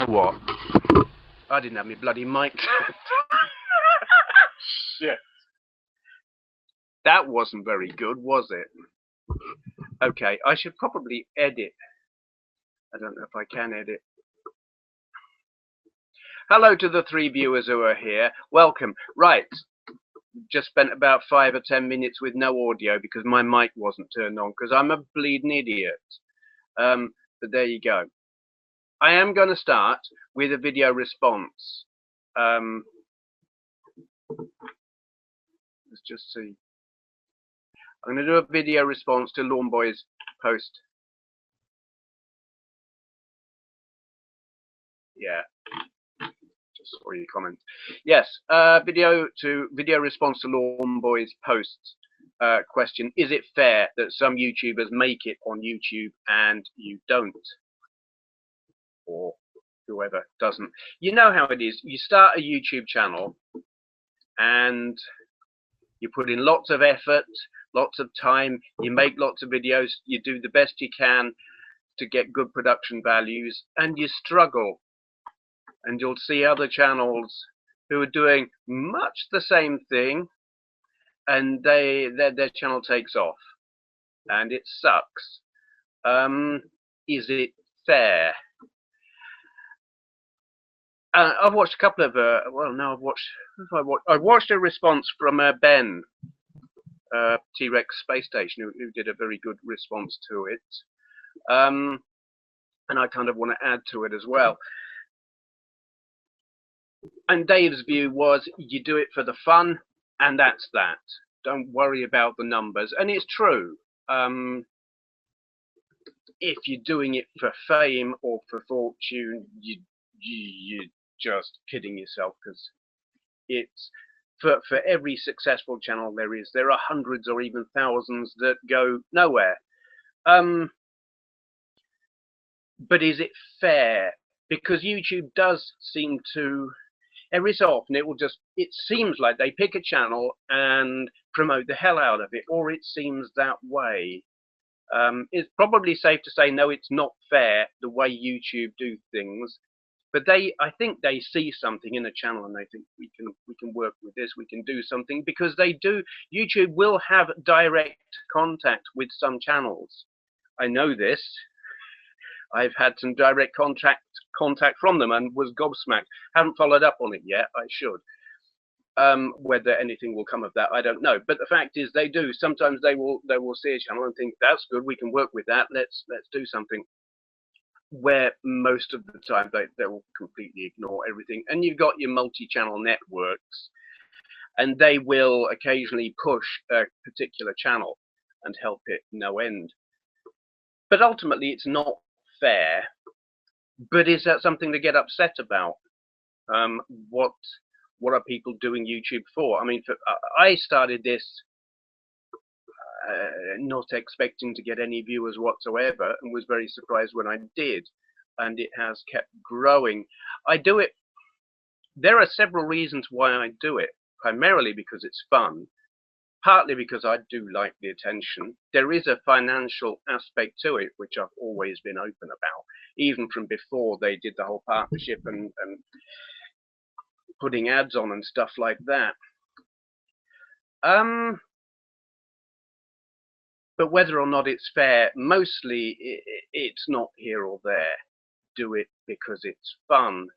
What? I didn't have my bloody mic. Shit. That wasn't very good, was it? Okay, I should probably edit. I don't know if I can edit. Hello to the 3 viewers who are here. Welcome. Right. Just spent about 5 or 10 minutes with no audio because my mic wasn't turned on because I'm a bleeding idiot. But there you go. I am going to start with a video response. Let's just see. I'm going to do a video response to Lawn Boy's post. Yeah. Just saw your comment. Yes. Video response to Lawn Boy's post. Question: is it fair that some YouTubers make it on YouTube and you don't? Or whoever doesn't. You know how it is. You start a YouTube channel and you put in lots of effort, lots of time, you make lots of videos, you do the best you can to get good production values, and you struggle. And you'll see other channels who are doing much the same thing, and their channel takes off, and it sucks. Is it fair? I've watched a couple of well, no, I watched a response from Ben, T-Rex Space Station, who did a very good response to it, and I kind of want to add to it as well. And Dave's view was, you do it for the fun, and that's that. Don't worry about the numbers, and it's true. If you're doing it for fame or for fortune, you're just kidding yourself, because it's for every successful channel there are hundreds or even thousands that go nowhere. But is it fair? Because YouTube does seem to, every so often it seems like they pick a channel and promote the hell out of it, or it seems that way. It's probably safe to say no, it's not fair the way YouTube do things. But I think they see something in a channel and they think we can work with this, we can do something, because they do. YouTube will have direct contact with some channels. I know this. I've had some direct contact from them and was gobsmacked. Haven't followed up on it yet. I should. Whether anything will come of that, I don't know. But the fact is, they do. Sometimes they will see a channel and think that's good. We can work with that. Let's do something. Where most of the time they will completely ignore everything. And you've got your multi-channel networks, and they will occasionally push a particular channel and help it no end. But ultimately, it's not fair. But is that something to get upset about? What are people doing YouTube for? I mean, I started this not expecting to get any viewers whatsoever, and was very surprised when I did, and it has kept growing. I do it. There are several reasons why I do it. Primarily because it's fun, partly because I do like the attention. There is a financial aspect to it, which I've always been open about, even from before they did the whole partnership and putting ads on and stuff like that. But whether or not it's fair, mostly it's not here or there. Do it because it's fun.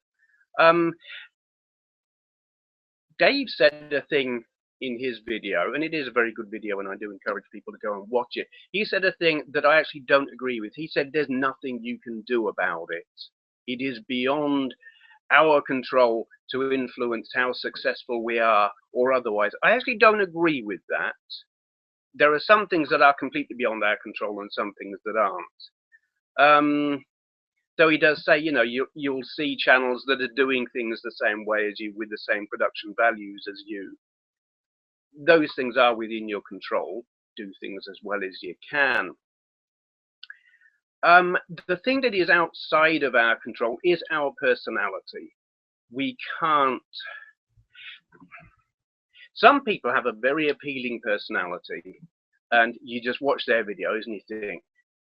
Dave said a thing in his video, and it is a very good video, and I do encourage people to go and watch it. He said a thing that I actually don't agree with. He said there's nothing you can do about it. It is beyond our control to influence how successful we are or otherwise. I actually don't agree with that. There are some things that are completely beyond our control and some things that aren't. Though he does say, you know, you'll see channels that are doing things the same way as you, with the same production values as you. Those things are within your control. Do things as well as you can. The thing that is outside of our control is our personality. We can't. Some people have a very appealing personality, and you just watch their videos and you think,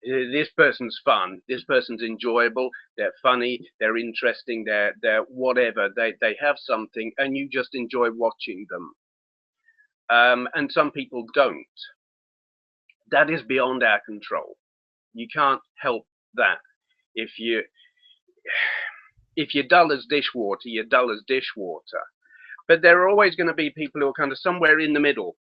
this person's fun, this person's enjoyable, they're funny, they're interesting, they're whatever, they have something, and you just enjoy watching them. And some people don't. That is beyond our control. You can't help that. If you're dull as dishwater, you're dull as dishwater. But there are always going to be people who are kind of somewhere in the middle.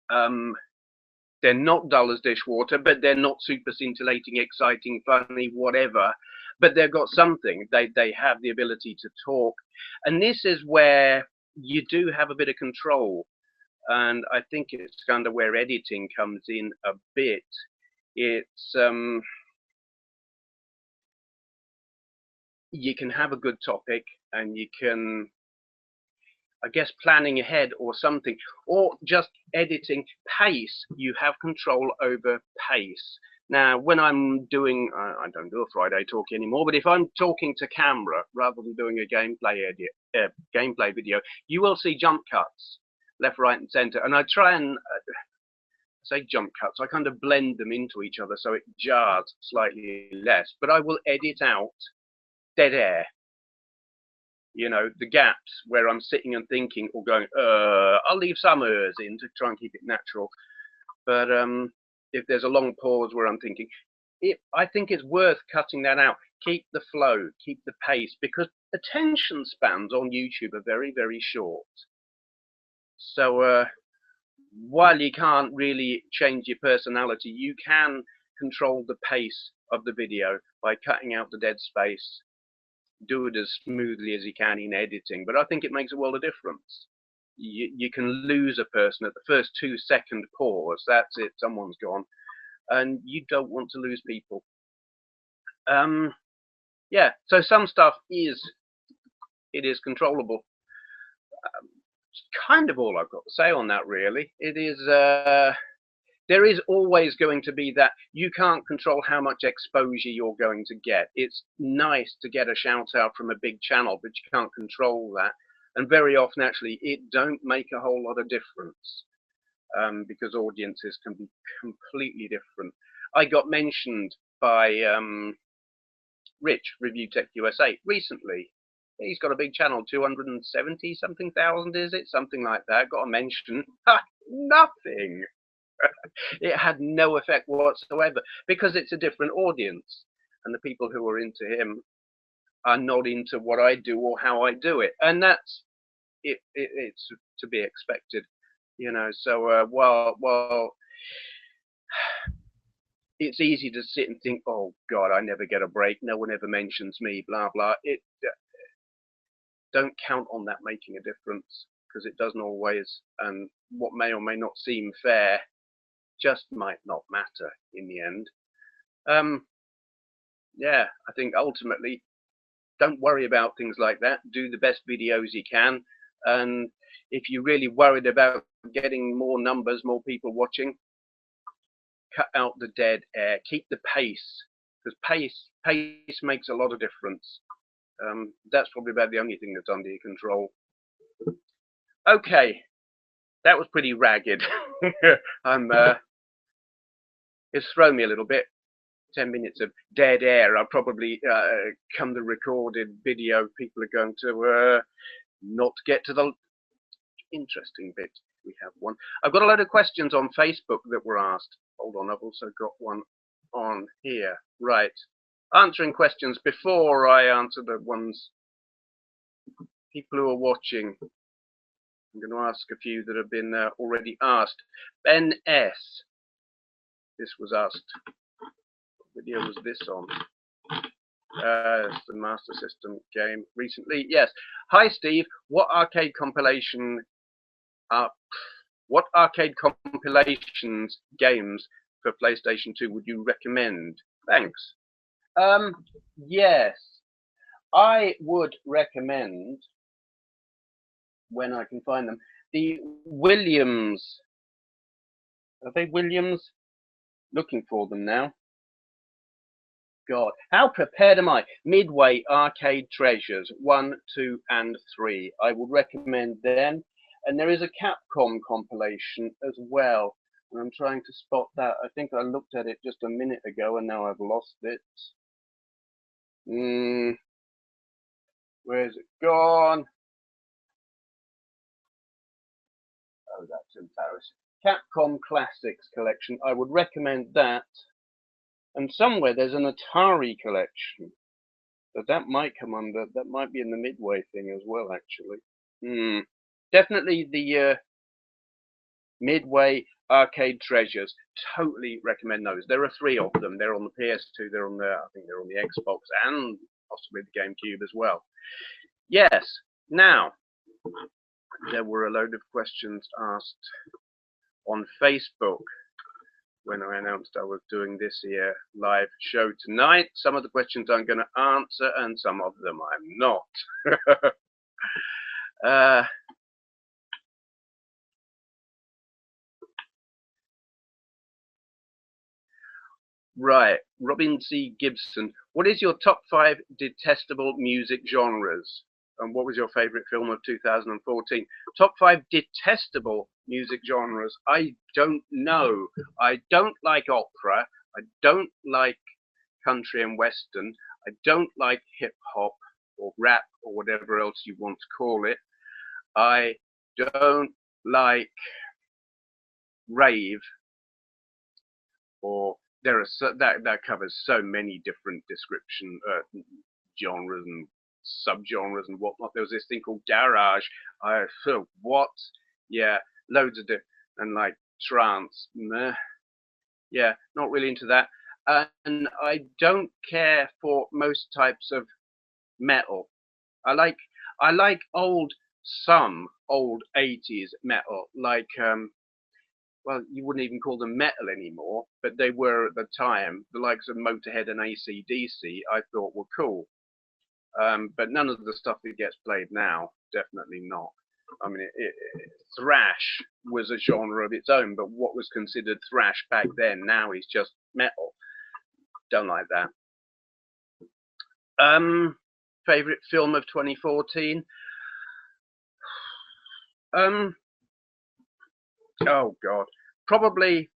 They're not dull as dishwater, but they're not super scintillating, exciting, funny, whatever. But they've got something. They have the ability to talk. And this is where you do have a bit of control. And I think it's kind of where editing comes in a bit. It's you can have a good topic, and you can, I guess, planning ahead or something, or just editing pace. You have control over pace. Now, when I'm doing, I don't do a Friday talk anymore, but if I'm talking to camera rather than doing a gameplay video, you will see jump cuts, left, right, and center. And I try and say jump cuts. I kind of blend them into each other so it jars slightly less. But I will edit out dead air. You know, the gaps where I'm sitting and thinking or going, I'll leave some in to try and keep it natural. But if there's a long pause where I'm thinking, I think it's worth cutting that out. Keep the flow, keep the pace, because attention spans on YouTube are very, very short. So while you can't really change your personality, you can control the pace of the video by cutting out the dead space. Do it as smoothly as you can in editing, but I think it makes a world of difference. You can lose a person at the first 2-second pause. That's it, someone's gone, and you don't want to lose people. Yeah, so some stuff is controllable. It's kind of all I've got to say on that, really. It is. There is always going to be that you can't control how much exposure you're going to get. It's nice to get a shout out from a big channel, but you can't control that. And very often, actually, it don't make a whole lot of difference because audiences can be completely different. I got mentioned by Rich, Review Tech USA, recently. He's got a big channel, 270 something thousand, is it? Something like that. Got a mention. Ha! Nothing. It had no effect whatsoever because it's a different audience, and the people who are into him are not into what I do or how I do it, and that's it. It's to be expected, you know. So while it's easy to sit and think, oh God, I never get a break. No one ever mentions me. Blah blah. Don't count on that making a difference because it doesn't always. And what may or may not seem fair just might not matter in the end. Yeah, I think ultimately, don't worry about things like that. Do the best videos you can, and if you're really worried about getting more numbers, more people watching, cut out the dead air. Keep the pace, because pace makes a lot of difference. That's probably about the only thing that's under your control. Okay, that was pretty ragged. It's thrown me a little bit. 10 minutes of dead air. I'll probably come the recorded video. People are going to not get to the interesting bit. We have one. I've got a load of questions on Facebook that were asked. Hold on, I've also got one on here. Right. Answering questions before I answer the ones people who are watching. I'm going to ask a few that have been already asked. Ben S. This was asked. What video was this on? It's the Master System game recently. Yes. Hi Steve. What arcade compilations games for PlayStation 2 would you recommend? Thanks. Yes, I would recommend, when I can find them, the Williams. Are they Williams? Looking for them now. God, how prepared am I? Midway Arcade Treasures 1, 2, and 3. I would recommend them. And there is a Capcom compilation as well. I'm trying to spot that. I think I looked at it just a minute ago and now I've lost it. Where's it gone? Oh, that's embarrassing. Capcom Classics collection. I would recommend that. And somewhere there's an Atari collection. But that might come under, that might be in the Midway thing as well, actually. Definitely the Midway Arcade Treasures. Totally recommend those. There are 3 of them. They're on the PS2, they're on the, I think they're on the Xbox and possibly the GameCube as well. Yes. Now, there were a load of questions asked on Facebook when I announced I was doing this here live show tonight. Some of the questions I'm going to answer and some of them I'm not. Right, Robin C. Gibson. What is your top 5 detestable music genres? And what was your favourite film of 2014? Top 5 detestable music genres. I don't know. I don't like opera. I don't like country and western. I don't like hip hop or rap or whatever else you want to call it. I don't like rave, or there are that covers so many different description genres and subgenres and whatnot. There was this thing called garage. What? Yeah, loads of different, and like trance. Meh. Yeah, not really into that. And I don't care for most types of metal. I like some old 80s metal, like well, you wouldn't even call them metal anymore, but they were at the time. The likes of Motorhead and AC/DC I thought were cool. But none of the stuff that gets played now, definitely not. I mean, thrash was a genre of its own, but what was considered thrash back then now is just metal. Don't like that. Favorite film of 2014? Oh God, probably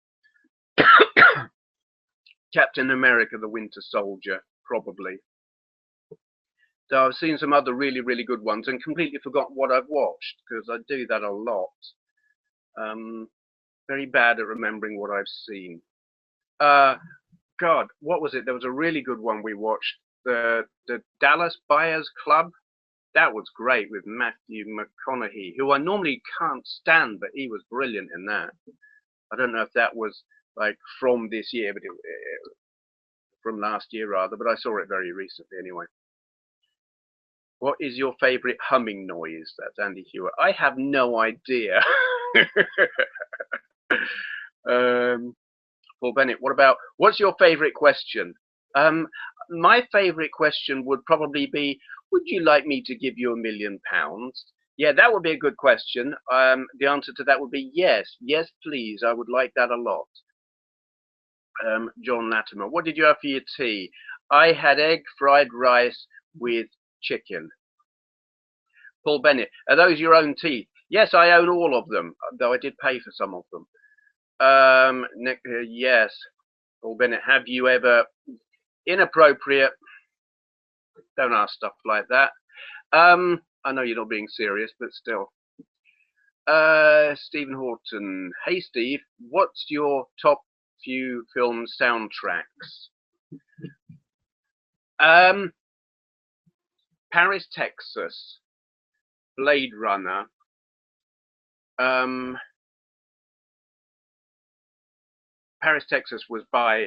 Captain America: The Winter Soldier. Probably. So I've seen some other really, really good ones and completely forgot what I've watched because I do that a lot. Very bad at remembering what I've seen. God, what was it? There was a really good one we watched. The Dallas Buyers Club. That was great with Matthew McConaughey, who I normally can't stand, but he was brilliant in that. I don't know if that was like from this year, but from last year rather, but I saw it very recently anyway. What is your favorite humming noise? That's Andy Hewitt. I have no idea. Paul Bennett, what's your favorite question? My favorite question would probably be, would you like me to give you £1 million? Yeah, that would be a good question. The answer to that would be yes. Yes, please. I would like that a lot. John Latimer, what did you have for your tea? I had egg fried rice with chicken. Paul Bennett, are those your own teeth? Yes, I own all of them, though I did pay for some of them. Nick, yes. Paul Bennett, have you ever inappropriate? Don't ask stuff like that. I know you're not being serious, but still. Stephen Horton, hey Steve, what's your top few film soundtracks? Paris, Texas, Blade Runner, Paris, Texas was by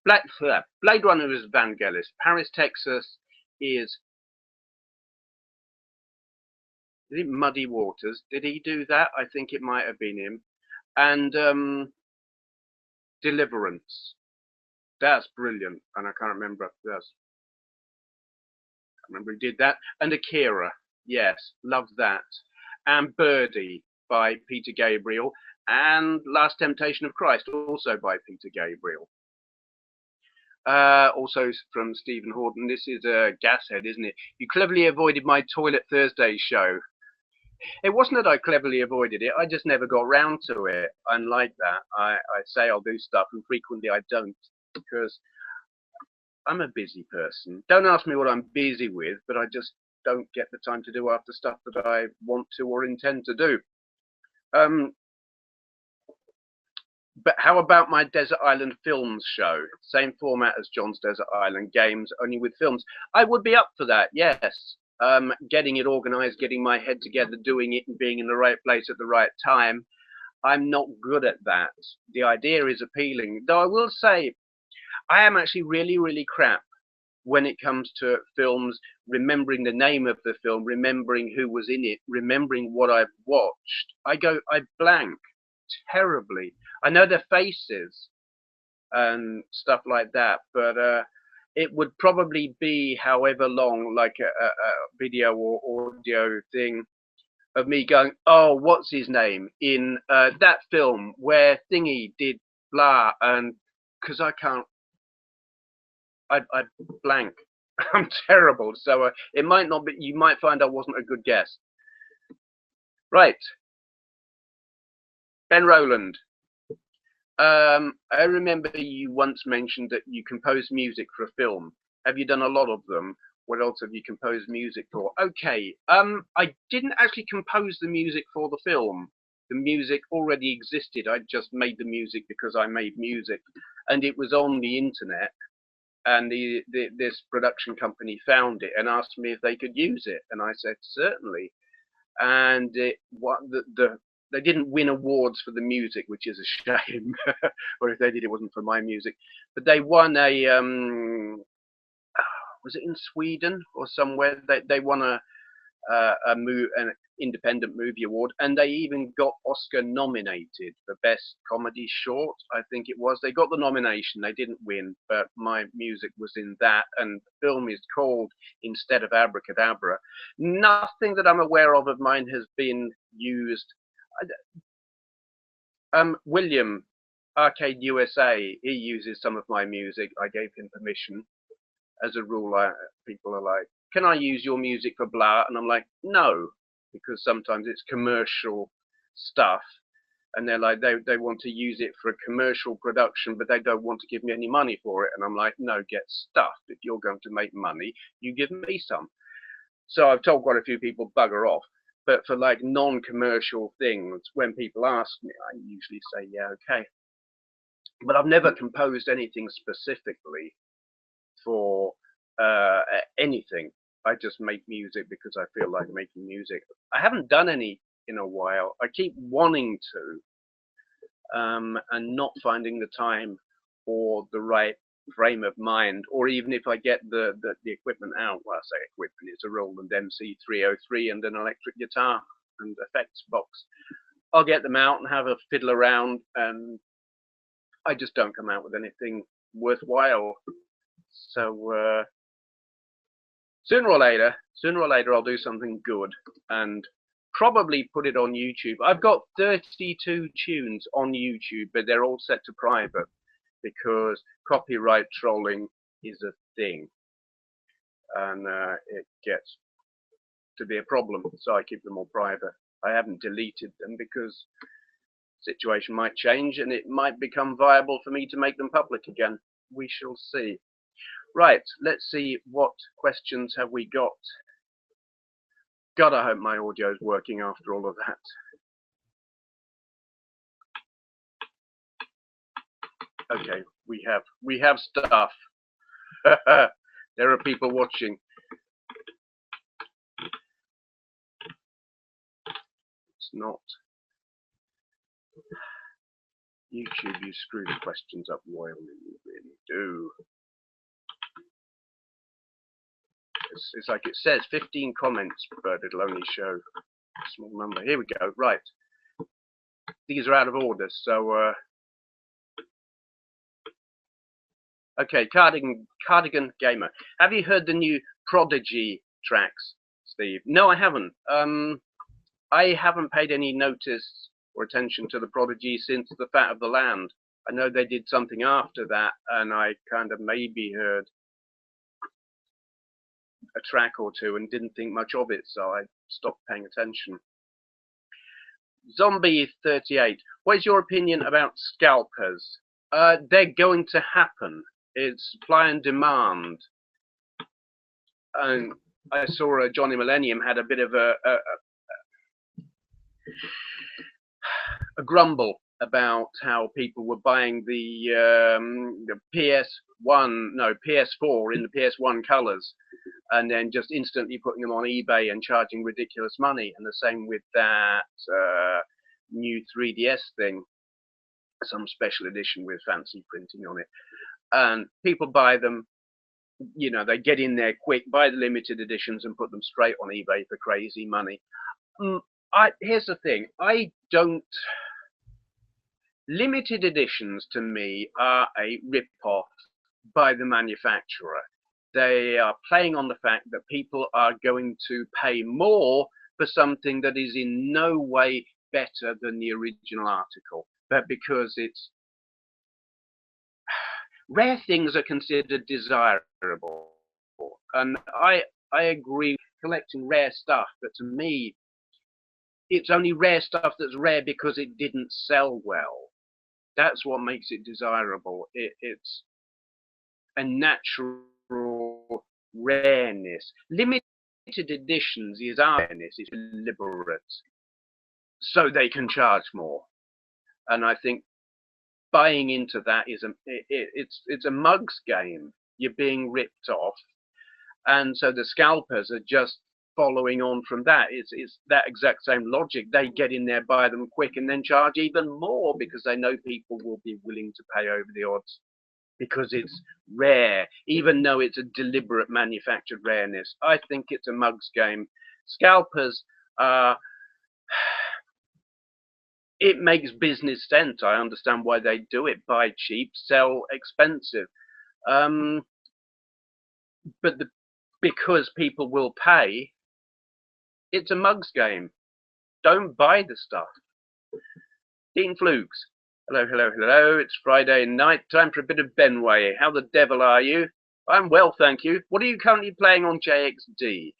Blade Runner is Vangelis. Paris, Texas is it Muddy Waters? Did he do that? I think it might have been him. And Deliverance. That's brilliant, and I can't remember. I remember he did that. And Akira. Yes, love that. And Birdie by Peter Gabriel. And Last Temptation of Christ, also by Peter Gabriel. Also from Stephen Horton. This is a Gashead, isn't it? You cleverly avoided my Toilet Thursday show. It wasn't that I cleverly avoided it. I just never got round to it. I'm like that. I say I'll do stuff, and frequently I don't, because I'm a busy person. Don't ask me what I'm busy with, but I just don't get the time to do half the stuff that I want to or intend to do. But how about my Desert Island Films show? Same format as John's Desert Island Games, only with films. I would be up for that, yes. Getting it organized, getting my head together, doing it and being in the right place at the right time. I'm not good at that. The idea is appealing. Though I will say, I am actually really, really crap when it comes to films, remembering the name of the film, remembering who was in it, remembering what I've watched. I blank terribly. I know their faces and stuff like that, but it would probably be however long, like a video or audio thing of me going, oh, what's his name in that film where Thingy did blah, and because I can't, I blank. I'm terrible, so it might not be. You might find I wasn't a good guess. Right, Ben Rowland. I remember you once mentioned that you composed music for a film. Have you done a lot of them? What else have you composed music for? Okay, I didn't actually compose the music for the film. The music already existed. I just made the music because I made music, and it was on the internet. And this production company found it and asked me if they could use it, and I said certainly. And they didn't win awards for the music, which is a shame. Or if they did, it wasn't for my music. But they won a was it in Sweden or somewhere? They won an independent movie award, and they even got Oscar nominated for best comedy short, I think it was. They got the nomination, they didn't win, but my music was in that, and the film is called Instead of Abracadabra. Nothing that I'm aware of mine has been used. William, Arcade USA, he uses some of my music. I gave him permission. As a rule, people are like, can I use your music for blah? And I'm like, no, because sometimes it's commercial stuff, and they're like, they want to use it for a commercial production, but they don't want to give me any money for it. And I'm like, no, get stuffed. If you're going to make money, you give me some. So I've told quite a few people bugger off. But for like non-commercial things, when people ask me, I usually say, yeah, okay. But I've never composed anything specifically for anything. I just make music because I feel like making music. I haven't done any in a while. I keep wanting to, and not finding the time or the right frame of mind, or even if I get the equipment out. Well, I say equipment, it's a Roland MC303 and an electric guitar and effects box. I'll get them out and have a fiddle around, and I just don't come out with anything worthwhile. So sooner or later, I'll do something good and probably put it on YouTube. I've got 32 tunes on YouTube, but they're all set to private because copyright trolling is a thing, and it gets to be a problem. So I keep them all private. I haven't deleted them because the situation might change and it might become viable for me to make them public again. We shall see. Right, let's see what questions have we got. God, I hope my audio is working after all of that. Okay, we have stuff. There are people watching. It's not YouTube. You screw the questions up royally. You really do. It's like it says 15 comments, but it'll only show a small number. Here we go. Right. These are out of order, so okay, Cardigan Gamer. Have you heard the new Prodigy tracks, Steve? No, I haven't. I haven't paid any notice or attention to the Prodigy since The Fat of the Land. I know they did something after that, and I kind of maybe heard a track or two and didn't think much of it, so I stopped paying attention. Zombie38, what is your opinion about scalpers? They're going to happen. It's supply and demand. And I saw Johnny Millennium had a bit of a grumble about how people were buying the PS4 in the PS1 colors, and then just instantly putting them on eBay and charging ridiculous money. And the same with that new 3DS thing, some special edition with fancy printing on it. And people buy them, you know, they get in there quick, buy the limited editions and put them straight on eBay for crazy money. Here's the thing, limited editions to me are a rip-off by the manufacturer. They are playing on the fact that people are going to pay more for something that is in no way better than the original article, but because it's rare things are considered desirable. And I agree with collecting rare stuff, but to me it's only rare stuff that's rare because it didn't sell well. That's what makes it desirable. It's a natural rareness. Limited editions is rareness, it's deliberate, so they can charge more. And I think buying into that is it's a mugs game. You're being ripped off, and so the scalpers are just following on from that. It's that exact same logic. They get in there, buy them quick, and then charge even more because they know people will be willing to pay over the odds because it's rare, even though it's a deliberate manufactured rareness. I think it's a mugs game. Scalpers are, it makes business sense. I understand why they do it. Buy cheap, sell expensive. But because people will pay, it's a mugs game. Don't buy the stuff. Dean Flukes. Hello, hello, hello. It's Friday night. Time for a bit of Benway. How the devil are you? I'm well, thank you. What are you currently playing on JXD?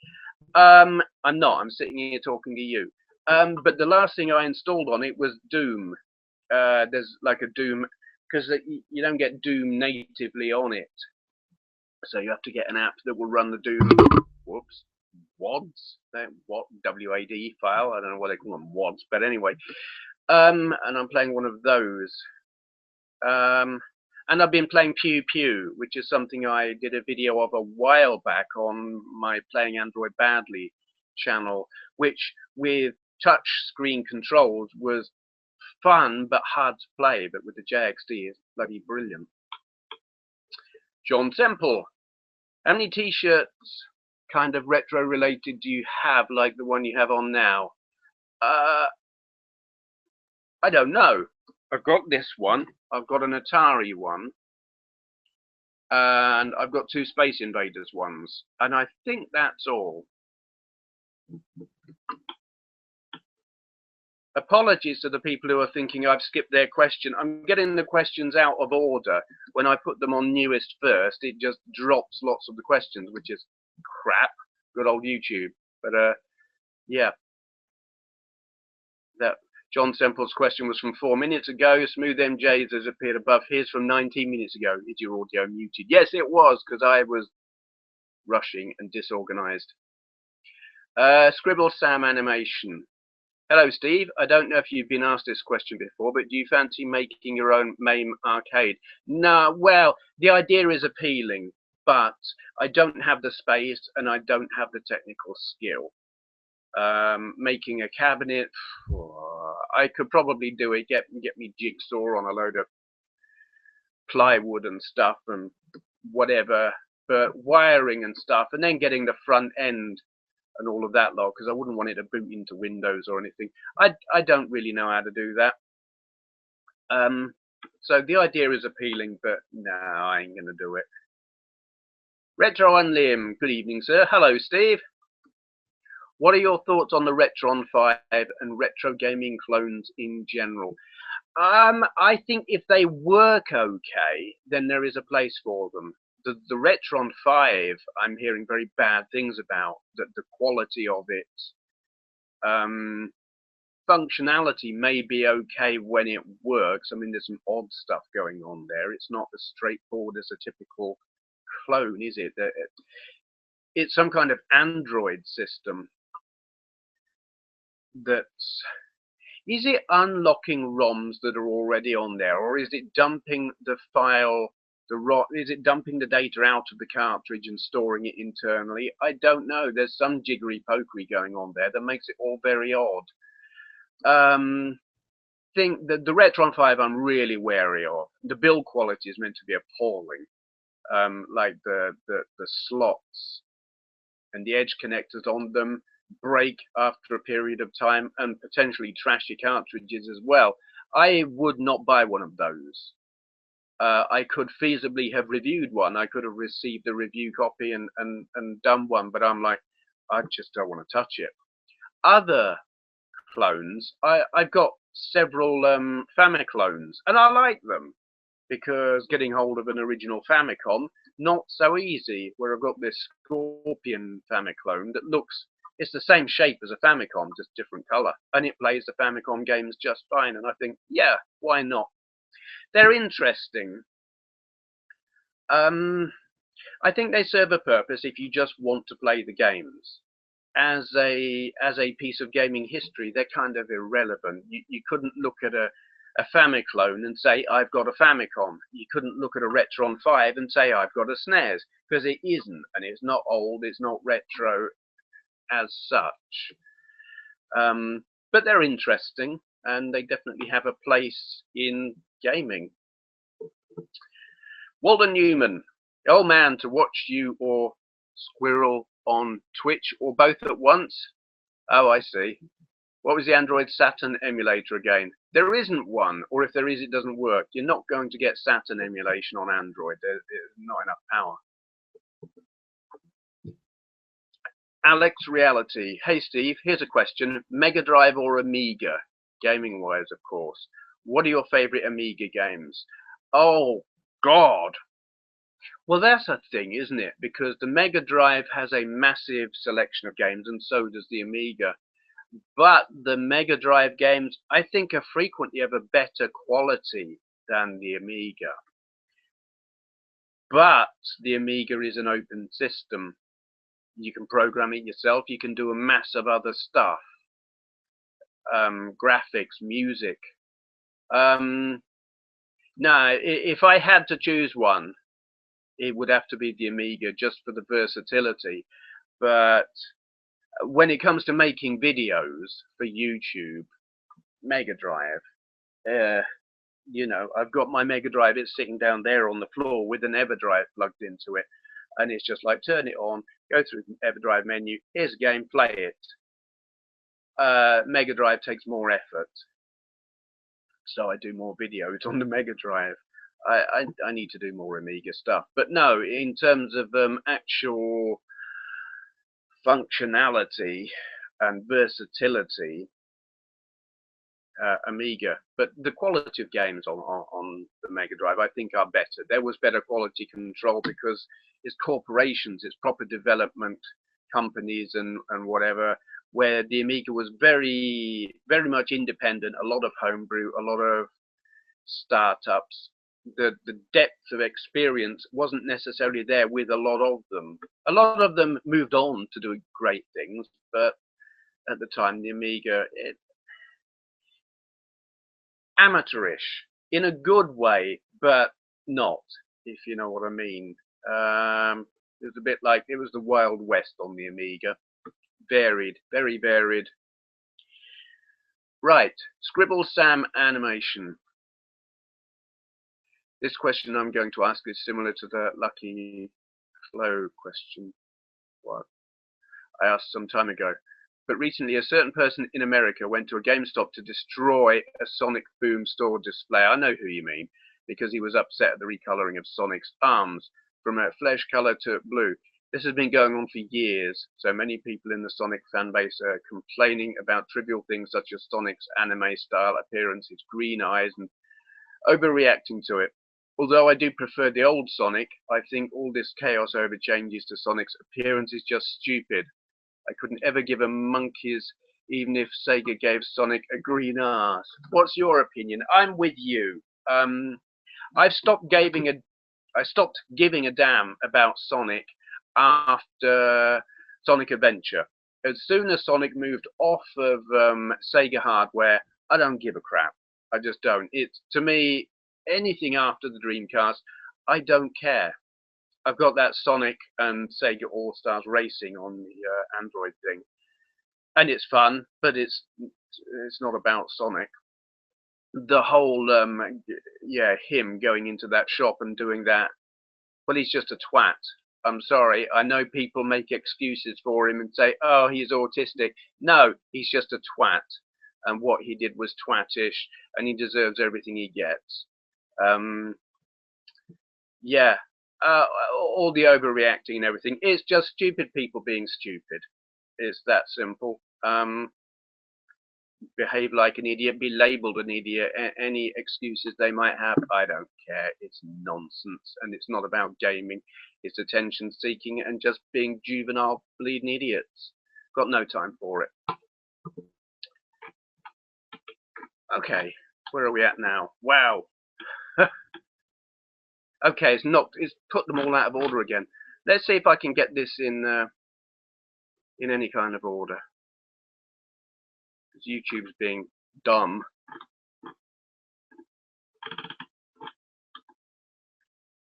I'm not. I'm sitting here talking to you. But the last thing I installed on it was Doom. There's like a Doom, because you don't get Doom natively on it. So you have to get an app that will run the Doom. Whoops. WADs, what WAD file, I don't know what they call them, WADs, but anyway, and I'm playing one of those, and I've been playing Pew Pew, which is something I did a video of a while back on my Playing Android Badly channel, which with touch screen controls was fun but hard to play, but with the JXD is bloody brilliant. John Temple, how many t-shirts kind of retro related do you have, like the one you have on now? I don't know. I've got this one, I've got an Atari one, and I've got two Space Invaders ones, and I think that's all. Apologies to the people who are thinking I've skipped their question. I'm getting the questions out of order. When I put them on newest first, it just drops lots of the questions, which is crap. Good old YouTube. But yeah, that John Semple's question was from 4 minutes ago. Smooth MJ's has appeared above his from 19 minutes ago. Is your audio muted? Yes, it was, because I was rushing and disorganized. Scribble Sam Animation. Hello, Steve. I don't know if you've been asked this question before, but do you fancy making your own MAME arcade? No, well, the idea is appealing, but I don't have the space and I don't have the technical skill. Making a cabinet, I could probably do it, get me jigsaw on a load of plywood and stuff and whatever, but wiring and stuff, and then getting the front end and all of that lot, because I wouldn't want it to boot into Windows or anything. I don't really know how to do that. So the idea is appealing, but no, I ain't gonna do it. Retro Unlim, good evening, sir. Hello, Steve. What are your thoughts on the Retron 5 and retro gaming clones in general? I think if they work okay, then there is a place for them. The Retron 5, I'm hearing very bad things about, the quality of it. functionality may be okay when it works. I mean, there's some odd stuff going on there. It's not as straightforward as a typical clone, is it? It's some kind of Android system that's... Is it unlocking ROMs that are already on there, or is it dumping the file, is it dumping the data out of the cartridge and storing it internally? I don't know. There's some jiggery-pokery going on there that makes it all very odd. Think that the Retron 5 I'm really wary of. The build quality is meant to be appalling. Like the slots and the edge connectors on them break after a period of time and potentially trash your cartridges as well. I would not buy one of those. I could feasibly have reviewed one. I could have received a review copy and done one, but I'm like, I just don't want to touch it. Other clones, I've got several Famiclones, and I like them because getting hold of an original Famicom, not so easy, where I've got this Scorpion Famiclone that looks, it's the same shape as a Famicom, just different color, and it plays the Famicom games just fine, and I think, yeah, why not? They're interesting. I think they serve a purpose if you just want to play the games. As a piece of gaming history, they're kind of irrelevant. You couldn't look at a Famiclone and say, I've got a Famicom. You couldn't look at a Retron 5 and say, I've got a SNES, because it isn't, and it's not old, it's not retro as such. But they're interesting, and they definitely have a place in gaming. Walter Newman, oh man, to watch you or Squirrel on Twitch, or both at once? Oh, I see. What was the Android Saturn emulator again? There isn't one, or if there is, it doesn't work. You're not going to get Saturn emulation on Android. There's not enough power. Alex Reality. Hey Steve, here's a question. Mega Drive or Amiga? Gaming wise, of course. What are your favorite Amiga games? Oh, God. Well, that's a thing, isn't it? Because the Mega Drive has a massive selection of games, and so does the Amiga. But the Mega Drive games, I think, are frequently of a better quality than the Amiga. But the Amiga is an open system. You can program it yourself. You can do a mass of other stuff. Graphics, music. No, if I had to choose one, it would have to be the Amiga, just for the versatility. But when it comes to making videos for YouTube, Mega Drive, you know, I've got my Mega Drive, it's sitting down there on the floor with an EverDrive plugged into it. And it's just like, turn it on, go through the EverDrive menu, here's a game, play it. Mega Drive takes more effort. So I do more videos on the Mega Drive. I need to do more Amiga stuff. But no, in terms of actual functionality and versatility, Amiga. But the quality of games on the Mega Drive, I think, are better. There was better quality control because it's corporations, it's proper development companies and whatever, where the Amiga was very, very much independent, a lot of homebrew, a lot of startups. The depth of experience wasn't necessarily there with a lot of them. A lot of them moved on to do great things, but at the time, the Amiga, amateurish in a good way, but not, if you know what I mean. It was a bit like it was the Wild West on the Amiga. Varied, very varied. Right, Scribble Sam Animation. This question I'm going to ask is similar to the Lucky Flow question, what I asked some time ago. But recently, a certain person in America went to a GameStop to destroy a Sonic Boom store display. I know who you mean, because he was upset at the recoloring of Sonic's arms from a flesh color to blue. This has been going on for years, so many people in the Sonic fanbase are complaining about trivial things such as Sonic's anime-style appearance, his green eyes, and overreacting to it. Although I do prefer the old Sonic, I think all this chaos over changes to Sonic's appearance is just stupid. I couldn't ever give a monkey's even if Sega gave Sonic a green arse. What's your opinion? I'm with you. I stopped giving a damn about Sonic after Sonic Adventure. As soon as Sonic moved off of Sega hardware, I don't give a crap. I just don't. It's, to me, anything after the Dreamcast, I don't care. I've got that Sonic and Sega All-Stars Racing on the Android thing, and it's fun, but it's not about Sonic. The whole him going into that shop and doing that, well, he's just a twat. I'm sorry, I know people make excuses for him and say, oh, he's autistic. No, he's just a twat, and what he did was twattish, and he deserves everything he gets. All the overreacting and everything, it's just stupid people being stupid. It's that simple. Behave like an idiot, be labelled an idiot, any excuses they might have, I don't care. It's nonsense, and it's not about gaming. It's attention seeking and just being juvenile bleeding idiots. Got no time for it. Okay, where are we at now? Wow. Okay, it's put them all out of order again. Let's see if I can get this in any kind of order. YouTube's being dumb.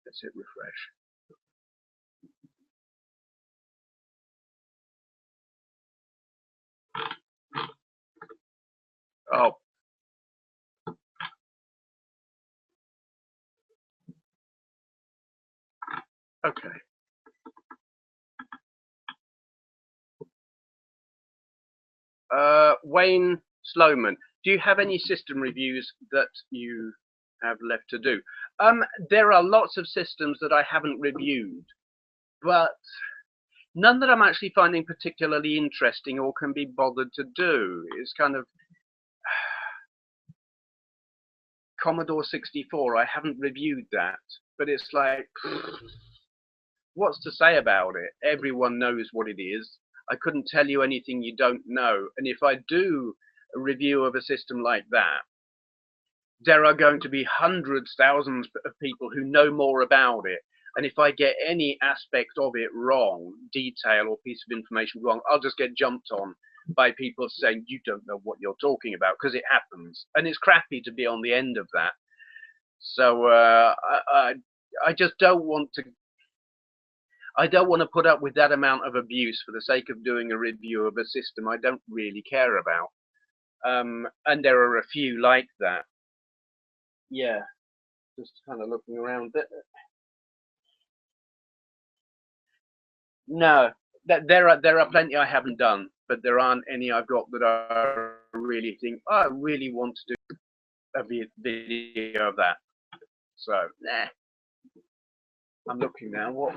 Let's hit refresh. Oh. Okay. Wayne Sloman, do you have any system reviews that you have left to do? There are lots of systems that I haven't reviewed, but none that I'm actually finding particularly interesting or can be bothered to do. It's kind of Commodore 64. I haven't reviewed that, but it's like, what's to say about it? Everyone knows what it is. I couldn't tell you anything you don't know. And if I do a review of a system like that, there are going to be hundreds, thousands of people who know more about it. And if I get any aspect of it wrong, detail or piece of information wrong, I'll just get jumped on by people saying, you don't know what you're talking about, because it happens. And it's crappy to be on the end of that. So I just don't want to. I don't want to put up with that amount of abuse for the sake of doing a review of a system I don't really care about. And there are a few like that. Yeah, just kind of looking around. No, there are plenty I haven't done, but there aren't any I've got that I really think, oh, I really want to do a video of that. So, nah. I'm looking now. What?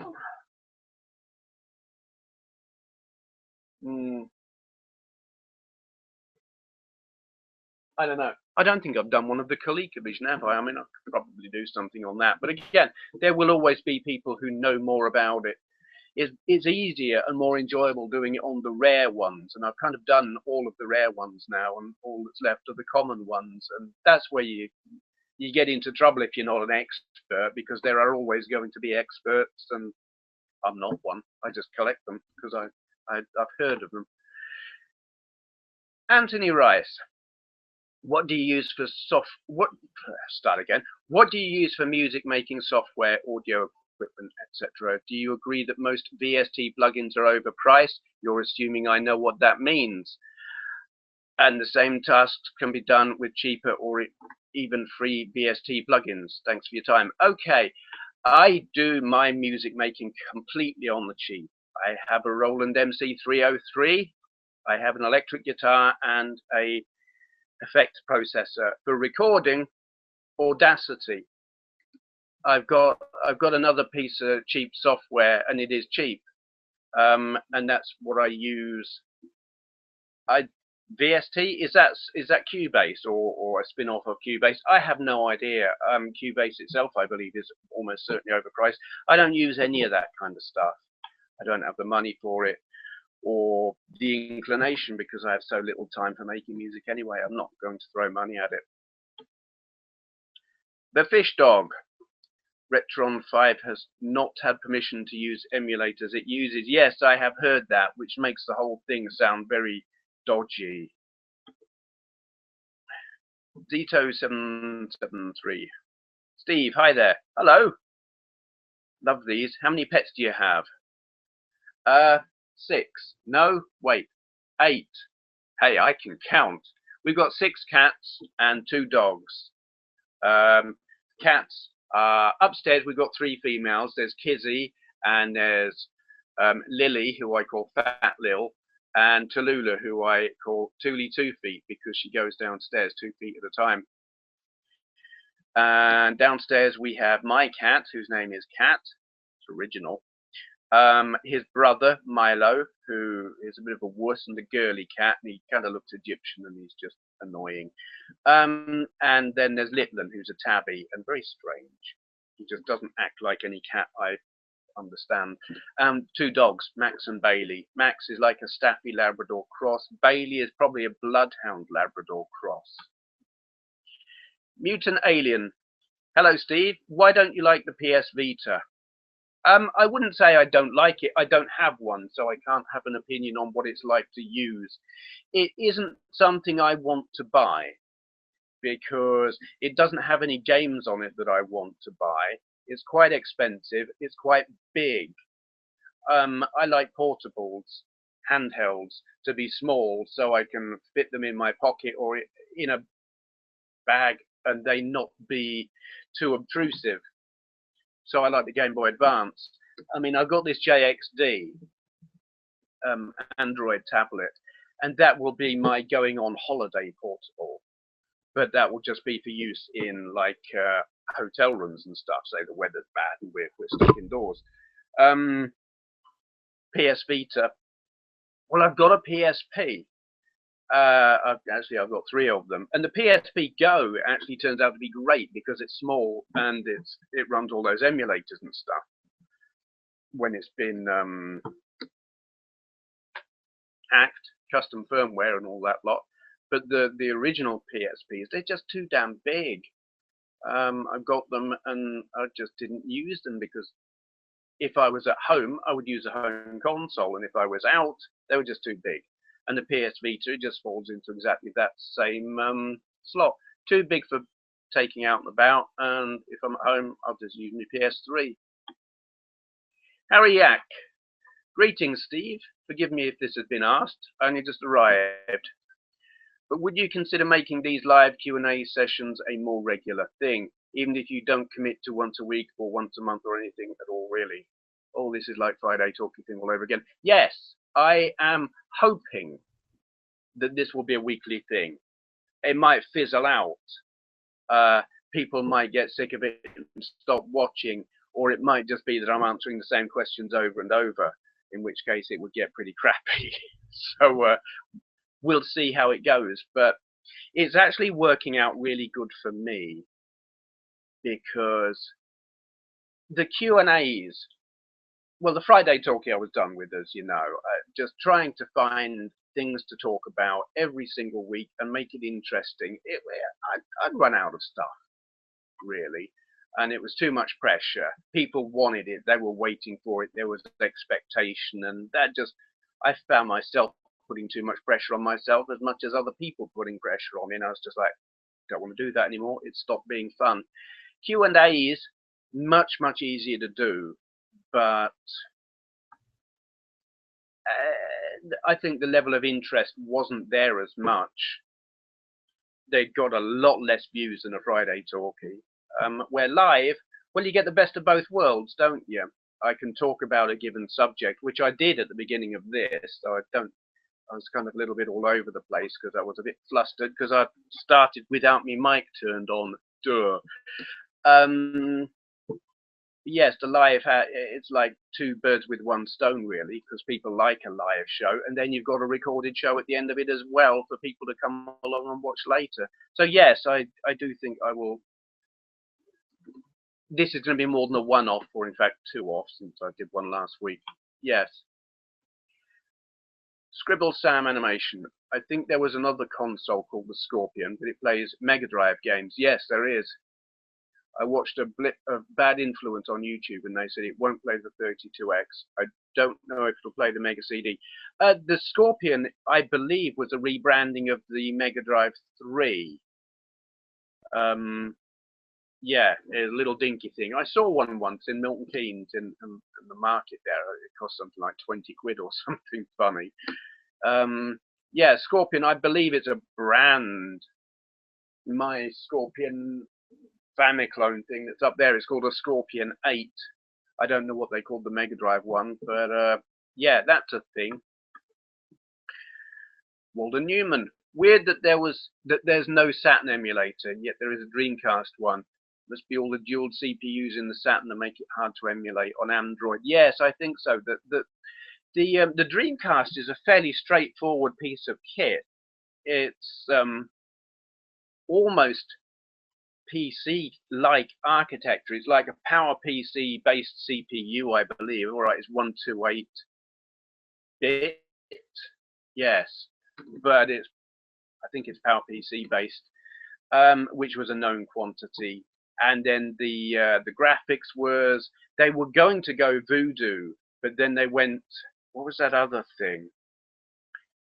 I don't know. I don't think I've done one of the ColecoVision, have I? I mean, I could probably do something on that. But again, there will always be people who know more about it. It's easier and more enjoyable doing it on the rare ones. And I've kind of done all of the rare ones now, and all that's left are the common ones. And that's where you get into trouble if you're not an expert, because there are always going to be experts, and I'm not one. I just collect them because I've heard of them. Anthony Rice. What do you use for What do you use for music making software, audio equipment, etc.? Do you agree that most VST plugins are overpriced? You're assuming I know what that means. And the same tasks can be done with cheaper or even free VST plugins. Thanks for your time. Okay, I do my music making completely on the cheap. I have a Roland MC303. I have an electric guitar and a effects processor. For recording, Audacity. I've got another piece of cheap software, and it is cheap, and that's what I use. VST, is that Cubase or a spin-off of Cubase? I have no idea. Cubase itself, I believe, is almost certainly overpriced. I don't use any of that kind of stuff. I don't have the money for it. or the inclination, because I have so little time for making music anyway. I'm not going to throw money at it. The Fish Dog. Retron 5 has not had permission to use emulators it uses. Yes, I have heard that, which makes the whole thing sound very dodgy. Zito773. Steve, hi there. Hello. Love these. How many pets do you have? 6. No, wait. 8. Hey, I can count. We've got 6 cats and 2 dogs. Cats. Upstairs we've got 3 females. There's Kizzy and there's Lily, who I call Fat Lil, and Tallulah, who I call Toolie 2 feet, because she goes downstairs 2 feet at a time. And downstairs we have my cat, whose name is Cat. It's original. His brother Milo, who is a bit of a wuss and a girly cat, and he kind of looks Egyptian and he's just annoying. And then there's Litland, who's a tabby and very strange. He just doesn't act like any cat I understand. 2 dogs, Max and Bailey. Max is like a Staffy Labrador cross. Bailey is probably a Bloodhound Labrador cross. Mutant Alien. Hello, Steve. Why don't you like the PS Vita? I wouldn't say I don't like it. I don't have one, so I can't have an opinion on what it's like to use. It isn't something I want to buy because it doesn't have any games on it that I want to buy. It's quite expensive. It's quite big. I like portables, handhelds, to be small so I can fit them in my pocket or in a bag and they not be too obtrusive. So I like the Game Boy Advance. I mean, I've got this JXD Android tablet, and that will be my going on holiday portable. But that will just be for use in like hotel rooms and stuff. Say the weather's bad and we're stuck indoors. PS Vita. Well, I've got a PSP. I've got 3 of them, and the PSP Go actually turns out to be great because it's small and it runs all those emulators and stuff when it's been hacked, custom firmware and all that lot. But the original PSPs, they're just too damn big. I've got them and I just didn't use them because if I was at home, I would use a home console, and if I was out, they were just too big. And the PS Vita just falls into exactly that same slot. Too big for taking out and about, and if I'm at home, I'll just use my PS3. Harry Yak. Greetings, Steve. Forgive me if this has been asked. I only just arrived. But would you consider making these live Q&A sessions a more regular thing, even if you don't commit to once a week or once a month or anything at all, really? Oh, this is like Friday Talkie thing all over again. Yes, I am hoping that this will be a weekly thing. It might fizzle out. People might get sick of it and stop watching, or it might just be that I'm answering the same questions over and over, in which case it would get pretty crappy. So we'll see how it goes. But it's actually working out really good for me because the Q&As, well, the Friday Talkie I was done with, as you know, just trying to find things to talk about every single week and make it interesting. I'd run out of stuff, really, and it was too much pressure. People wanted it, they were waiting for it, there was expectation, and that just, I found myself putting too much pressure on myself as much as other people putting pressure on me, and I was just like, don't want to do that anymore. It stopped being fun. Q&As, much easier to do, but I think the level of interest wasn't there as much. They got a lot less views than a Friday Talkie. Where live, well, you get the best of both worlds, don't you? I can talk about a given subject, which I did at the beginning of this, so I was kind of a little bit all over the place because I was a bit flustered because I started without my mic turned on. Duh. Yes, the live, it's like 2 birds with 1 stone, really, because people like a live show, and then you've got a recorded show at the end of it as well for people to come along and watch later. So yes, I do think I will. This is going to be more than a one-off, or in fact 2 offs, since I did one last week. Yes. Scribble Sam animation. I think there was another console called the Scorpion, but it plays Mega Drive games. Yes, there is. I watched a Bad Influence on YouTube, and they said it won't play the 32X. I don't know if it'll play the Mega CD. The Scorpion, I believe, was a rebranding of the Mega Drive 3. Yeah, a little dinky thing. I saw one once in Milton Keynes in the market there. It cost something like 20 quid or something funny. Yeah, Scorpion, I believe it's a brand. My Scorpion Famiclone thing that's up there is called a Scorpion 8. I don't know what they called the Mega Drive one, but yeah, that's a thing. Walden Newman. Weird that there's no Saturn emulator, yet there is a Dreamcast one. Must be all the dual CPUs in the Saturn that make it hard to emulate on Android. Yes, I think so. The Dreamcast is a fairly straightforward piece of kit. It's almost PC-like architecture. It's like a Power PC-based CPU, I believe. All right, it's 128-bit. Yes, but I think it's Power PC-based, which was a known quantity. And then the graphics they were going to go Voodoo, but then they went, what was that other thing?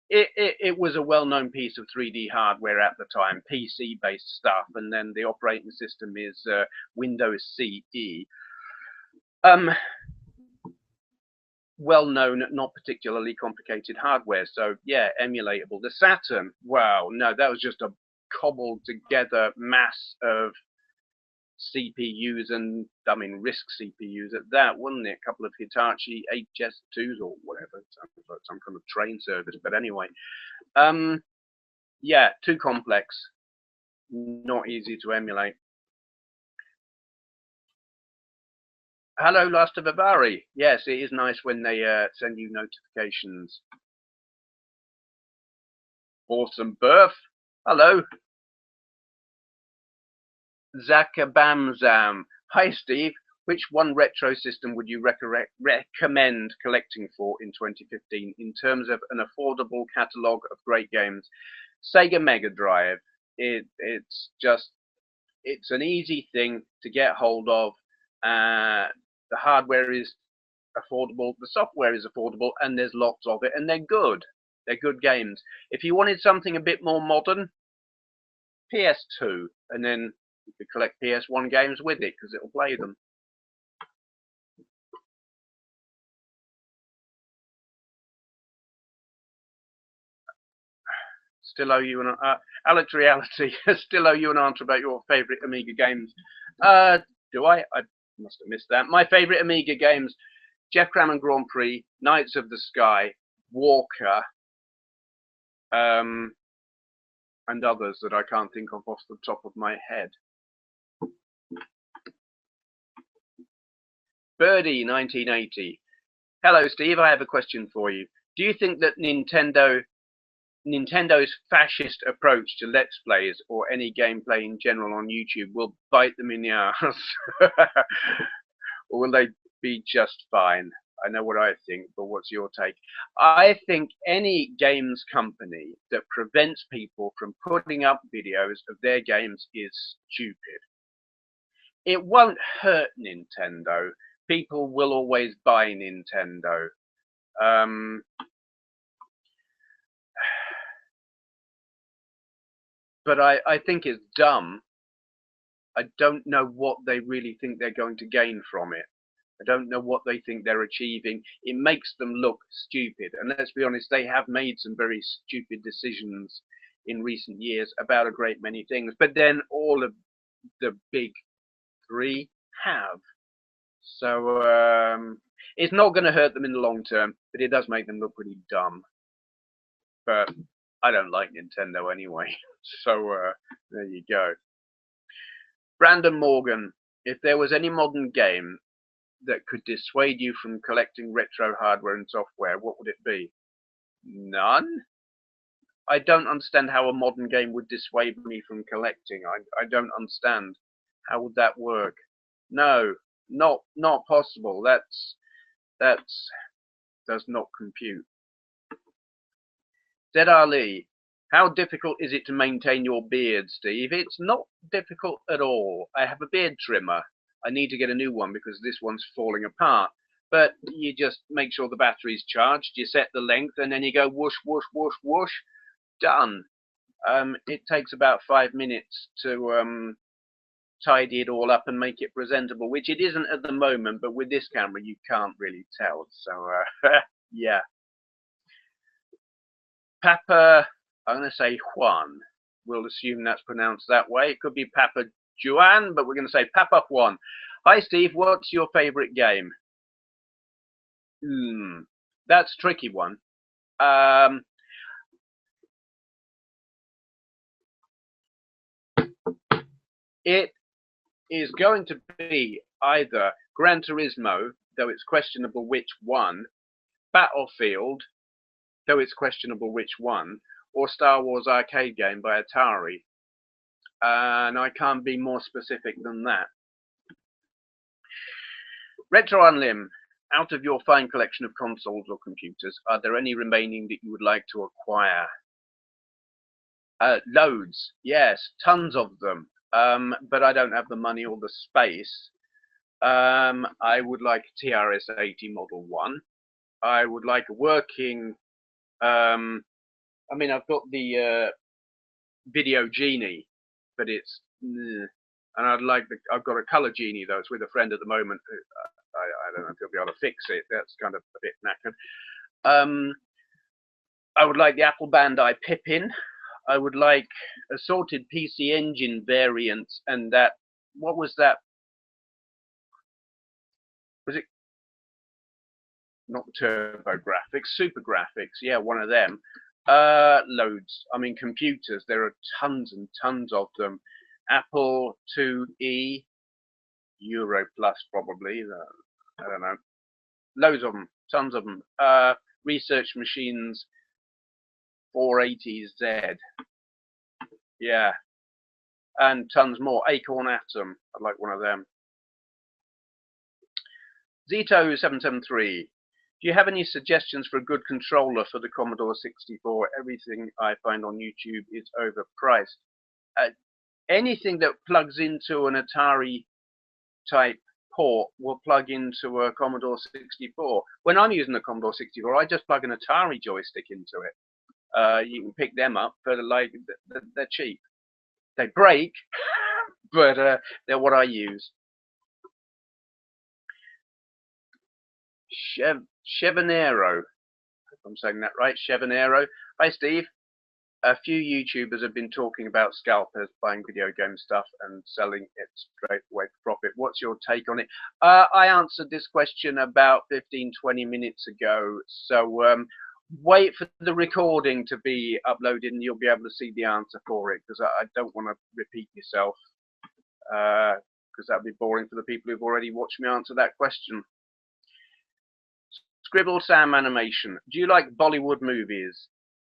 It was a well-known piece of 3D hardware at the time, PC-based stuff, and then the operating system is Windows CE. Well-known, not particularly complicated hardware, so yeah, emulatable. The Saturn, wow, no, that was just a cobbled together mass of CPUs, and I mean RISC CPUs at that, wasn't it? A couple of Hitachi HS2s or whatever. Sounds like some kind of train service, but anyway. Yeah, too complex, not easy to emulate. Hello, Last of Avari. Yes, it is nice when they send you notifications. Awesome Birth. Hello. Zakabamzam. Hi, Steve. Which one retro system would you recommend collecting for in 2015 in terms of an affordable catalogue of great games? Sega Mega Drive. It's an easy thing to get hold of. The hardware is affordable, the software is affordable, and there's lots of it, and they're good. They're good games. If you wanted something a bit more modern, PS2, and then you could collect PS1 games with it because it'll play them. Still owe you an Alex Reality. Still owe you an answer about your favourite Amiga games. Do I? I must have missed that. My favourite Amiga games: Jeff Crammond Grand Prix, Knights of the Sky, Walker, and others that I can't think of off the top of my head. Birdie 1980. Hello, Steve. I have a question for you. Do you think that Nintendo's fascist approach to Let's Plays or any gameplay in general on YouTube will bite them in the ass? Or will they be just fine? I know what I think, but what's your take? I think any games company that prevents people from putting up videos of their games is stupid. It won't hurt Nintendo. People will always buy Nintendo. But I think it's dumb. I don't know what they really think they're going to gain from it. I don't know what they think they're achieving. It makes them look stupid. And let's be honest, they have made some very stupid decisions in recent years about a great many things. But then all of the big three have. So it's not going to hurt them in the long term, but it does make them look pretty dumb. But I don't like Nintendo anyway. So there you go. Brandon Morgan, if there was any modern game that could dissuade you from collecting retro hardware and software, what would it be? None? I don't understand how a modern game would dissuade me from collecting. I don't understand. How would that work? No, not possible. That does not compute. ZR Lee, how difficult is it to maintain your beard, Steve? It's not difficult at all. I have a beard trimmer. I need to get a new one because this one's falling apart. But you just make sure the battery's charged, you set the length, and then you go whoosh, whoosh, whoosh, whoosh, done. It takes about 5 minutes to tidy it all up and make it presentable, which it isn't at the moment, but with this camera you can't really tell. So, yeah. Papa, I'm going to say Juan. We'll assume that's pronounced that way. It could be Papa Juan, but we're going to say Papa Juan. Hi, Steve. What's your favorite game? That's a tricky one. It is going to be either Gran Turismo, though it's questionable which one, Battlefield, though it's questionable which one, or Star Wars arcade game by Atari. And I can't be more specific than that. Retro Unlim, out of your fine collection of consoles or computers, are there any remaining that you would like to acquire? Loads, yes, tons of them. But I don't have the money or the space. I would like a TRS-80 Model 1. I would like a working, I mean, I've got the Video Genie, but it's, and I've got a Color Genie though. It's with a friend at the moment. I don't know if he'll be able to fix it. That's kind of a bit knackered. I would like the Apple Bandai Pippin. I would like assorted PC Engine variants, and that, what was that? Was it not TurboGrafx, Super Graphics? Yeah, one of them. Loads. I mean, computers. There are tons and tons of them. Apple IIe, Euro Plus probably. I don't know. Loads of them. Tons of them. Research machines. 480Z. Yeah. And tons more. Acorn Atom. I'd like one of them. Zito773. Do you have any suggestions for a good controller for the Commodore 64? Everything I find on YouTube is overpriced. Anything that plugs into an Atari type port will plug into a Commodore 64. When I'm using a Commodore 64, I just plug an Atari joystick into it. You can pick them up, but they're cheap. They break, but they're what I use. Chevanero, if I'm saying that right, Chevanero. Hi, Steve. A few YouTubers have been talking about scalpers buying video game stuff and selling it straight away for profit. What's your take on it? I answered this question about 15-20 minutes ago, so wait for the recording to be uploaded and you'll be able to see the answer for it, because I don't want to repeat myself, because that would be boring for the people who've already watched me answer that question. Scribble Sam Animation. Do you like Bollywood movies?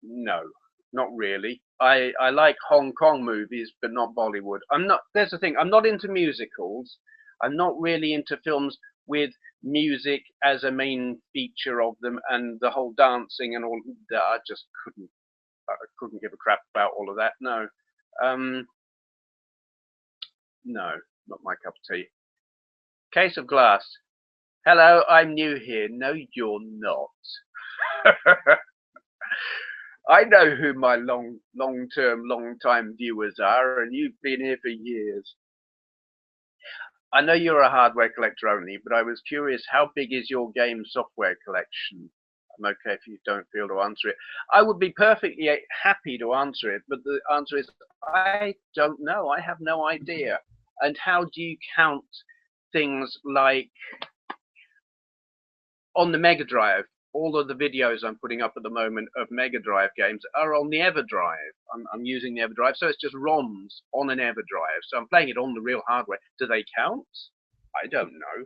No, not really. I like Hong Kong movies, but not Bollywood. There's the thing, I'm not into musicals. I'm not really into films with music as a main feature of them, and the whole dancing and all that. I just couldn't give a crap about all of that. No. No, not my cup of tea. Case of Glass. Hello, I'm new here. No, you're not. I know who my long-time viewers are, and you've been here for years. I know you're a hardware collector only, but I was curious, how big is your game software collection? I'm okay if you don't feel to answer it. I would be perfectly happy to answer it, but the answer is I don't know. I have no idea. And how do you count things like on the Mega Drive? All of the videos I'm putting up at the moment of Mega Drive games are on the EverDrive. I'm using the EverDrive, so it's just ROMs on an EverDrive. So I'm playing it on the real hardware. Do they count? I don't know.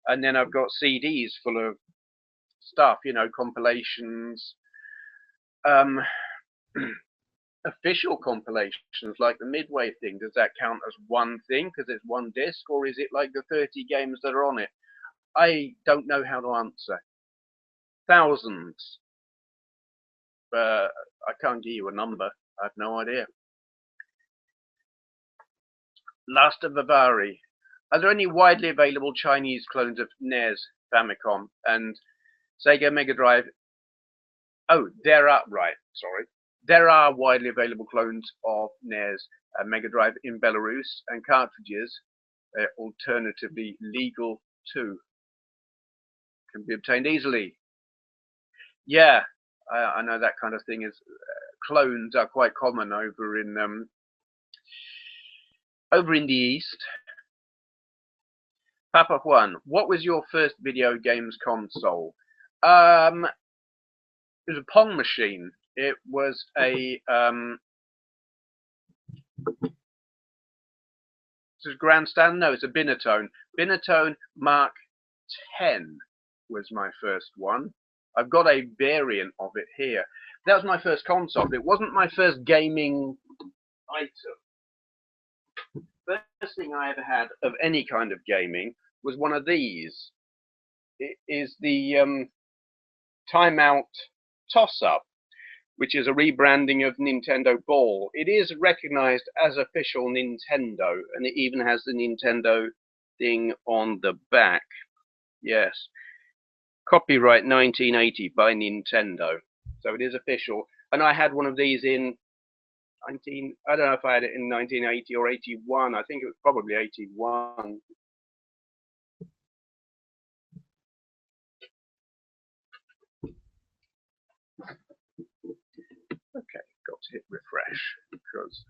And then I've got CDs full of stuff, you know, compilations, official compilations like the Midway thing. Does that count as one thing because it's one disc, or is it like the 30 games that are on it? I don't know how to answer. Thousands. but I can't give you a number. I have no idea. Last of Avari. Are there any widely available Chinese clones of NES, Famicom, and Sega Mega Drive? Oh, there are, right, sorry. There are widely available clones of NES and Mega Drive in Belarus, and cartridges, they're alternatively legal too. Can be obtained easily. Yeah, I know that kind of thing is. Clones are quite common over in the East. Papa Juan, what was your first video games console? It was a Pong machine. It was a it's a Grandstand. No, it's a Binatone. Binatone Mark 10 was my first one. I've got a variant of it here. That was my first console. It wasn't my first gaming item. First thing I ever had of any kind of gaming was one of these. It is the Timeout Toss-Up, which is a rebranding of Nintendo Ball. It is recognized as official Nintendo, and it even has the Nintendo thing on the back. Yes. Copyright 1980 by Nintendo. So it is official. And I had one of these in I don't know if I had it in 1980 or 81. I think it was probably 81. Okay, got to hit refresh because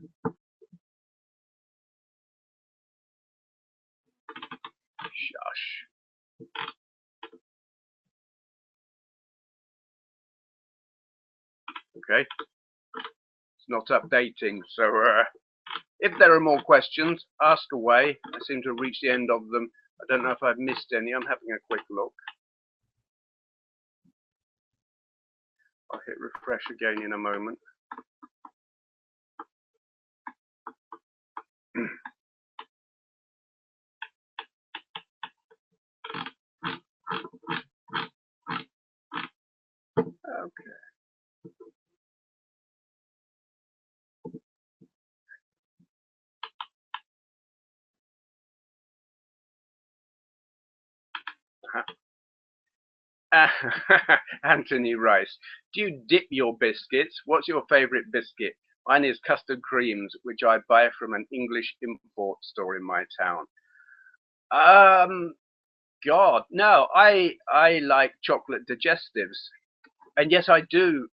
shush. Okay, it's not updating. So if there are more questions, ask away. I seem to have reached the end of them. I don't know if I've missed any. I'm having a quick look. I'll hit refresh again in a moment. Okay. Anthony Rice, do you dip your biscuits? What's your favourite biscuit? Mine is custard creams, which I buy from an English import store in my town. God, no, I like chocolate digestives, and yes, I do.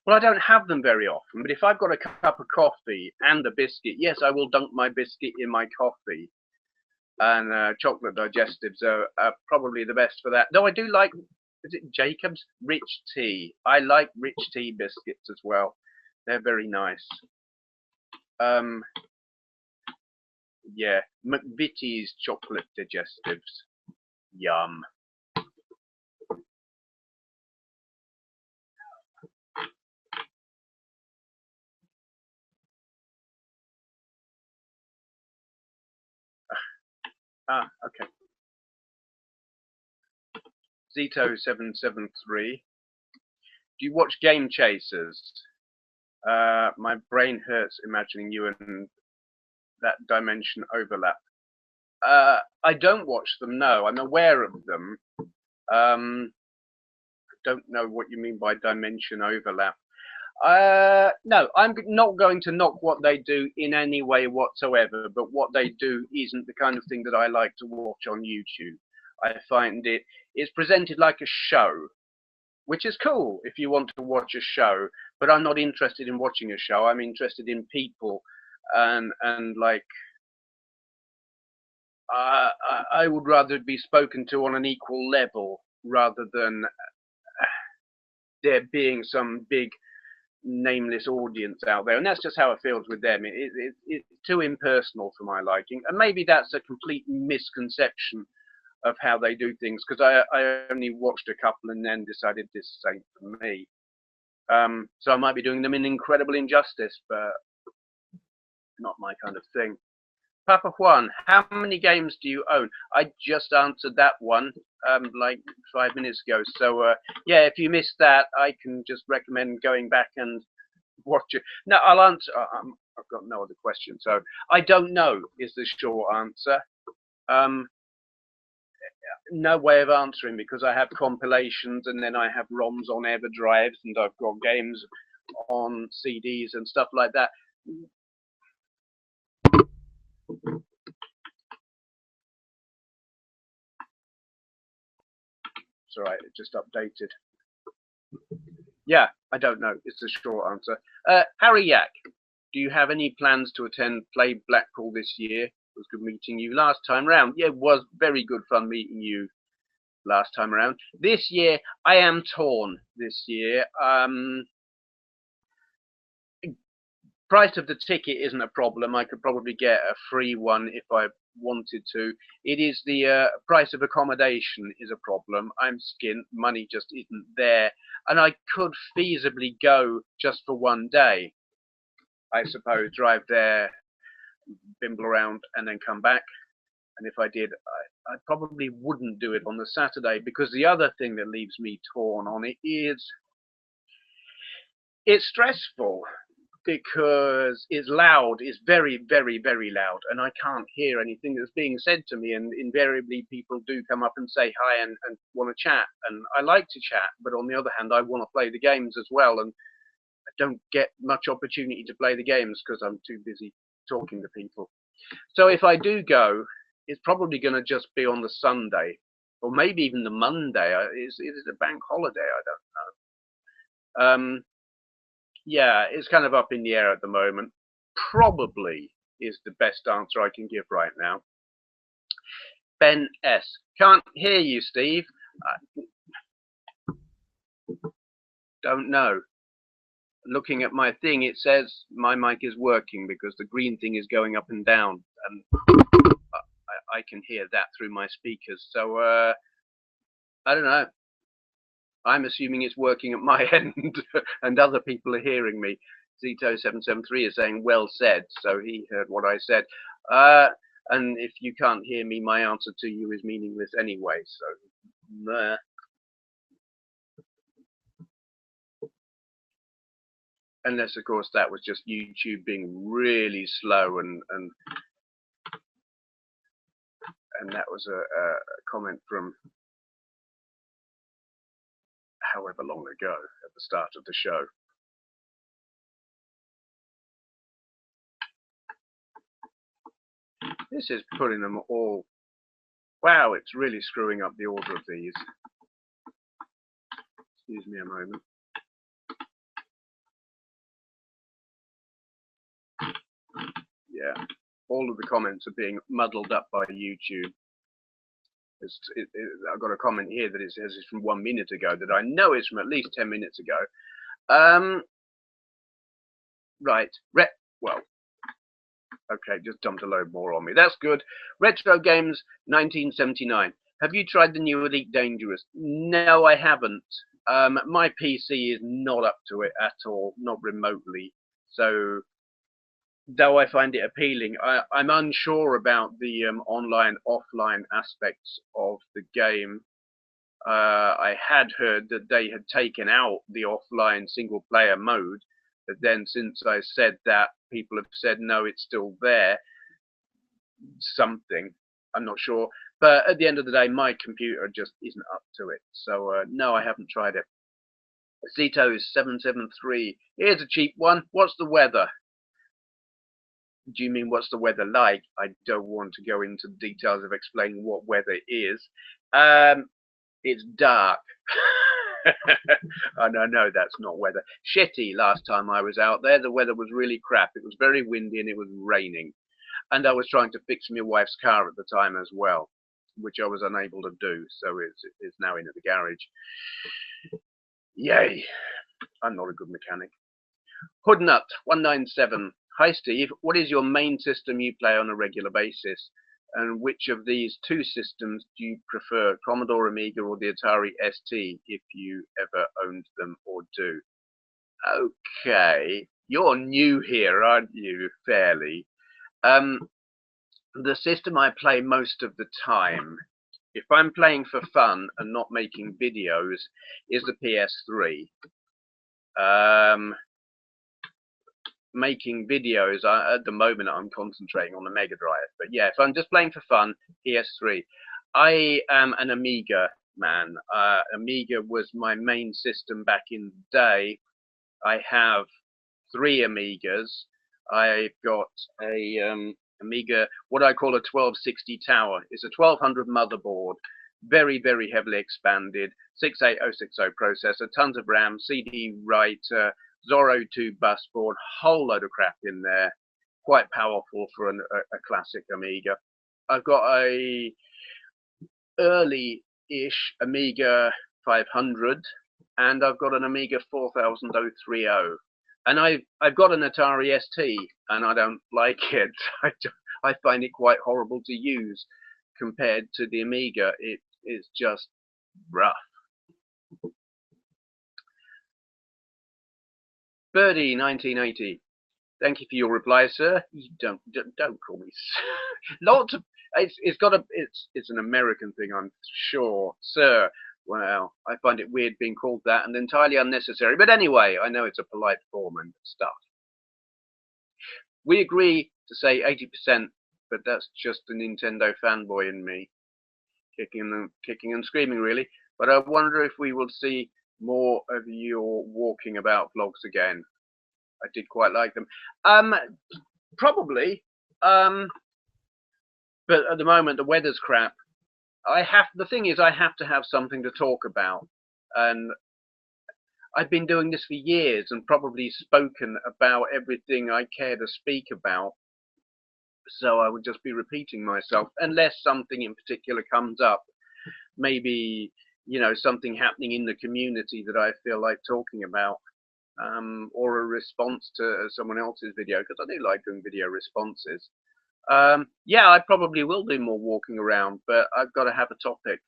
Well, I don't have them very often, but if I've got a cup of coffee and a biscuit, yes, I will dunk my biscuit in my coffee. And chocolate digestives are probably the best for that. Though I do like, is it Jacob's Rich Tea? I like Rich Tea biscuits as well. They're very nice. Yeah, McVitie's chocolate digestives. Yum. Okay. Zito773. Do you watch Game Chasers? My brain hurts imagining you and that dimension overlap. I don't watch them, no. I'm aware of them. I don't know what you mean by dimension overlap. No, I'm not going to knock what they do in any way whatsoever, but what they do isn't the kind of thing that I like to watch on YouTube. I find it's presented like a show, which is cool if you want to watch a show, but I'm not interested in watching a show. I'm interested in people, and like I would rather be spoken to on an equal level rather than there being some big nameless audience out there, and that's just how it feels with them. It's too impersonal for my liking, and maybe that's a complete misconception of how they do things, because I only watched a couple and then decided this ain't for me. So I might be doing them an incredible injustice, but not my kind of thing. Papa Juan, how many games do you own? I just answered that one like 5 minutes ago. So yeah, if you missed that, I can just recommend going back and watch it. No, I'll answer. I've got no other question. So I don't know is the short answer. No way of answering because I have compilations and then I have ROMs on EverDrives and I've got games on CDs and stuff like that. It's all right, it just updated. Yeah, I don't know. It's the short answer. Harry Yak, do you have any plans to attend Play Blackpool this year? It was good meeting you last time round. Yeah, it was very good fun meeting you last time around. This year, I am torn this year. Price of the ticket isn't a problem. I could probably get a free one if I wanted to. It is the price of accommodation is a problem. I'm skint. Money just isn't there. And I could feasibly go just for one day. I suppose drive there, bimble around, and then come back. And if I did, I probably wouldn't do it on the Saturday because the other thing that leaves me torn on it is it's stressful. Because it's loud, it's very, very, very loud, and I can't hear anything that's being said to me. And invariably, people do come up and say hi and want to chat, and I like to chat. But on the other hand, I want to play the games as well, and I don't get much opportunity to play the games because I'm too busy talking to people. So if I do go, it's probably going to just be on the Sunday, or maybe even the Monday. Is it a bank holiday? I don't know. Yeah, it's kind of up in the air at the moment. Probably is the best answer I can give right now. Ben S. Can't hear you, Steve. Don't know. Looking at my thing, it says my mic is working because the green thing is going up and down, and I can hear that through my speakers. So I don't know. I'm assuming it's working at my end and other people are hearing me. Zito773 is saying, well said. So he heard what I said. And if you can't hear me, my answer to you is meaningless anyway. So, unless, of course, that was just YouTube being really slow and that was a comment from however long ago at the start of the show. This is putting them all. Wow, it's really screwing up the order of these. Excuse me a moment. Yeah, all of the comments are being muddled up by YouTube. I've got a comment here that it says it's from 1 minute ago that I know it's from at least 10 minutes ago. Right. Well, okay, just dumped a load more on me. That's good. Retro Games 1979. Have you tried the new Elite Dangerous? No, I haven't. My PC is not up to it at all, not remotely. So, though I find it appealing, I'm unsure about the online-offline aspects of the game. I had heard that they had taken out the offline single-player mode, but then since I said that, people have said, no, it's still there. Something. I'm not sure. But at the end of the day, my computer just isn't up to it. So, no, I haven't tried it. Zito773. Here's a cheap one. What's the weather? Do you mean what's the weather like? I don't want to go into details of explaining what weather is. It's dark. Oh, no, that's not weather. Shitty last time I was out there. The weather was really crap. It was very windy and it was raining. And I was trying to fix my wife's car at the time as well, which I was unable to do. So it's now in at the garage. Yay. I'm not a good mechanic. Hoodnut197. Hi Steve, what is your main system you play on a regular basis? And which of these two systems do you prefer, Commodore, Amiga, or the Atari ST, if you ever owned them or do? Okay, you're new here, aren't you, fairly? the system I play most of the time, if I'm playing for fun and not making videos, is the PS3. Making videos, at the moment I'm concentrating on the Mega Drive. But yeah, if I'm just playing for fun, PS3. I am an Amiga man. Amiga was my main system back in the day. I have 3 Amigas. I've got a Amiga, what I call a 1260 Tower. It's a 1200 motherboard, very, very heavily expanded, 68060 processor, tons of RAM, CD writer, Zorro 2 bus board, whole load of crap in there. Quite powerful for a classic Amiga. I've got a early-ish Amiga 500, and I've got an Amiga 4030. And I've got an Atari ST, and I don't like it. I find it quite horrible to use compared to the Amiga. It is just rough. Birdie 1980. Thank you for your reply, sir. You don't call me. Lots of it's an American thing, I'm sure, sir. Well, I find it weird being called that and entirely unnecessary. But anyway, I know it's a polite form and stuff. We agree to say 80%, but that's just the Nintendo fanboy in me, kicking and screaming, really. But I wonder if we will see more of your walking about vlogs again. I did quite like them. Probably. But at the moment, the weather's crap. The thing is, I have to have something to talk about, and I've been doing this for years and probably spoken about everything I care to speak about. So I would just be repeating myself, unless something in particular comes up. Maybe, you know, something happening in the community that I feel like talking about, or a response to someone else's video, because I do like doing video responses. Yeah, I probably will do more walking around, but I've got to have a topic,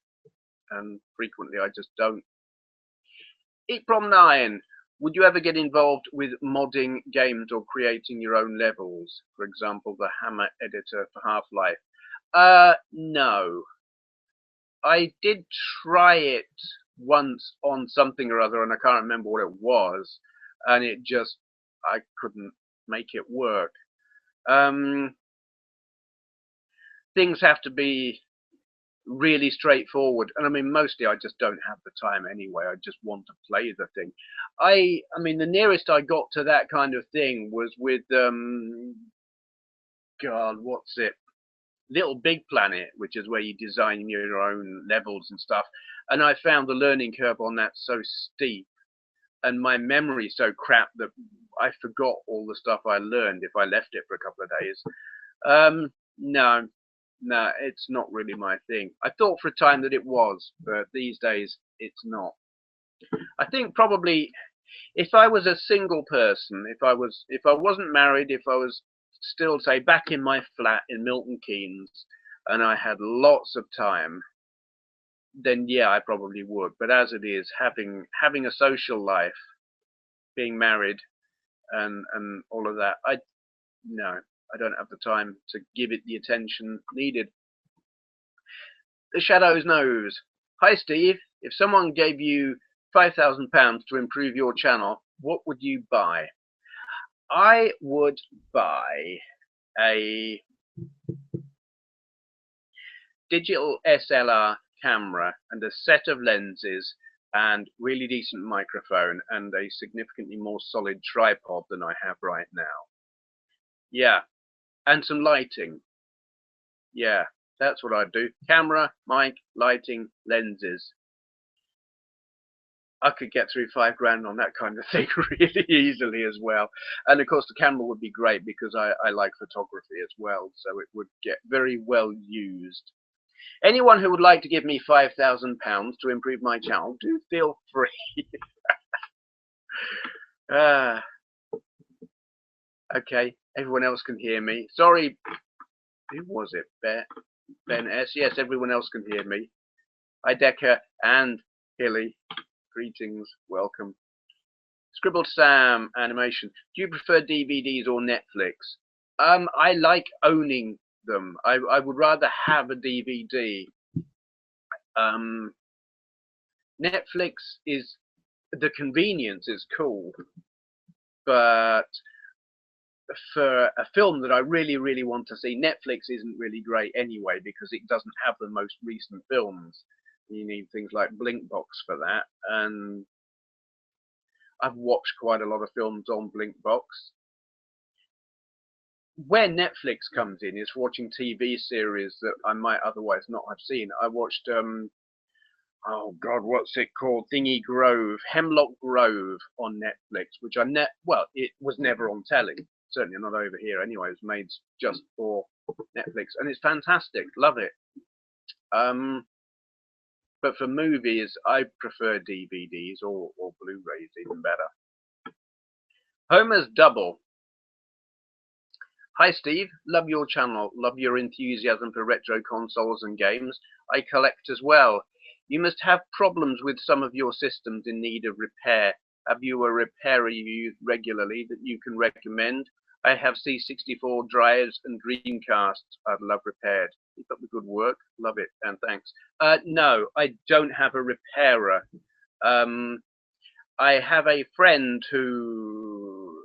and frequently I just don't. Eat Prom 9. Would you ever get involved with modding games or creating your own levels? For example, the Hammer editor for Half-Life. No. I did try it once on something or other, and I can't remember what it was, and I couldn't make it work. Things have to be really straightforward, and I mean, mostly I just don't have the time anyway. I just want to play the thing. I mean, the nearest I got to that kind of thing was with God, what's it? Little Big Planet, which is where you design your own levels and stuff. And I found the learning curve on that so steep, and my memory so crap that I forgot all the stuff I learned if I left it for a couple of days. No, it's not really my thing. I thought for a time that it was, but these days it's not. I think probably if I was a single person, if I wasn't married, if I was still, say, back in my flat in Milton Keynes, and I had lots of time, then yeah, I probably would. But as it is, having a social life, being married, and all of that, no, I don't have the time to give it the attention needed. The Shadows Knows. Hi Steve, if someone gave you £5,000 to improve your channel, what would you buy? I would buy a digital SLR camera and a set of lenses and really decent microphone and a significantly more solid tripod than I have right now. Yeah, and some lighting. Yeah, that's what I'd do. Camera, mic, lighting, lenses. I could get through £5 on that kind of thing really easily as well. And of course the camera would be great because I like photography as well, so it would get very well used. Anyone who would like to give me £5,000 to improve my channel, do feel free. Okay, everyone else can hear me. Sorry, who was it? Ben S. Yes, everyone else can hear me. Hi Decca and Hilly. Greetings, welcome. Scribbled Sam animation. Do you prefer DVDs or Netflix? I like owning them. I would rather have a DVD. Netflix is, the convenience is cool, but for a film that I really, really want to see, Netflix isn't really great anyway because it doesn't have the most recent films. You need things like Blinkbox for that, and I've watched quite a lot of films on Blinkbox. Where Netflix comes in is watching TV series that I might otherwise not have seen. I watched, oh God, what's it called? Hemlock Grove on Netflix, which well, it was never on telly. Certainly not over here anyway. It was made just for Netflix, and it's fantastic. Love it. But for movies, I prefer DVDs or Blu-rays, even better. Homer's Double. Hi Steve, love your channel, love your enthusiasm for retro consoles and games. I collect as well. You must have problems with some of your systems in need of repair. Have you a repairer you use regularly that you can recommend? I have C64 drives and Dreamcasts I'd love repaired. Keep up the good work, love it, and thanks. No, I don't have a repairer. I have a friend who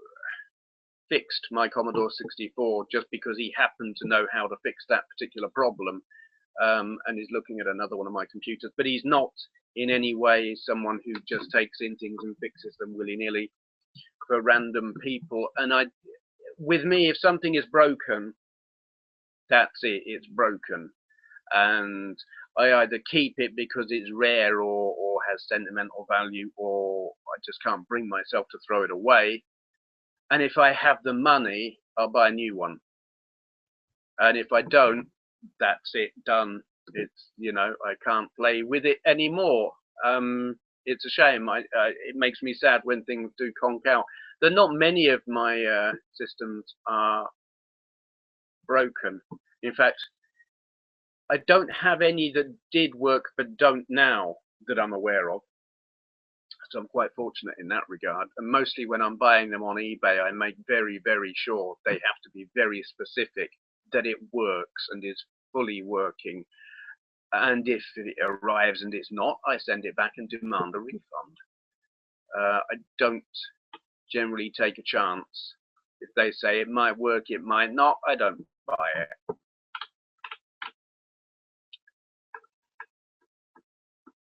fixed my Commodore 64 just because he happened to know how to fix that particular problem, and is looking at another one of my computers, but he's not in any way someone who just takes in things and fixes them willy-nilly for random people. And with me, if something is broken, that's it, it's broken, and I either keep it because it's rare or has sentimental value, or I just can't bring myself to throw it away. And if I have the money, I'll buy a new one. And if I don't, that's it, done. It's, you know, I can't play with it anymore. It's a shame. It makes me sad when things do conk out. There are not many of my systems are broken. In fact, I don't have any that did work but don't now that I'm aware of. So I'm quite fortunate in that regard. And mostly when I'm buying them on eBay, I make very, very sure they have to be very specific that it works and is fully working. And if it arrives and it's not, I send it back and demand a refund. I don't generally take a chance. If they say it might work, it might not, I don't buy it.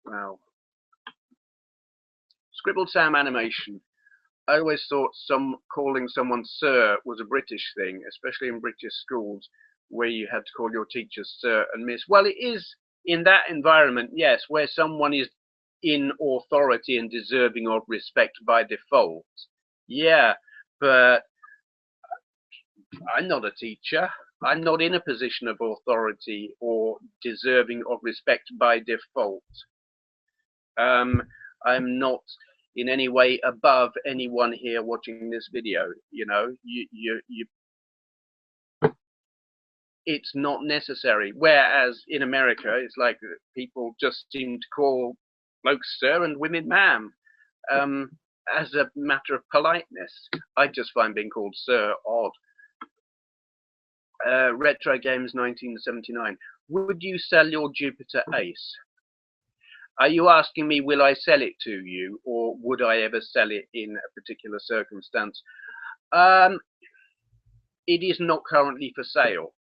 Well, Scribbled Sam animation. I always thought calling someone sir was a British thing, especially in British schools where you had to call your teachers sir and miss. Well, it is in that environment, yes, where someone is in authority and deserving of respect by default. Yeah, but I'm not a teacher. I'm not in a position of authority or deserving of respect by default. I'm not in any way above anyone here watching this video. You know, it's not necessary. Whereas in America, it's like people just seem to call blokes sir and women ma'am, as a matter of politeness. I just find being called sir odd. Retro Games 1979. Would you sell your Jupiter Ace? Are you asking me, will I sell it to you, or would I ever sell it in a particular circumstance? It is not currently for sale.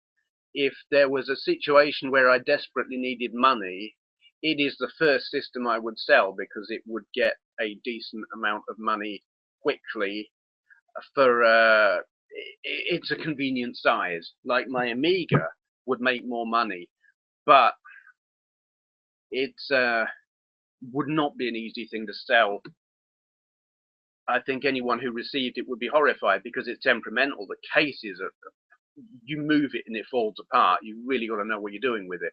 If there was a situation where I desperately needed money, it is the first system I would sell because it would get a decent amount of money quickly for it's a convenient size. Like my Amiga would make more money, but it's would not be an easy thing to sell. I think anyone who received it would be horrified because it's temperamental. The case is you move it and it falls apart. You really got to know what you're doing with it.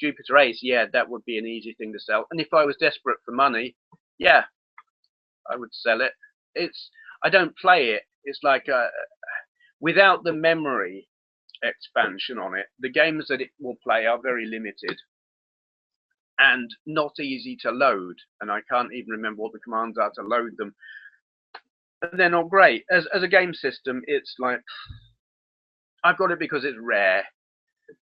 Jupiter Ace, yeah, that would be an easy thing to sell. And if I was desperate for money, yeah, I would sell it. I don't play it. It's like without the memory expansion on it, the games that it will play are very limited and not easy to load, and I can't even remember what the commands are to load them. And they're not great. As a game system, it's like, I've got it because it's rare.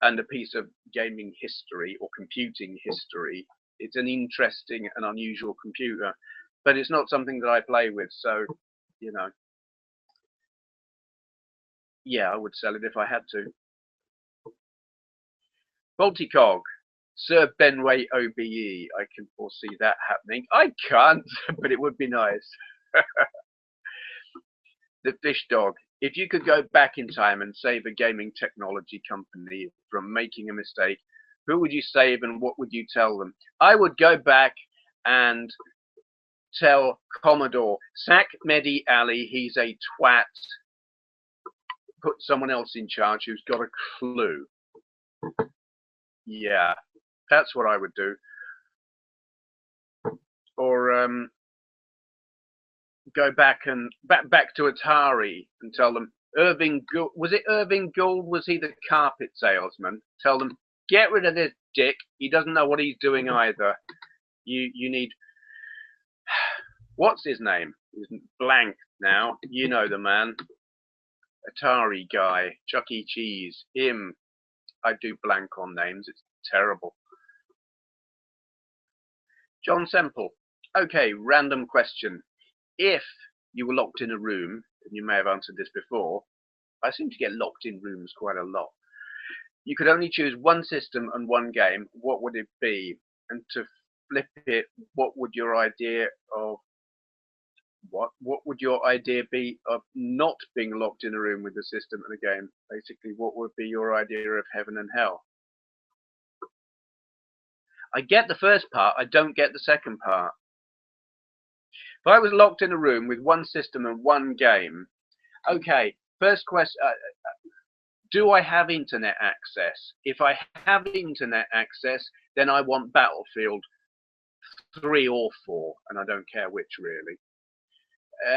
and a piece of gaming history or computing history. It's an interesting and unusual computer, but it's not something that I play with. So, you know, yeah, I would sell it if I had to. Multicog, Sir Benway OBE. I can foresee that happening. I can't, but it would be nice. The Fish Dog. If you could go back in time and save a gaming technology company from making a mistake, who would you save and what would you tell them? I would go back and tell Commodore, sack Mehdi Ali, he's a twat. Put someone else in charge who's got a clue. Yeah, that's what I would do. Or go back to Atari and tell them, Irving Gould, was it Irving Gould? Was he the carpet salesman? Tell them, get rid of this dick. He doesn't know what he's doing either. You need, what's his name? He's blank now. You know the man. Atari guy, Chuck E. Cheese, him. I do blank on names. It's terrible. John Semple. Okay, random question. If you were locked in a room, and you may have answered this before, I seem to get locked in rooms quite a lot. You could only choose one system and one game. What would it be? And to flip it, what would your idea of what would your idea be of not being locked in a room with a system and a game? Basically, what would be your idea of heaven and hell? I get the first part. I don't get the second part. If I was locked in a room with one system and one game, okay, first question, do I have internet access? If I have internet access, then I want Battlefield 3 or 4, and I don't care which really.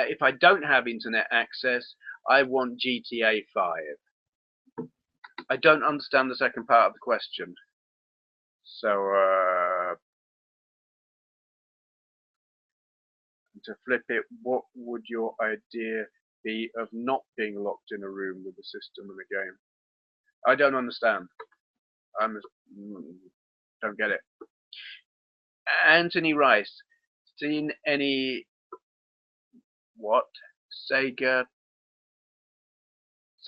If I don't have internet access, I want GTA 5. I don't understand the second part of the question. So, to flip it, what would your idea be of not being locked in a room with a system and a game? I don't understand. I don't get it. Anthony Rice, seen any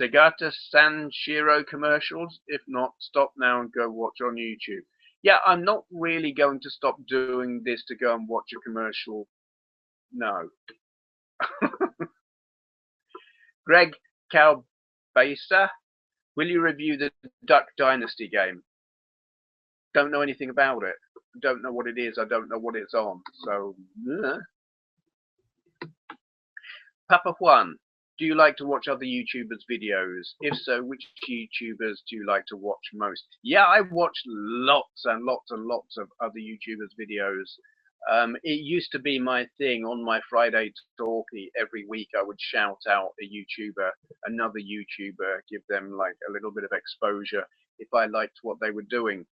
Segata Sanshiro commercials? If not, stop now and go watch on YouTube. Yeah, I'm not really going to stop doing this to go and watch a commercial. No. Greg Calbasa, will you review the Duck Dynasty game? Don't know anything about it. Don't know what it is. I don't know what it's on. So, Papa Juan, do you like to watch other YouTubers' videos? If so, which YouTubers do you like to watch most? Yeah, I watch lots and lots and lots of other YouTubers' videos. It used to be my thing on my Friday Talkie. Every week I would shout out a YouTuber, another YouTuber, give them like a little bit of exposure if I liked what they were doing.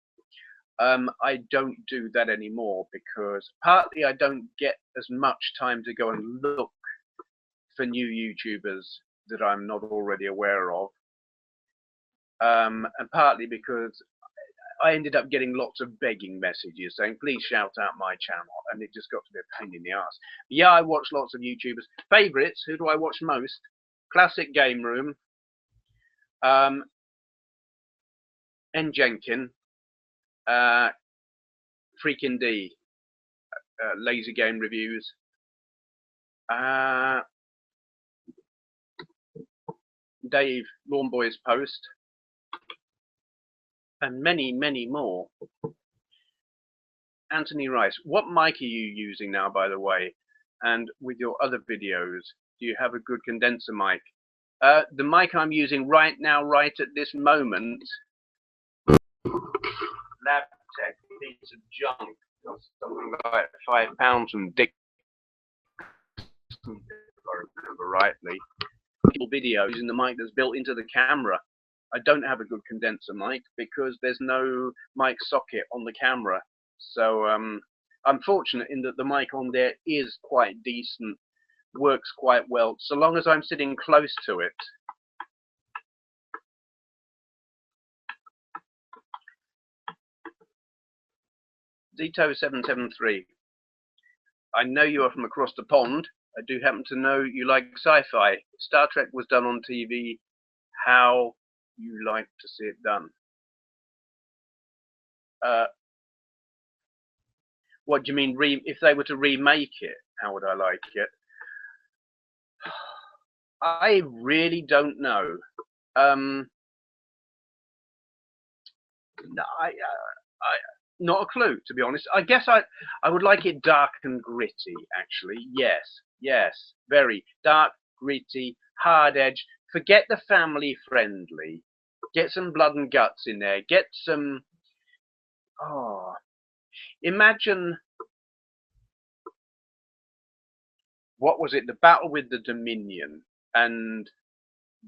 I don't do that anymore because partly I don't get as much time to go and look for new YouTubers that I'm not already aware of, and partly because I ended up getting lots of begging messages saying, please shout out my channel, and it just got to be a pain in the ass. Yeah, I watch lots of YouTubers. Favorites, who do I watch most? Classic Game Room, N. Jenkin, Freakin' D, Lazy Game Reviews, Dave, Lawn Boys Post, and many, many more. Anthony Rice, what mic are you using now, by the way? And with your other videos, do you have a good condenser mic? The mic I'm using right now, right at this moment, Labtech, piece of junk, something like £5 from Dick, if I remember rightly. Video using the mic that's built into the camera. I don't have a good condenser mic because there's no mic socket on the camera. So I'm fortunate in that the mic on there is quite decent, works quite well, so long as I'm sitting close to it. Zito773. I know you are from across the pond. I do happen to know you like sci-fi. Star Trek was done on TV. How you like to see it done? What do you mean? If they were to remake it, how would I like it? I really don't know. Not a clue, to be honest. I guess I would like it dark and gritty, actually. Yes, very dark, gritty, hard edge. Forget the family friendly. Get some blood and guts in there. Get some. Oh, imagine. What was it? The battle with the Dominion and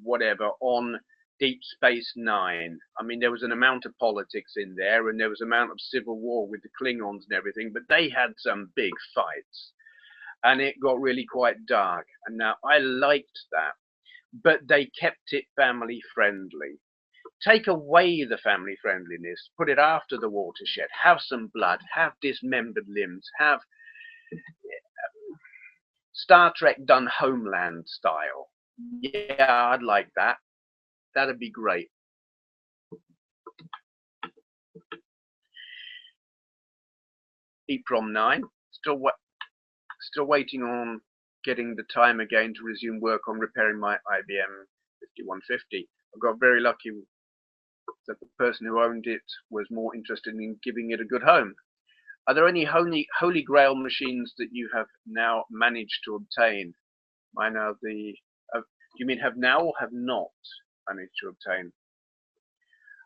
whatever on Deep Space Nine. I mean, there was an amount of politics in there, and there was an amount of civil war with the Klingons and everything, but they had some big fights, and it got really quite dark. And now I liked that, but they kept it family friendly. Take away the family friendliness, put it after the watershed, have some blood, have dismembered limbs, have Star Trek done Homeland style. Yeah, I'd like that. That'd be great. EEPROM 9, still waiting on getting the time again to resume work on repairing my IBM 5150. I got very lucky that the person who owned it was more interested in giving it a good home. Are there any holy grail machines that you have now managed to obtain? Mine are the. You mean have now or have not managed to obtain?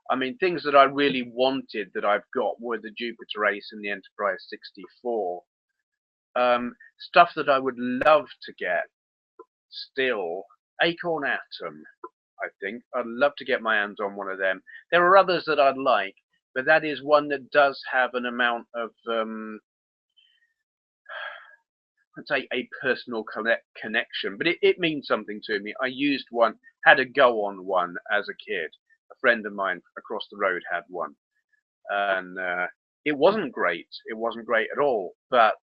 I mean, things that I really wanted that I've got were the Jupiter Ace and the Enterprise 64. Stuff that I would love to get still, Acorn Atom, I think. I'd love to get my hands on one of them. There are others that I'd like, but that is one that does have an amount of, I'd say, a personal connection, but it means something to me. I used one, had a go on one as a kid. A friend of mine across the road had one, and it wasn't great. It wasn't great at all, but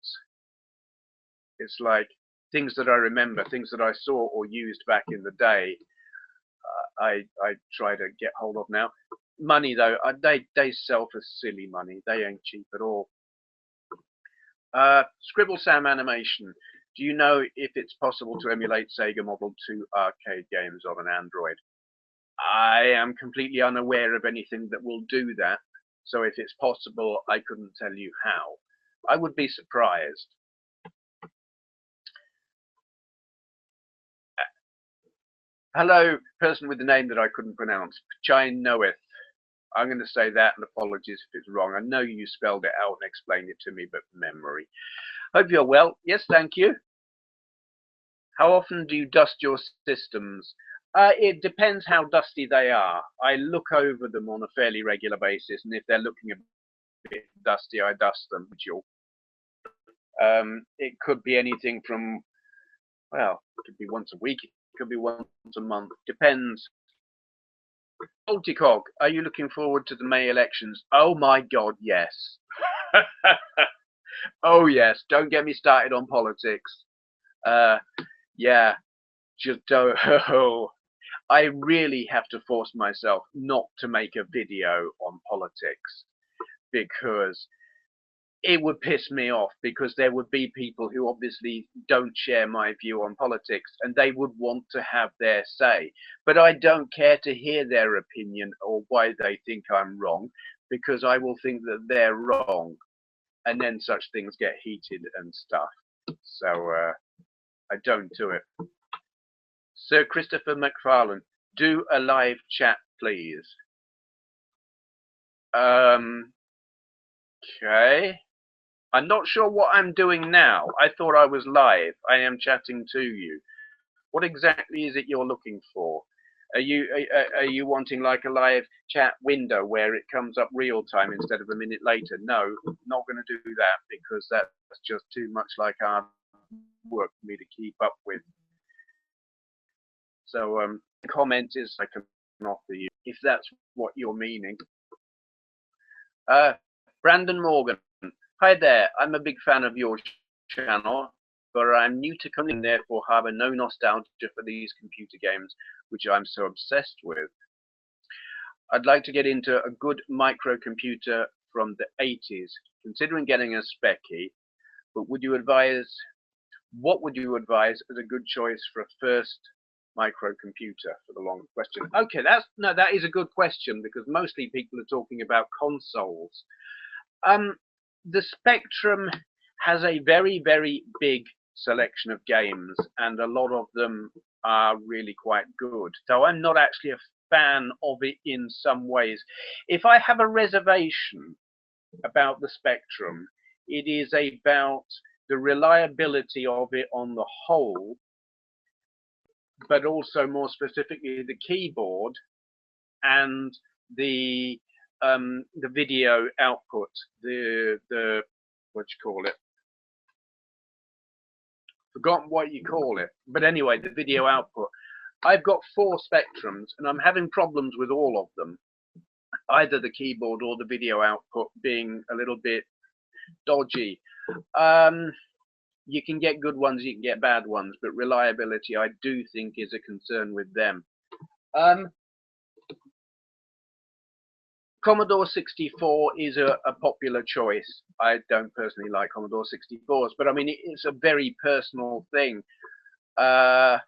it's like things that I remember, things that I saw or used back in the day. I try to get hold of now. Money though, they sell for silly money. They ain't cheap at all. Scribble Sam Animation. Do you know if it's possible to emulate Sega Model 2 arcade games on an Android? I am completely unaware of anything that will do that. So if it's possible, I couldn't tell you how. I would be surprised. Hello, person with the name that I couldn't pronounce. Chine knoweth. I'm going to say that, and apologies if it's wrong. I know you spelled it out and explained it to me, but memory. Hope you're well. Yes, thank you. How often do you dust your systems? It depends how dusty they are. I look over them on a fairly regular basis, and if they're looking a bit dusty, I dust them. It could be anything from, well, it could be once a week, it could be once a month. Depends. Multicog, are you looking forward to the May elections? Oh my God, yes. Oh yes, don't get me started on politics. Yeah, just don't. Oh, I really have to force myself not to make a video on politics because it would piss me off, because there would be people who obviously don't share my view on politics and they would want to have their say. But I don't care to hear their opinion or why they think I'm wrong, because I will think that they're wrong. And then such things get heated and stuff. So I don't do it. Sir Christopher McFarlane, do a live chat, please. Okay. I'm not sure what I'm doing now. I thought I was live. I am chatting to you. What exactly is it you're looking for? Are you wanting like a live chat window where it comes up real time instead of a minute later? No, not going to do that, because that's just too much like hard work for me to keep up with. So comment is I can offer you, if that's what you're meaning. Brandon Morgan, Hi there, I'm a big fan of your channel, but I'm new to computing and therefore have no nostalgia for these computer games, which I'm so obsessed with. I'd like to get into a good microcomputer from the 80s, considering getting a Speccy, but what would you advise as a good choice for a first microcomputer for the long question? Okay, that is a good question because mostly people are talking about consoles. The Spectrum has a very, very big selection of games, and a lot of them are really quite good. So I'm not actually a fan of it in some ways. If I have a reservation about the Spectrum, it is about the reliability of it on the whole, but also more specifically the keyboard and the video output, the what you call it? Forgotten what you call it, but anyway, the video output. I've got 4 Spectrums, and I'm having problems with all of them. Either the keyboard or the video output being a little bit dodgy. You can get good ones, you can get bad ones, but reliability, I do think, is a concern with them. Commodore 64 is a popular choice. I don't personally like Commodore 64s, but I mean, it's a very personal thing. The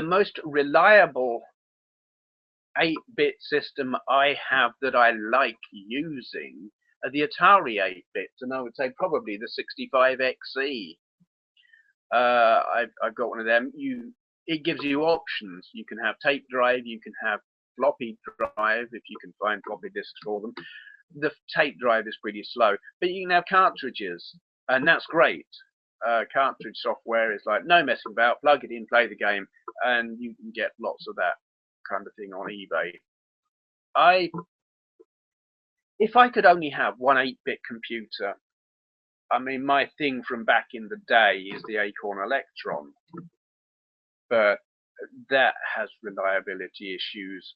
most reliable 8-bit system I have that I like using are the Atari 8-bits, and I would say probably the 65XE. I've got one of them. It gives you options. You can have tape drive, you can have floppy drive if you can find floppy disks for them. The tape drive is pretty slow, but you can have cartridges, and that's great. Cartridge software is like no messing about, plug it in, play the game, and you can get lots of that kind of thing on eBay. If I could only have one 8-bit computer, I mean, my thing from back in the day is the Acorn Electron, but that has reliability issues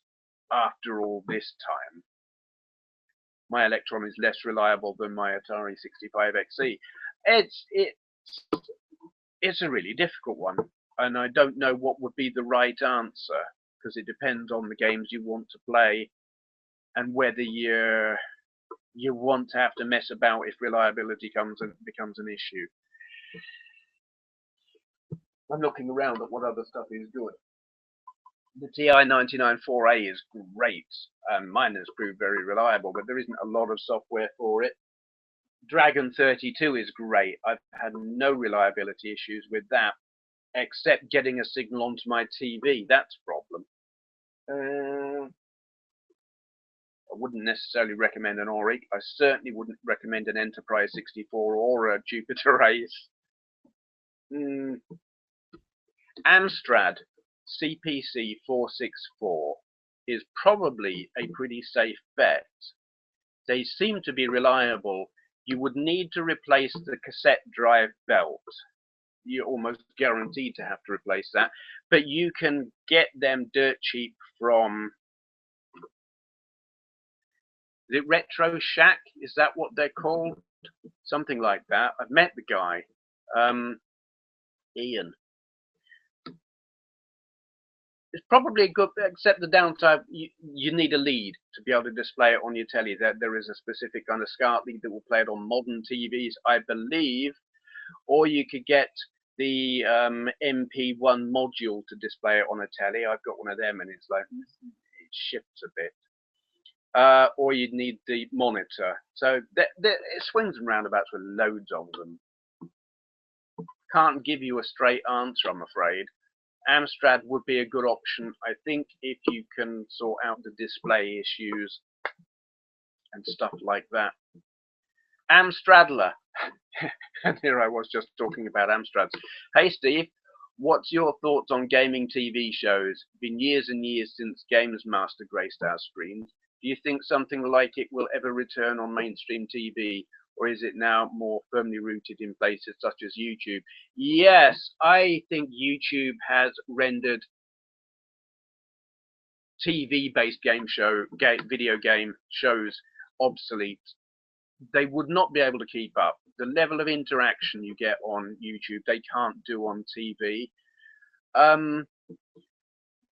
after all this time. My Electron is less reliable than my Atari 65XE. It's a really difficult one, and I don't know what would be the right answer, because it depends on the games you want to play and whether you want to have to mess about if reliability becomes an issue. I'm looking around at what other stuff is good. The TI-99/4A is great, and mine has proved very reliable, but there isn't a lot of software for it. Dragon 32 is great. I've had no reliability issues with that, except getting a signal onto my TV. That's a problem. I wouldn't necessarily recommend an Auric. I certainly wouldn't recommend an Enterprise 64 or a Jupiter Ace. Amstrad CPC 464 is probably a pretty safe bet. They seem to be reliable. You would need to replace the cassette drive belt. You're almost guaranteed to have to replace that, but you can get them dirt cheap from, is it Retro Shack? Is that what they're called? Something like that. I've met the guy, Ian. It's probably a good, except the downside, you need a lead to be able to display it on your telly. There is a specific kind of SCART lead that will play it on modern TVs, I believe, or you could get the MP1 module to display it on a telly. I've got one of them, and it's like, it shifts a bit. Or you'd need the monitor. So it swings and roundabouts with loads of them. Can't give you a straight answer, I'm afraid. Amstrad would be a good option, I think, if you can sort out the display issues and stuff like that. Amstradler. And here I was just talking about Amstrads. Hey Steve, what's your thoughts on gaming TV shows? Been years and years since Games Master graced our screens. Do you think something like it will ever return on mainstream TV? Or is it now more firmly rooted in places such as YouTube? Yes, I think YouTube has rendered TV-based video game shows obsolete. they would not be able to keep up. The level of interaction you get on YouTube, they can't do on TV.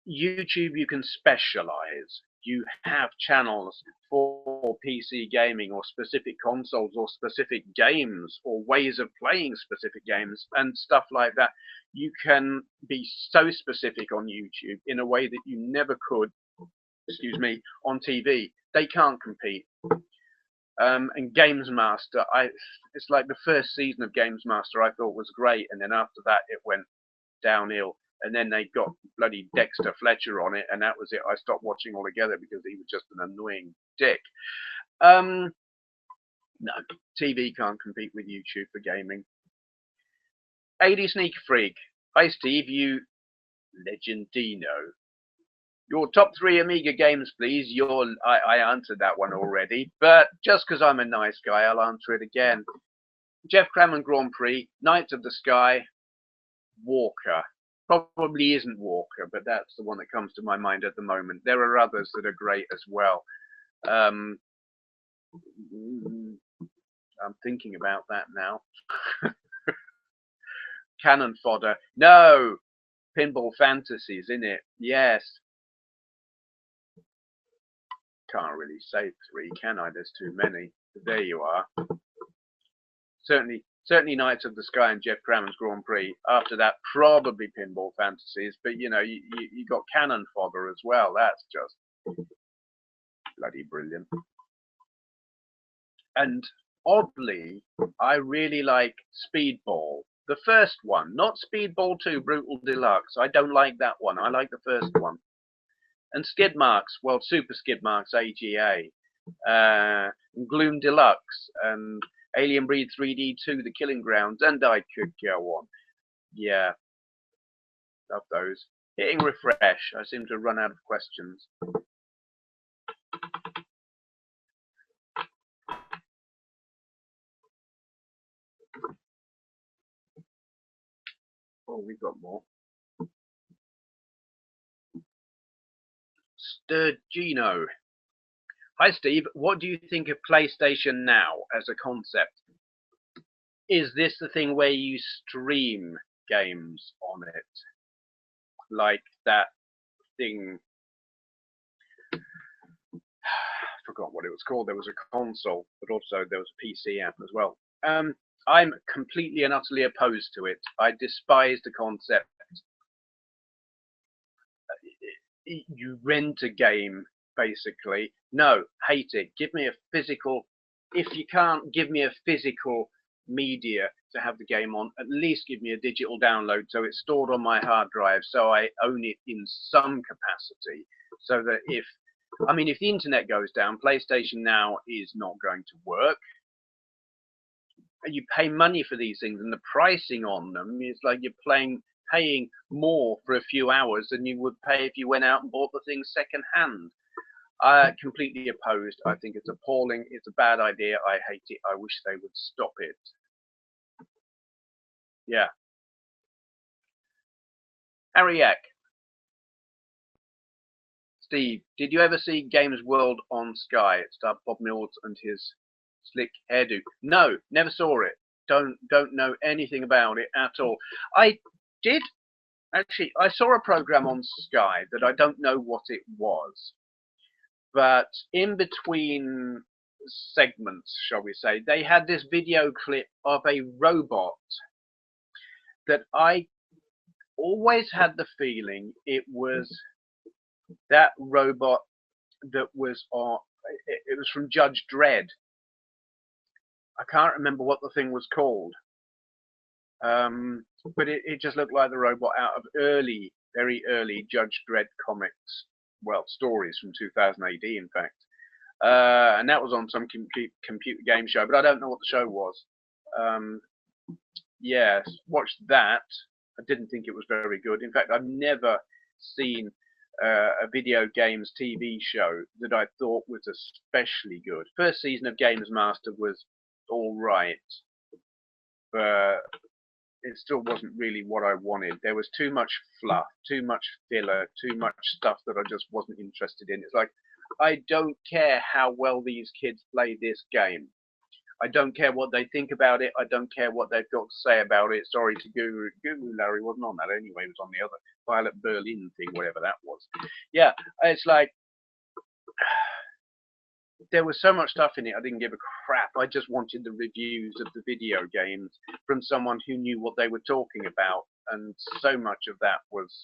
YouTube, you can specialize. You have channels for PC gaming or specific consoles or specific games or ways of playing specific games and stuff like that. You can be so specific on YouTube in a way that you never could, excuse me, on TV. They can't compete. And Games Master, it's like the first season of Games Master I thought was great, and then after that it went downhill. And then they got bloody Dexter Fletcher on it, and that was it. I stopped watching altogether because he was just an annoying dick. No, TV can't compete with YouTube for gaming. 80 Sneak Freak. Hi Steve, you legendino. Your top 3 Amiga games, please. I answered that one already, but just because I'm a nice guy, I'll answer it again. Jeff Crammond Grand Prix, Knights of the Sky, Walker. Probably isn't Walker, but that's the one that comes to my mind at the moment. There are others that are great as well. I'm thinking about that now. Cannon Fodder. No! Pinball Fantasies, innit? Yes. Can't really say 3, can I? There's too many. But there you are. Certainly Knights of the Sky and Jeff Crammond's Grand Prix. After that, probably Pinball Fantasies. But, you know, you got Cannon Fodder as well. That's just bloody brilliant. And oddly, I really like Speedball. The first one. Not Speedball 2, Brutal Deluxe. I don't like that one. I like the first one. And Skid Marks. Well, Super Skid Marks, AGA. Gloom Deluxe. And Alien Breed 3D2, The Killing Grounds, and I could go on. Yeah, love those. Hitting refresh. I seem to run out of questions. Oh, we've got more. Sturgino. Hi Steve, what do you think of PlayStation Now as a concept? Is this the thing where you stream games on it? Like that thing, I forgot what it was called. There was a console, but also there was a PC app as well. I'm completely and utterly opposed to it. I despise the concept. You rent a game, basically. No, hate it. Give me a physical. If you can't give me a physical media to have the game on, at least give me a digital download so it's stored on my hard drive, so I own it in some capacity. So that if the internet goes down, PlayStation Now is not going to work. You pay money for these things, and the pricing on them is like you're paying more for a few hours than you would pay if you went out and bought the thing second hand. Completely opposed. I think it's appalling. It's a bad idea. I hate it. I wish they would stop it. Yeah. Harry Eck. Steve, did you ever see Games World on Sky? It starred Bob Mills and his slick hairdo. No, never saw it. Don't know anything about it at all. I did actually. I saw a program on Sky that I don't know what it was, but in between segments, shall we say, they had this video clip of a robot that I always had the feeling it was that robot that was on. It was from Judge Dredd. I can't remember what the thing was called, but it just looked like the robot out of very early Judge Dredd comics. Well, stories from 2000 AD, in fact. And that was on some computer game show, but I don't know what the show was. Yes, watched that. I didn't think it was very good. In fact, I've never seen a video games TV show that I thought was especially good. First season of Games Master was all right, but it still wasn't really what I wanted. There was too much fluff, too much filler, too much stuff that I just wasn't interested in. It's like, I don't care how well these kids play this game. I don't care what they think about it. I don't care what they've got to say about it. Sorry to Guru. Larry wasn't on that anyway. He was on the other Violet Berlin thing, whatever that was. Yeah, it's like there was so much stuff in it. I didn't give a crap. I just wanted the reviews of the video games from someone who knew what they were talking about, and so much of that was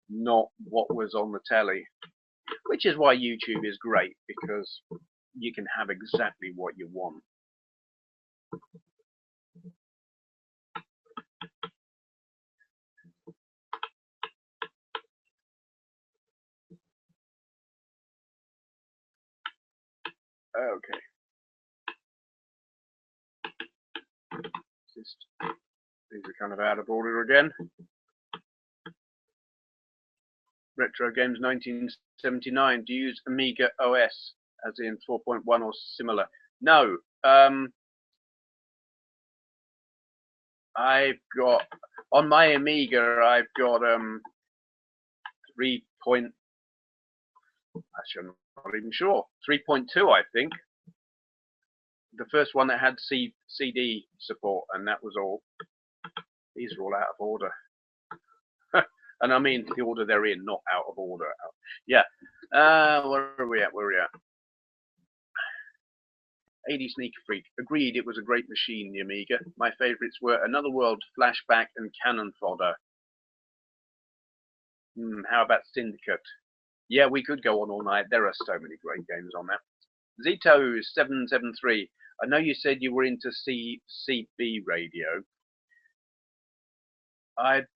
not what was on the telly, which is why YouTube is great, because you can have exactly what you want. Okay. These are kind of out of order again. Retro games 1979. Do you use Amiga OS, as in 4.1 or similar? No. I've got on my Amiga. I've got 3. Actually, I'm not even sure. 3.2, I think. The first one that had CD support, and that was all. These are all out of order. And I mean the order they're in, not out of order. Yeah. Where are we at? 80 Sneaker Freak. Agreed, it was a great machine, the Amiga. My favourites were Another World, Flashback, and Cannon Fodder. How about Syndicate? Yeah, we could go on all night. There are so many great games on that. Zito773. I know you said you were into CB radio. I'd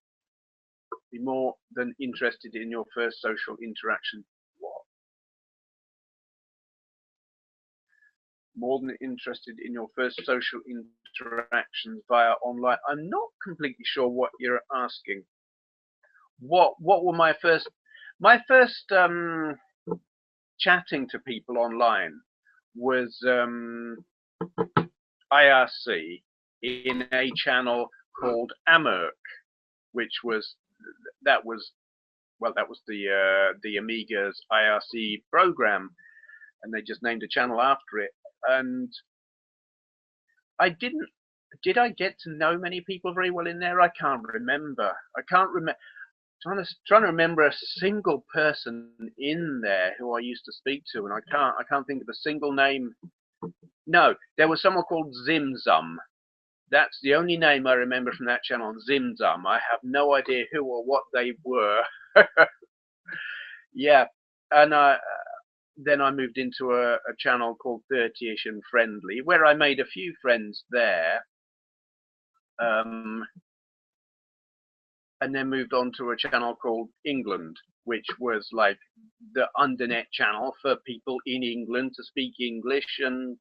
be more than interested in your first social interaction. What? More than interested in your first social interactions via online. I'm not completely sure what you're asking. What were my first chatting to people online was IRC in a channel called AMERC, which was the Amiga's IRC program, and they just named a channel after it. And did I get to know many people very well in there? I can't remember. Trying to remember a single person in there who I used to speak to, and I can't think of a single name. No, there was someone called Zimzum. That's the only name I remember from that channel, Zimzum. I have no idea who or what they were. Yeah, and then I moved into a channel called 30ish and Friendly, where I made a few friends there. And then moved on to a channel called England, which was like the undernet channel for people in England to speak English and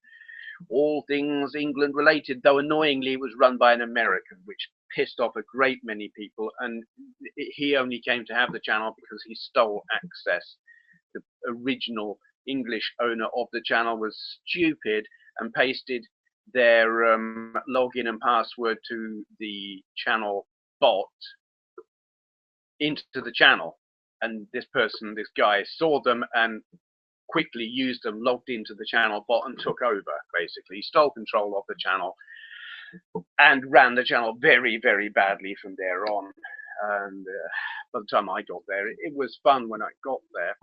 all things England related, though annoyingly it was run by an American, which pissed off a great many people, and he only came to have the channel because he stole access. The original English owner of the channel was stupid and pasted their login and password to the channel bot into the channel, and this guy saw them and quickly used them, logged into the channel bot and took over. Basically, he stole control of the channel and ran the channel very, very badly from there on. And by the time I got there, it was fun when I got there,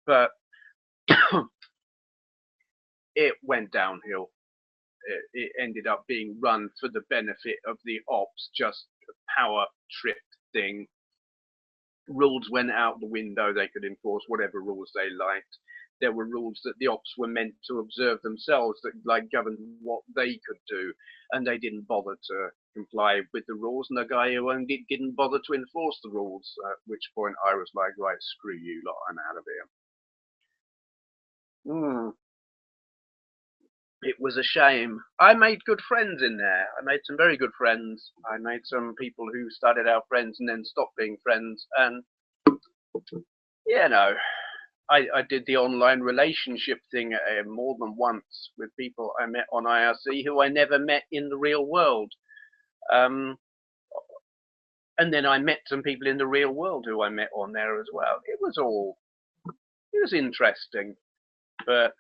but it went downhill. It ended up being run for the benefit of the ops, just a power trip thing. Rules went out the window. They could enforce whatever rules they liked. There were rules that the ops were meant to observe themselves that governed what they could do, and they didn't bother to comply with the rules, and the guy who owned it didn't bother to enforce the rules, at which point I was like, right, screw you lot, I'm out of here. It was a shame. I made good friends in there. I made some very good friends. I made some people who started out friends and then stopped being friends. And, you know, I did the online relationship thing more than once with people I met on IRC who I never met in the real world. And then I met some people in the real world who I met on there as well. It was interesting. But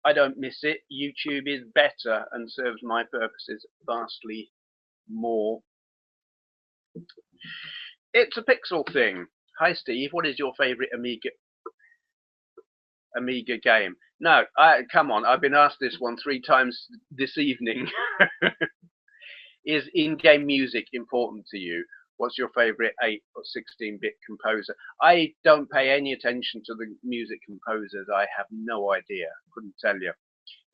I don't miss it. YouTube is better and serves my purposes vastly more. It's a pixel thing. Hi Steve, what is your favourite Amiga game? No, come on, I've been asked this one 3 times this evening. Is in-game music important to you? What's your favourite 8 or 16-bit composer? I don't pay any attention to the music composers. I have no idea. Couldn't tell you.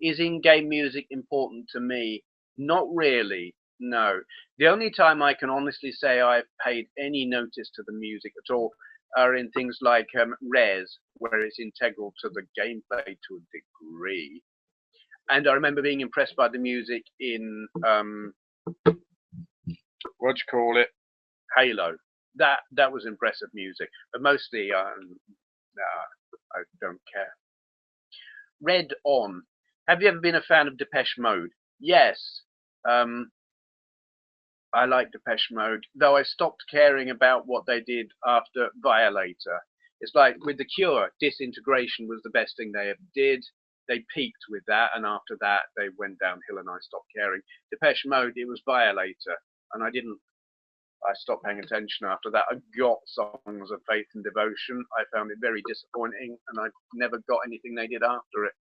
Is in-game music important to me? Not really. No. The only time I can honestly say I've paid any notice to the music at all are in things like Res, where it's integral to the gameplay to a degree. And I remember being impressed by the music in what do you call it? Halo. That was impressive music, but mostly I don't care. Red On. Have you ever been a fan of Depeche Mode? Yes. I like Depeche Mode, though I stopped caring about what they did after Violator. It's like with The Cure, Disintegration was the best thing they ever did. They peaked with that, and after that they went downhill and I stopped caring. Depeche Mode, it was Violator, and I stopped paying attention after that. I got Songs of Faith and Devotion. I found it very disappointing, and I never got anything they did after it.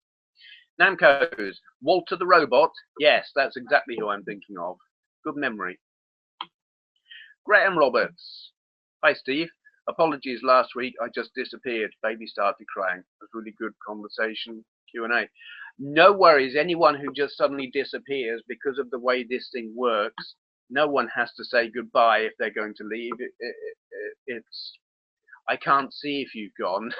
Namco's Walter the Robot. Yes, that's exactly who I'm thinking of. Good memory. Graham Roberts. Hi, Steve. Apologies last week. I just disappeared. Baby started crying. It was really good conversation, Q&A. No worries. Anyone who just suddenly disappears because of the way this thing works, no one has to say goodbye if they're going to leave. It's I can't see if you've gone.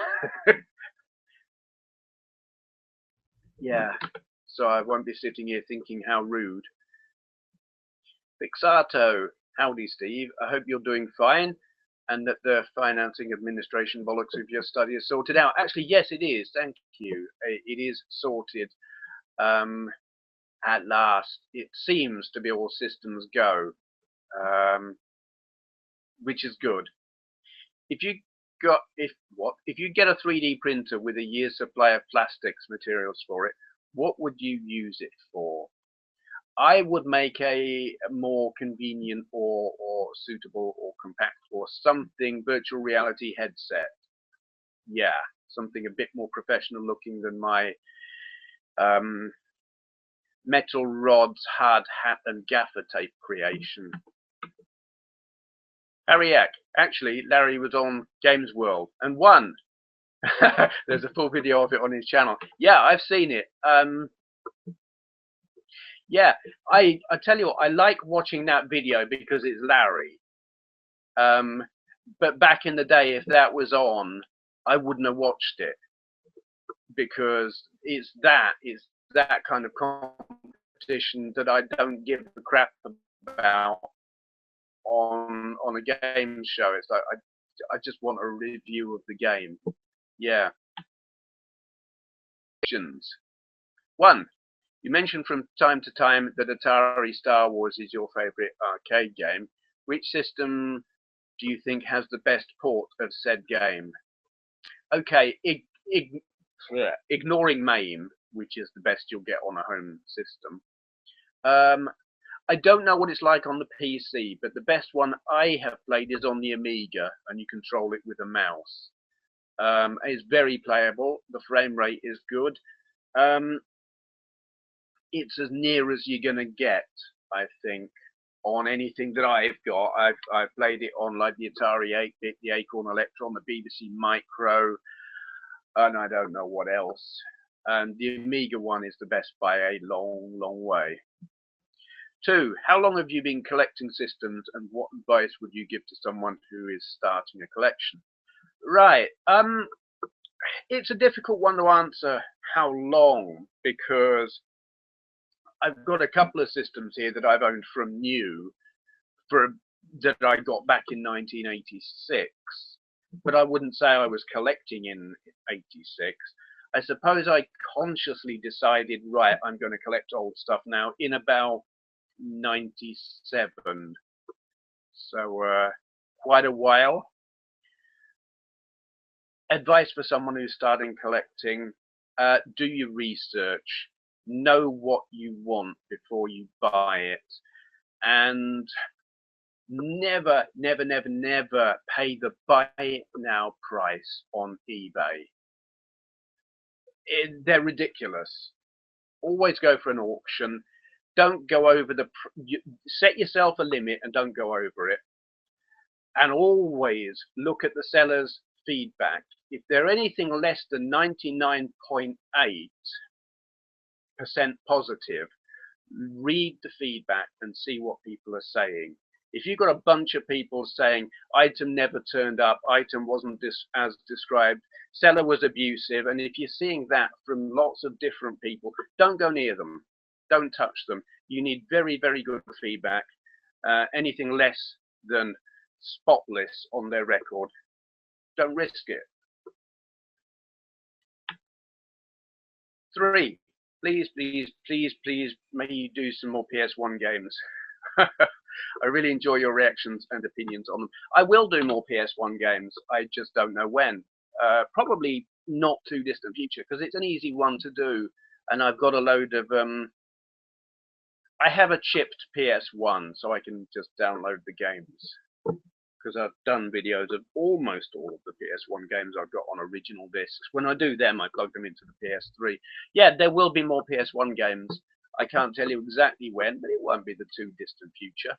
Yeah, so I won't be sitting here thinking how rude. Fixato. Howdy, Steve. I hope you're doing fine and that the financing administration bollocks of your study is sorted out. Actually, yes, it is. Thank you. It is sorted at last. It seems to be all systems go, which is good. If you get a 3D printer with a year's supply of plastics materials for it, what would you use it for? I would make a more convenient or suitable or compact or something virtual reality headset. Yeah, something a bit more professional looking than my metal rods, hard hat and gaffer tape creation. Harry Eck. Actually, Larry was on Games World and won. There's a full video of it on his channel. Yeah, I've seen it. Yeah, I tell you what, I like watching that video because it's Larry. But back in the day, if that was on, I wouldn't have watched it because it's that kind of competition that I don't give a crap about on a game show. It's like I just want a review of the game. Yeah. One. You mentioned from time to time that Atari Star Wars is your favorite arcade game. Which system do you think has the best port of said game? Okay, ignoring MAME, which is the best you'll get on a home system. I don't know what it's like on the PC, but the best one I have played is on the Amiga, and you control it with a mouse. It's very playable. The frame rate is good. It's as near as you're gonna get, I think, on anything that I've got. I've played it on like the Atari 8-bit, the Acorn Electron, the BBC Micro, and I don't know what else. And the Amiga one is the best by a long, long way. 2. How long have you been collecting systems, and what advice would you give to someone who is starting a collection? Right. It's a difficult one to answer how long, because I've got a couple of systems here that I've owned from new that I got back in 1986, but I wouldn't say I was collecting in 86. I suppose I consciously decided, right, I'm going to collect old stuff now in about 97. So quite a while. Advice for someone who's starting collecting. Do your research. Know what you want before you buy it. And never, never, never, never pay the buy it now price on eBay. They're ridiculous. Always go for an auction. Don't go over set yourself a limit and don't go over it. And always look at the seller's feedback. If they're anything less than 99.8% positive, read the feedback and see what people are saying. If you've got a bunch of people saying item never turned up, item wasn't as described, seller was abusive, and if you're seeing that from lots of different people, don't go near them. Don't touch them. You need very, very good feedback. Anything less than spotless on their record, don't risk it. 3, please, please, please, please, may you do some more PS1 games. I really enjoy your reactions and opinions on them. I will do more PS1 games. I just don't know when. Probably not too distant future, because it's an easy one to do. And I've got a load of... I have a chipped PS1, so I can just download the games. Because I've done videos of almost all of the PS1 games I've got on original discs. When I do them, I plug them into the PS3. Yeah, there will be more PS1 games. I can't tell you exactly when, but it won't be the too distant future.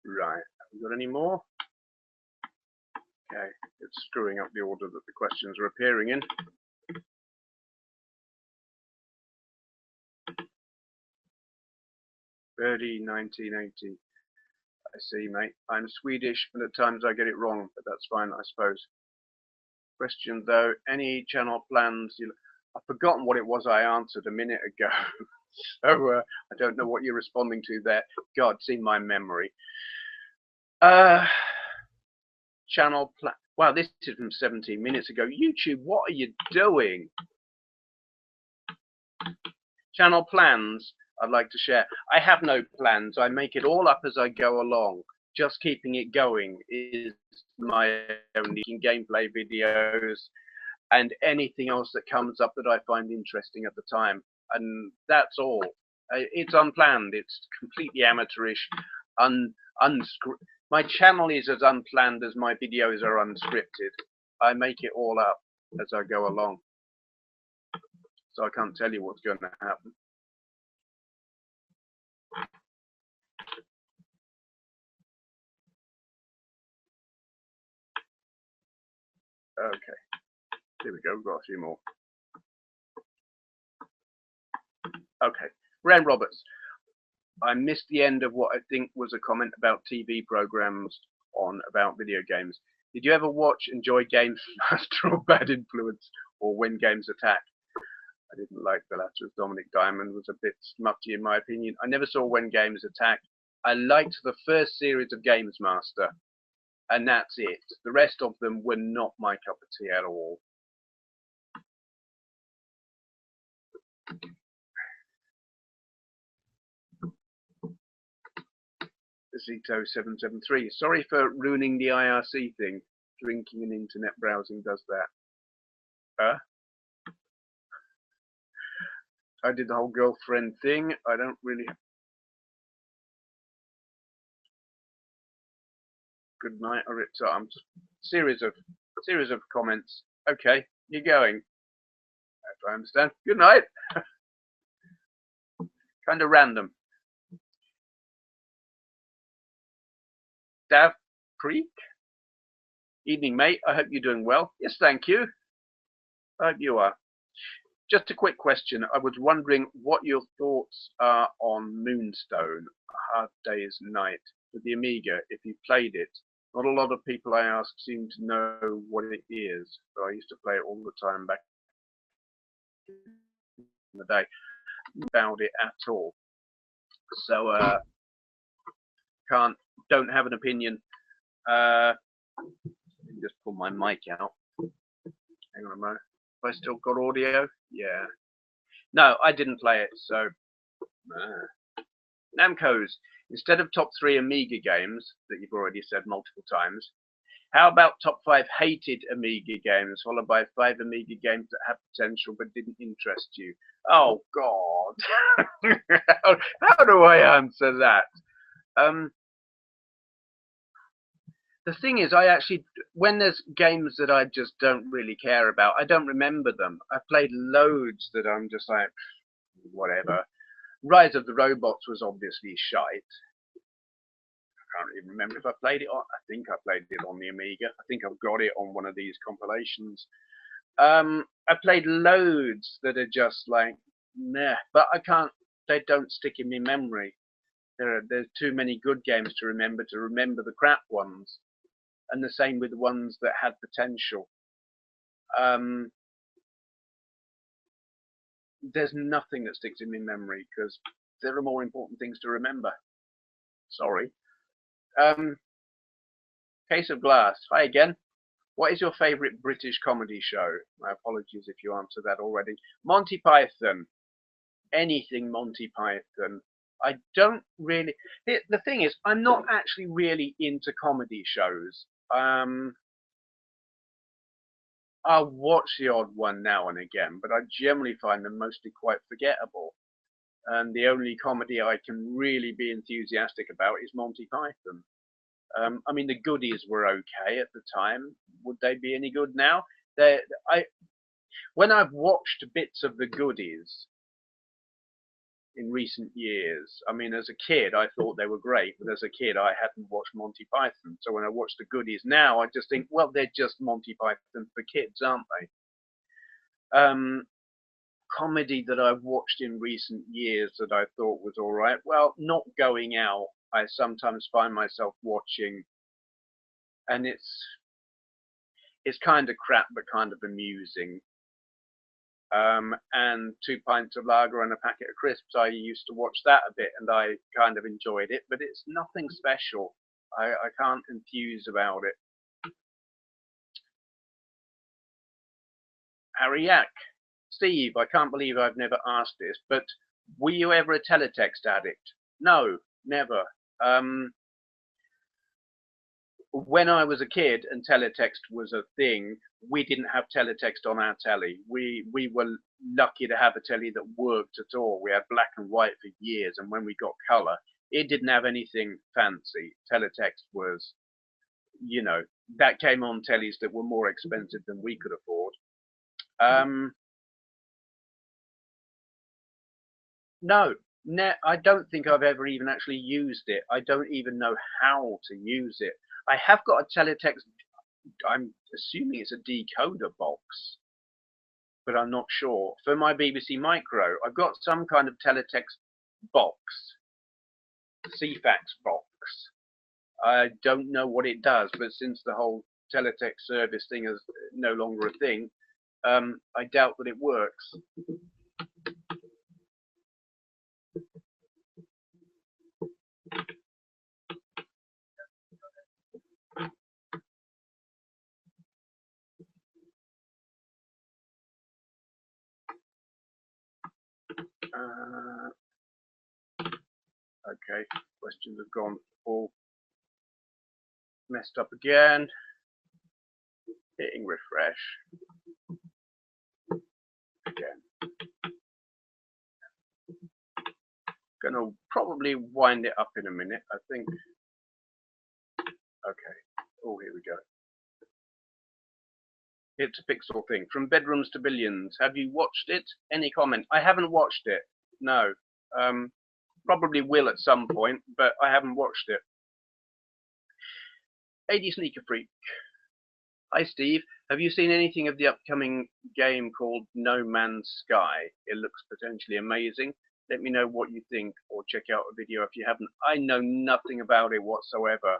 Right, have we got any more? Okay, it's screwing up the order that the questions are appearing in. Birdie 1980. I see, mate. I'm Swedish, and at times I get it wrong, but that's fine, I suppose. Question though, any channel plans? I've forgotten what it was I answered a minute ago, so I don't know what you're responding to there. God, see my memory. Channel plan. Wow, this is from 17 minutes ago. YouTube, what are you doing? Channel plans. I'd like to share. I have no plans. I make it all up as I go along. Just keeping it going is my only gameplay videos and anything else that comes up that I find interesting at the time. And that's all. It's unplanned. It's completely amateurish. My channel is as unplanned as my videos are unscripted. I make it all up as I go along. So I can't tell you what's going to happen. Okay, here we go, we've got a few more. Okay, Ren Roberts. I missed the end of what I think was a comment about TV programs on about video games. Did you ever watch Enjoy Games Master or Bad Influence or When Games Attack? I didn't like the latter, as Dominic Diamond was a bit smutty in my opinion. I never saw When Games Attack. I liked the first series of Games Master, and that's it. The rest of them were not my cup of tea at all. Zito773. Sorry for ruining the IRC thing. Drinking and internet browsing does that. I did the whole girlfriend thing. I don't really. Good night. I ripped up. Series of comments. Okay, you're going. If I understand. Good night. Kind of random. Dav Creek. Evening, mate. I hope you're doing well. Yes, thank you. I hope you are. Just a quick question. I was wondering what your thoughts are on Moonstone, A Hard Day's Night, for the Amiga, if you played it. Not a lot of people I ask seem to know what it is, but I used to play it all the time back in the day. About it at all. So, don't have an opinion. Just pull my mic out. Hang on a moment. Have I still got audio? Yeah. No, I didn't play it, so Namco's, instead of top 3 Amiga games that you've already said multiple times, how about top 5 hated Amiga games, followed by 5 Amiga games that have potential but didn't interest you? Oh, God. How do I answer that? The thing is, when there's games that I just don't really care about, I don't remember them. I've played loads that I'm just like, whatever. Rise of the Robots was obviously shite. I can't even remember if I played it on. I think I played it on the Amiga. I think I've got it on one of these compilations. I played loads that are just like, meh. But I can't. They don't stick in my memory. There's too many good games to remember the crap ones. And the same with the ones that had potential. There's nothing that sticks in my memory because there are more important things to remember. Sorry. Case of Glass. Hi again. What is your favourite British comedy show? My apologies if you answered that already. Monty Python. Anything Monty Python. I don't really. The thing is, I'm not actually really into comedy shows. I'll watch the odd one now and again, but I generally find them mostly quite forgettable. And the only comedy I can really be enthusiastic about is Monty Python. I mean, the goodies were okay at the time. Would they be any good now? When I've watched bits of the goodies in recent years, I mean, as a kid, I thought they were great, but as a kid, I hadn't watched Monty Python. So when I watch the goodies now, I just think, well, they're just Monty Python for kids, aren't they? Comedy that I've watched in recent years that I thought was all right. Well, Not Going Out, I sometimes find myself watching, and it's kind of crap, but kind of amusing. And 2 pints of lager and a packet of crisps. I used to watch that a bit, and I kind of enjoyed it, but it's nothing special. I can't enthuse about it. Harry Yak. Steve, I can't believe I've never asked this, but were you ever a teletext addict? No, never. When I was a kid and teletext was a thing, we didn't have teletext on our telly. We were lucky to have a telly that worked at all. We had black and white for years, and when we got color, it didn't have anything fancy. Teletext was, you know, that came on tellies that were more expensive than we could afford. No, I don't think I've ever even actually used it. I don't even know how to use it. I have got a teletext, I'm assuming it's a decoder box, but I'm not sure. For my BBC Micro, I've got some kind of teletext box, CFAX box. I don't know what it does, but since the whole teletext service thing is no longer a thing, I doubt that it works. Okay, questions have gone all messed up again. Hitting refresh. Again. Gonna probably wind it up in a minute, I think. Okay. Oh, here we go. It's a pixel thing. From Bedrooms to Billions. Have you watched it? Any comment? I haven't watched it. No. Probably will at some point, but I haven't watched it. 80 Sneaker Freak. Hi Steve. Have you seen anything of the upcoming game called No Man's Sky? It looks potentially amazing. Let me know what you think, or check out a video if you haven't. I know nothing about it whatsoever.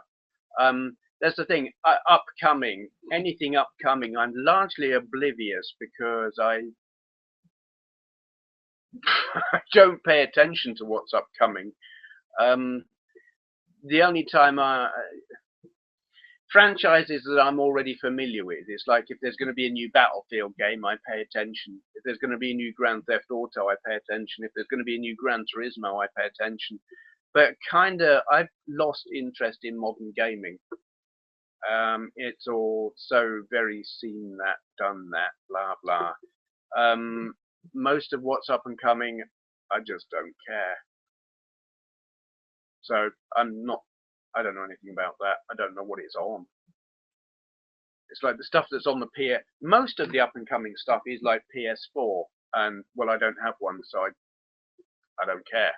That's the thing. Upcoming, anything upcoming, I'm largely oblivious because I don't pay attention to what's upcoming. The only time franchises that I'm already familiar with, it's like if there's going to be a new Battlefield game, I pay attention. If there's going to be a new Grand Theft Auto, I pay attention. If there's going to be a new Gran Turismo, I pay attention. But I've lost interest in modern gaming. It's all so very seen that, done that, blah blah. Most of what's up and coming, I just don't care. So I don't know anything about that. I don't know what it's on. It's like the stuff that's on the PS. Most of the up and coming stuff is like PS4, and well, I don't have one, so I don't care.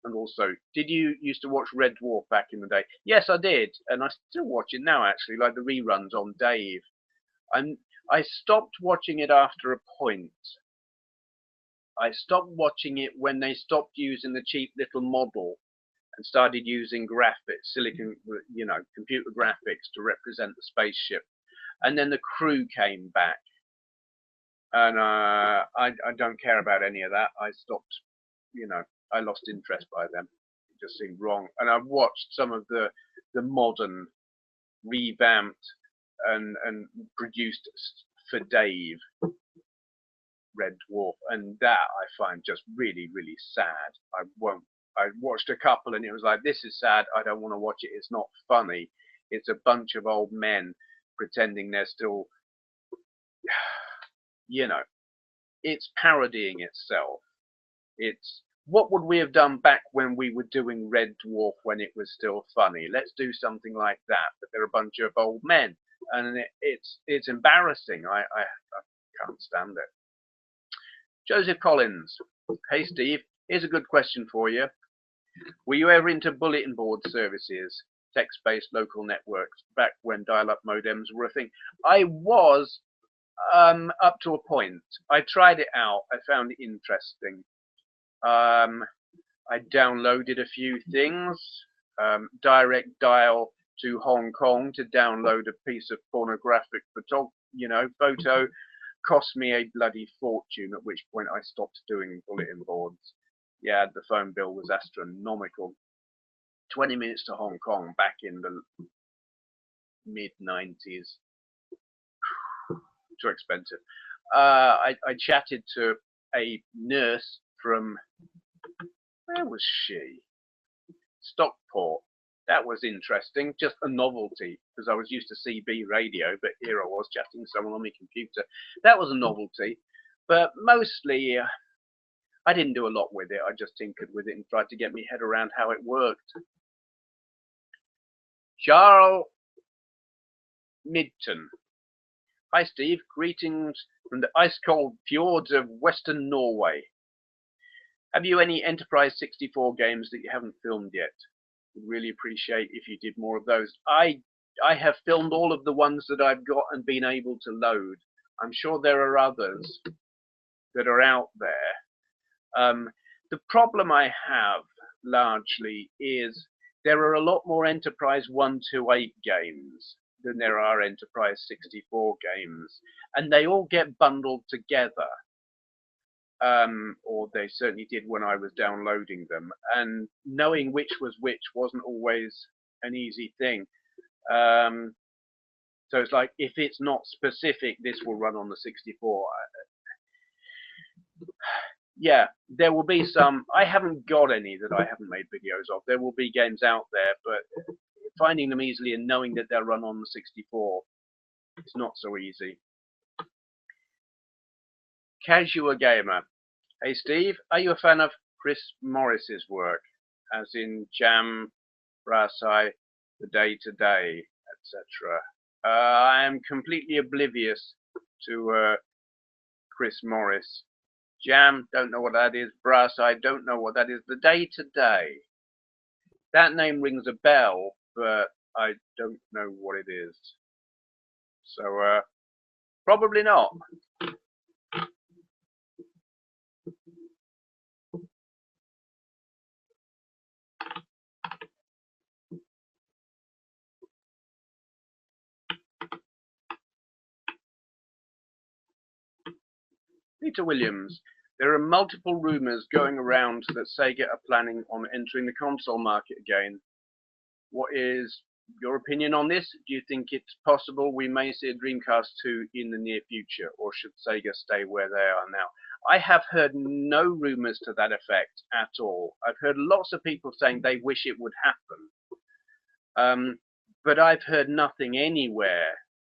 And also, did you used to watch Red Dwarf back in the day? Yes, I did, and I still watch it now actually, like the reruns on Dave. I stopped watching it after a point. I stopped watching it when they stopped using the cheap little model and started using graphics, computer graphics to represent the spaceship. And then the crew came back. And I don't care about any of that. I stopped, I lost interest by them. It just seemed wrong. And I've watched some of the modern, revamped and produced for Dave Red Dwarf, and that I find just really, really sad. I watched a couple and it was like, this is sad, I don't want to watch it, it's not funny. It's a bunch of old men pretending they're still, it's parodying itself. It's, what would we have done back when we were doing Red Dwarf when it was still funny? Let's do something like that, but they're a bunch of old men. And it's embarrassing. I can't stand it. Joseph Collins. Hey Steve, here's a good question for you. Were you ever into bulletin board services, text-based local networks, back when dial-up modems were a thing? I was, up to a point. I tried it out. I found it interesting. I downloaded a few things. Direct dial to Hong Kong to download a piece of pornographic photo cost me a bloody fortune, at which point I stopped doing bulletin boards. Yeah, the phone bill was astronomical. 20 minutes to Hong Kong back in the mid-90s. Too expensive. I chatted to a nurse from, where was she? Stockport. That was interesting, just a novelty, because I was used to CB radio, but here I was chatting to someone on my computer. That was a novelty, but mostly I didn't do a lot with it. I just tinkered with it and tried to get my head around how it worked. Charles Midton. Hi Steve, greetings from the ice-cold fjords of Western Norway. Have you any Enterprise 64 games that you haven't filmed yet? Would really appreciate if you did more of those. I have filmed all of the ones that I've got and been able to load. I'm sure there are others that are out there. The problem I have largely is there are a lot more Enterprise 128 games than there are Enterprise 64 games, and they all get bundled together. Or they certainly did when I was downloading them, and knowing which was which wasn't always an easy thing. So it's like, if it's not specific, this will run on the 64. Yeah, there will be some. I haven't got any that I haven't made videos of. There will be games out there, but finding them easily and knowing that they'll run on the 64 is not so easy. Casual Gamer. Hey Steve, are you a fan of Chris Morris's work, as in Jam, Brass Eye, The Day to Day, etc.? I am completely oblivious to Chris Morris. Jam, don't know what that is. Brass Eye, don't know what that is. The Day to Day. That name rings a bell, but I don't know what it is. So, probably not. Peter Williams. There are multiple rumours going around that Sega are planning on entering the console market again. What is your opinion on this? Do you think it's possible we may see a Dreamcast 2 in the near future, or should Sega stay where they are now? I have heard no rumours to that effect at all. I've heard lots of people saying they wish it would happen, but I've heard nothing anywhere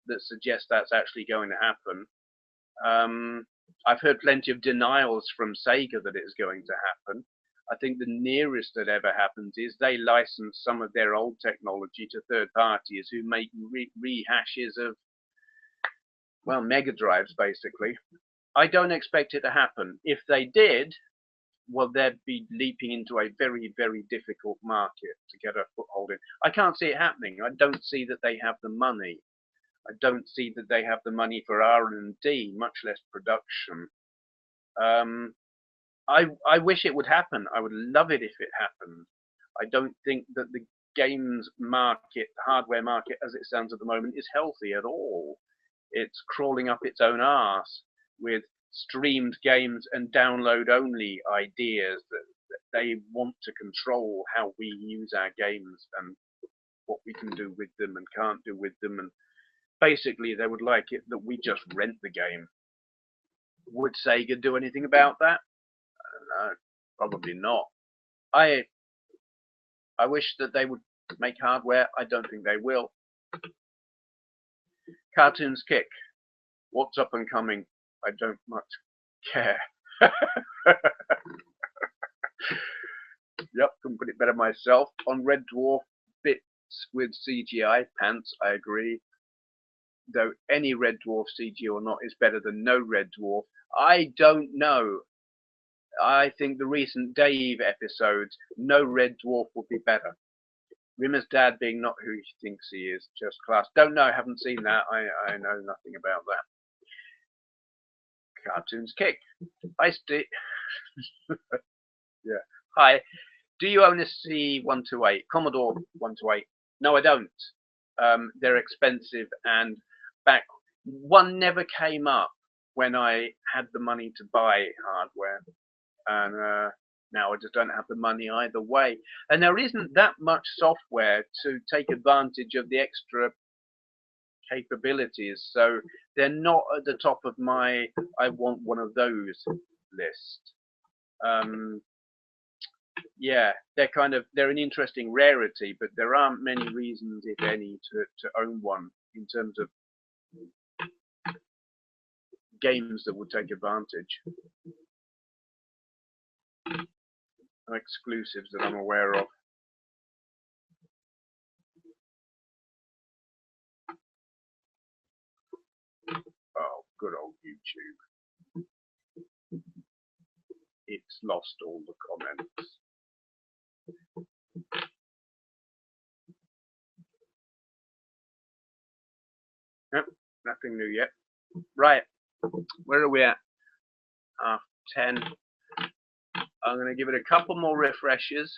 that suggests that's actually going to happen. I've heard plenty of denials from Sega that it's going to happen. I think the nearest that ever happens is they license some of their old technology to third parties who make rehashes of, well, Mega Drives, basically. I don't expect it to happen. If they did, well, they'd be leaping into a very, very difficult market to get a foothold in. I can't see it happening. I don't see that they have the money. I don't see that they have the money for R&D, much less production. I wish it would happen. I would love it if it happened. I don't think that the games market, the hardware market as it stands at the moment, is healthy at all. It's crawling up its own arse with streamed games and download-only ideas that they want to control how we use our games and what we can do with them and can't do with them. And basically, they would like it that we just rent the game. Would Sega do anything about that? I don't know. Probably not. I wish that they would make hardware. I don't think they will. Cartoons Kick. What's up and coming? I don't much care. Yep, couldn't put it better myself. On Red Dwarf, bits with CGI, pants, I agree. Though any Red Dwarf CG or not is better than no Red Dwarf. I don't know. I think the recent Dave episodes, no Red Dwarf would be better. Rimmer's dad being not who he thinks he is, just class. Don't know, haven't seen that. I know nothing about that. Cartoons Kick. Hi, Steve. Yeah. Hi. Do you own a C128? Commodore 128? No, I don't. They're expensive, and one never came up when I had the money to buy hardware, and now I just don't have the money either way. And there isn't that much software to take advantage of the extra capabilities, so they're not at the top of my I want one of those list. Yeah, they're an interesting rarity, but there aren't many reasons, if any, to own one in terms of games that would take advantage. No exclusives that I'm aware of. Oh, good old YouTube. It's lost all the comments. Nope, nothing new yet. Right, where are we at? 10. I'm going to give it a couple more refreshes.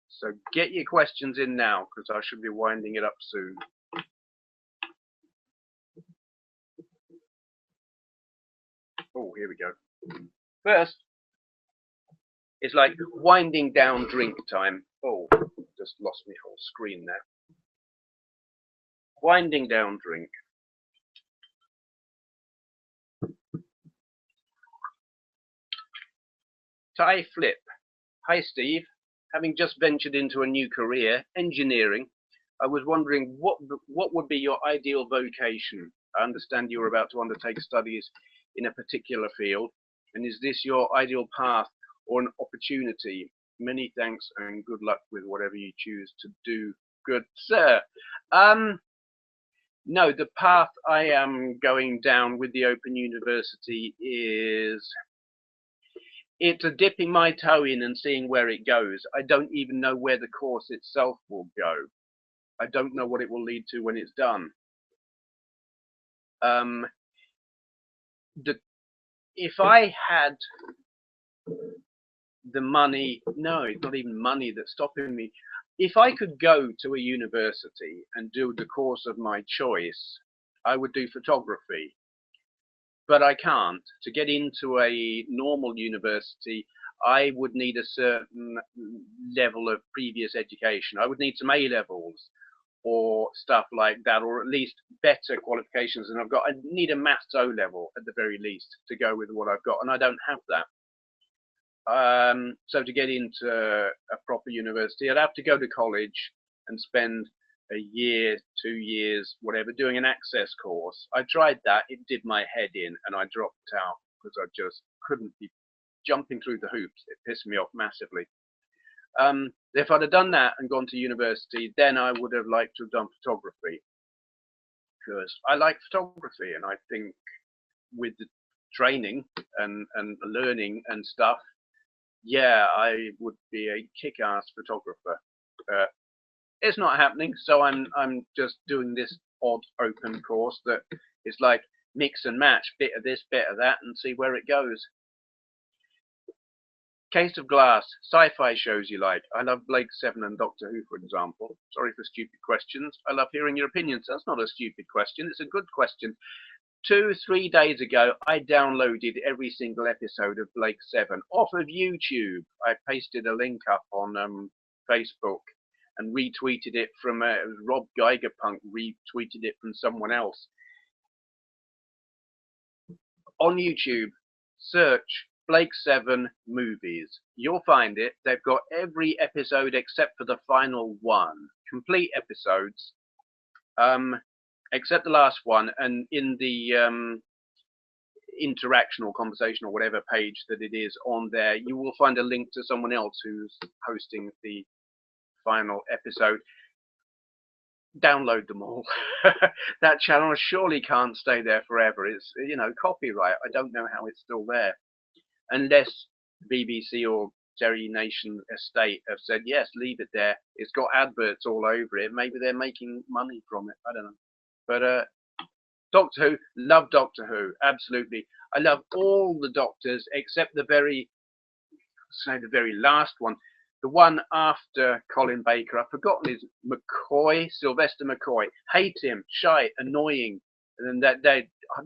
So get your questions in now, because I should be winding it up soon. Oh, here we go. First, it's like winding down drink time. Oh, just lost my whole screen there. Winding down drink. Ty Flip. Hi, Steve. Having just ventured into a new career, engineering, I was wondering what would be your ideal vocation? I understand you were about to undertake studies in a particular field, and is this your ideal path or an opportunity? Many thanks and good luck with whatever you choose to do. Good sir. No, the path I am going down with the Open University it's a dipping my toe in and seeing where it goes. I don't even know where the course itself will go. I don't know what it will lead to when it's done. If I had the money, no, it's not even money that's stopping me. If I could go to a university and do the course of my choice, I would do photography. But I can't. To get into a normal university, I would need a certain level of previous education. I would need some A-levels or stuff like that, or at least better qualifications than I've got. I need a maths O level at the very least to go with what I've got, and I don't have that. So to get into a proper university, I'd have to go to college and spend a year, 2 years, whatever, doing an access course. I tried that, it did my head in, and I dropped out because I just couldn't be jumping through the hoops. It pissed me off massively. If I'd have done that and gone to university, then I would have liked to have done photography, because I like photography, and I think with the training and learning and stuff, yeah, I would be a kick-ass photographer. It's not happening, so I'm just doing this odd open course that is like mix and match, bit of this, bit of that, and see where it goes. Case of Glass, sci-fi shows you like. I love Blake 7 and Doctor Who, for example. Sorry for stupid questions. I love hearing your opinions. That's not a stupid question, it's a good question. 2-3 days ago, I downloaded every single episode of Blake 7 off of YouTube. I pasted a link up on Facebook and retweeted it from Rob Geigerpunk retweeted it from someone else. On YouTube, search Blake 7 movies. You'll find it. They've got every episode except for the final one. Complete episodes. Except the last one, and in the interaction or conversation or whatever page that it is on there, you will find a link to someone else who's hosting the final episode. Download them all. That channel surely can't stay there forever. It's, you know, copyright. I don't know how it's still there, unless BBC or Jerry Nation Estate have said yes, leave it there. It's got adverts all over it. Maybe they're making money from it. I don't know. But Doctor Who, love Doctor Who, absolutely. I love all the Doctors except the very last one, the one after Colin Baker. I've forgotten his McCoy, Sylvester McCoy. Hate him, shy, annoying. And then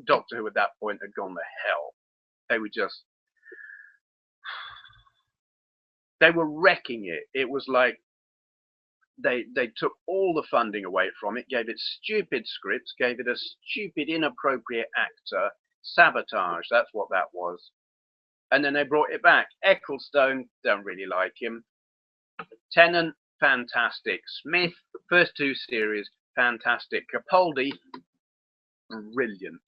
Doctor Who at that point had gone to hell. They were just, they were wrecking it. It was like they took all the funding away from it, gave it stupid scripts, gave it a stupid, inappropriate actor, sabotage, that's what that was. And then they brought it back. Ecclestone, don't really like him. Tennant, fantastic. Smith, first 2 series, fantastic. Capaldi, brilliant.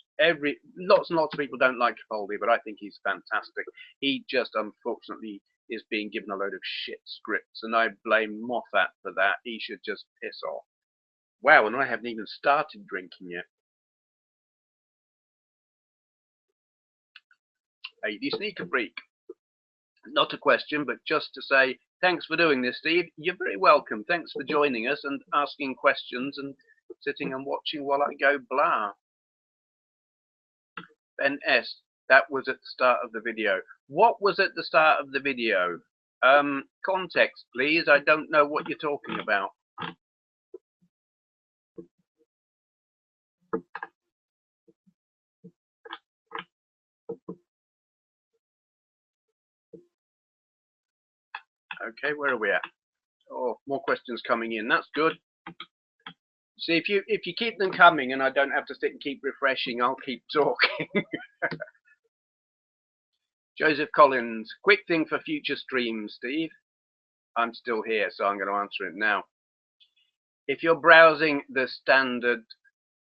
Lots and lots of people don't like Capaldi, but I think he's fantastic. He just unfortunately is being given a load of shit scripts, and I blame Moffat for that. He should just piss off. Wow, and I haven't even started drinking yet. Lady Sneaker Freak. Not a question, but just to say thanks for doing this, Steve. You're very welcome. Thanks for joining us and asking questions and sitting and watching while I go blah. Ben S. That was at the start of the video. What was at the start of the video? Context, please. I don't know what you're talking about. Okay, where are we at? Oh, more questions coming in. That's good. See, if you keep them coming and I don't have to sit and keep refreshing, I'll keep talking. Joseph Collins, quick thing for future streams, Steve. I'm still here, so I'm going to answer it now. If you're browsing the standard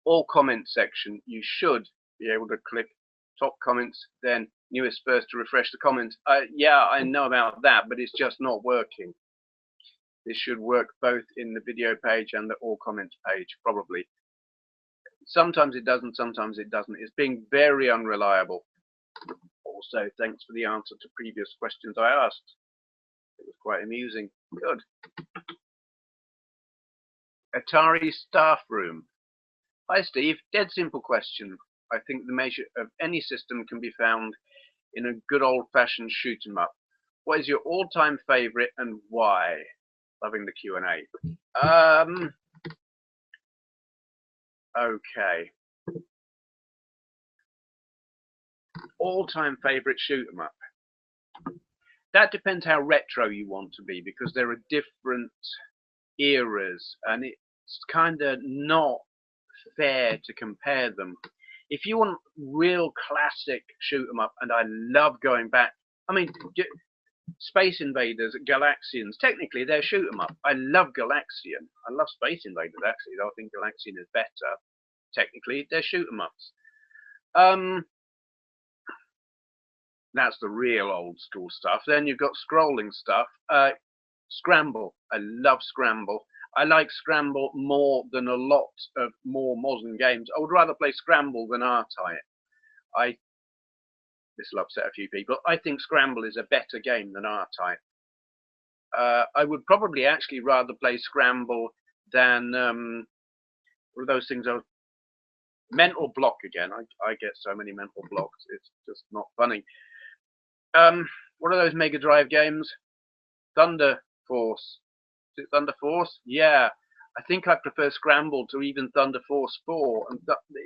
all comments section, you should be able to click top comments, then newest first to refresh the comments. Yeah, I know about that, but it's just not working. This should work both in the video page and the all comments page, probably. Sometimes it doesn't, sometimes it doesn't. It's being very unreliable. Also, thanks for the answer to previous questions I asked. It was quite amusing. Good. Atari staff room. Hi, Steve. Dead simple question. I think the measure of any system can be found in a good old-fashioned shoot 'em up. What is your all-time favorite and why? Loving the Q&A. Okay. All-time favorite shoot 'em up. That depends how retro you want to be, because there are different eras, and it's kind of not fair to compare them. If you want real classic shoot 'em up, and I love going back, I mean, Space Invaders, Galaxians, technically they're shoot 'em up. I love Galaxian. I love Space Invaders actually, though I think Galaxian is better. Technically, they're shoot 'em ups. That's the real old school stuff. Then you've got scrolling stuff. Scramble. I love Scramble. I like Scramble more than a lot of more modern games. I would rather play Scramble than R-Type. This will upset a few people. I think Scramble is a better game than R-Type. I would probably actually rather play Scramble than what are those things? Mental Block again. I get so many mental blocks. It's just not funny. What are those Mega Drive games? Thunder Force. Is it Thunder Force? Yeah. I think I prefer Scramble to even Thunder Force 4. And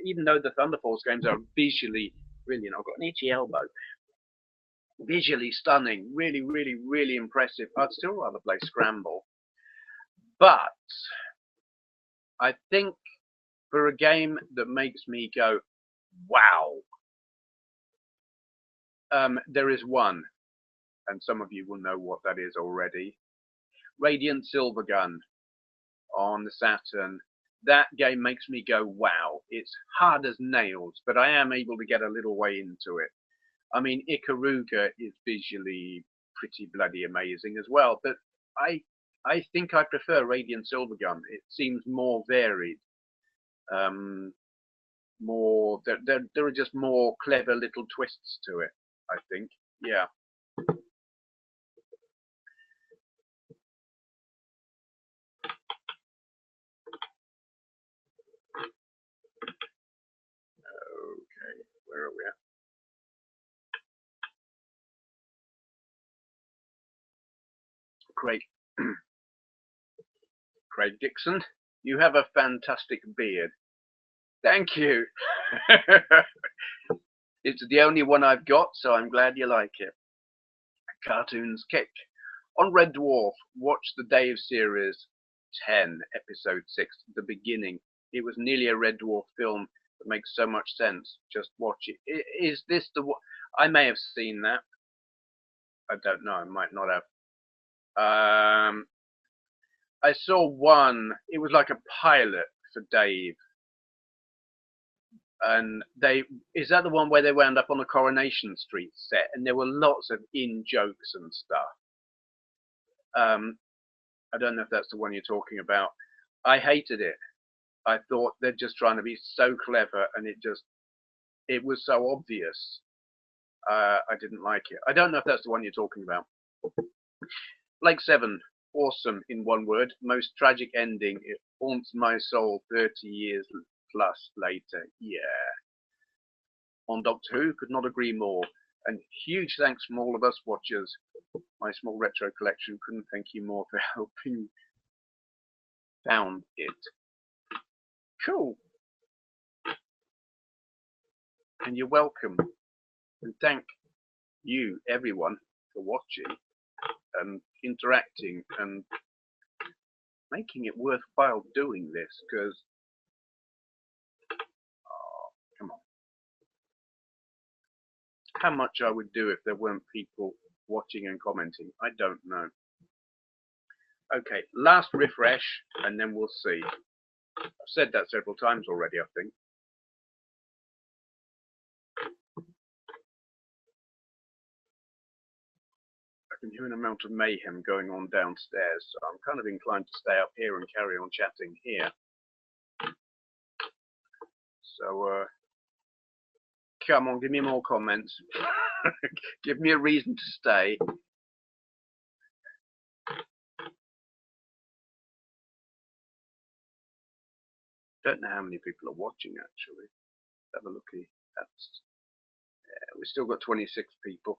even though the Thunder Force games are visually brilliant, I've got an itchy elbow. Visually stunning, really, really, really impressive. I'd still rather play Scramble. But I think for a game that makes me go, wow, there is one, and some of you will know what that is already. Radiant Silvergun on the Saturn. That game makes me go, wow. It's hard as nails, but I am able to get a little way into it. I mean, Ikaruga is visually pretty bloody amazing as well, but I think I prefer Radiant Silvergun. It seems more varied. There are just more clever little twists to it, I think. Yeah. Okay, where are we at? Craig Dixon, you have a fantastic beard. Thank you. It's the only one I've got, so I'm glad you like it. Cartoons Kick. On Red Dwarf, watch the Dave series 10, episode 6, the beginning. It was nearly a Red Dwarf film that makes so much sense. Just watch it. Is this the one? I may have seen that. I don't know. I might not have. I saw one. It was like a pilot for Dave. And is that the one where they wound up on a Coronation Street set and there were lots of in-jokes and stuff? I don't know if that's the one you're talking about. I hated it. I thought they're just trying to be so clever, and it was so obvious. I didn't like it. I don't know if that's the one you're talking about. Lake 7, awesome in one word. Most tragic ending. It haunts my soul 30 years plus later. Yeah. On Doctor Who, could not agree more. And huge thanks from all of us watchers. My small retro collection couldn't thank you more for helping found it. Cool. And you're welcome. And thank you, everyone, for watching and interacting and making it worthwhile doing this, because come on. How much I would do if there weren't people watching and commenting, I don't know. Okay, last refresh and then we'll see. I've said that several times already, I think. I can hear an amount of mayhem going on downstairs, so I'm kind of inclined to stay up here and carry on chatting here. So, come on, give me more comments. Give me a reason to stay. Don't know how many people are watching, actually. Have a looky. That's, yeah, we've still got 26 people.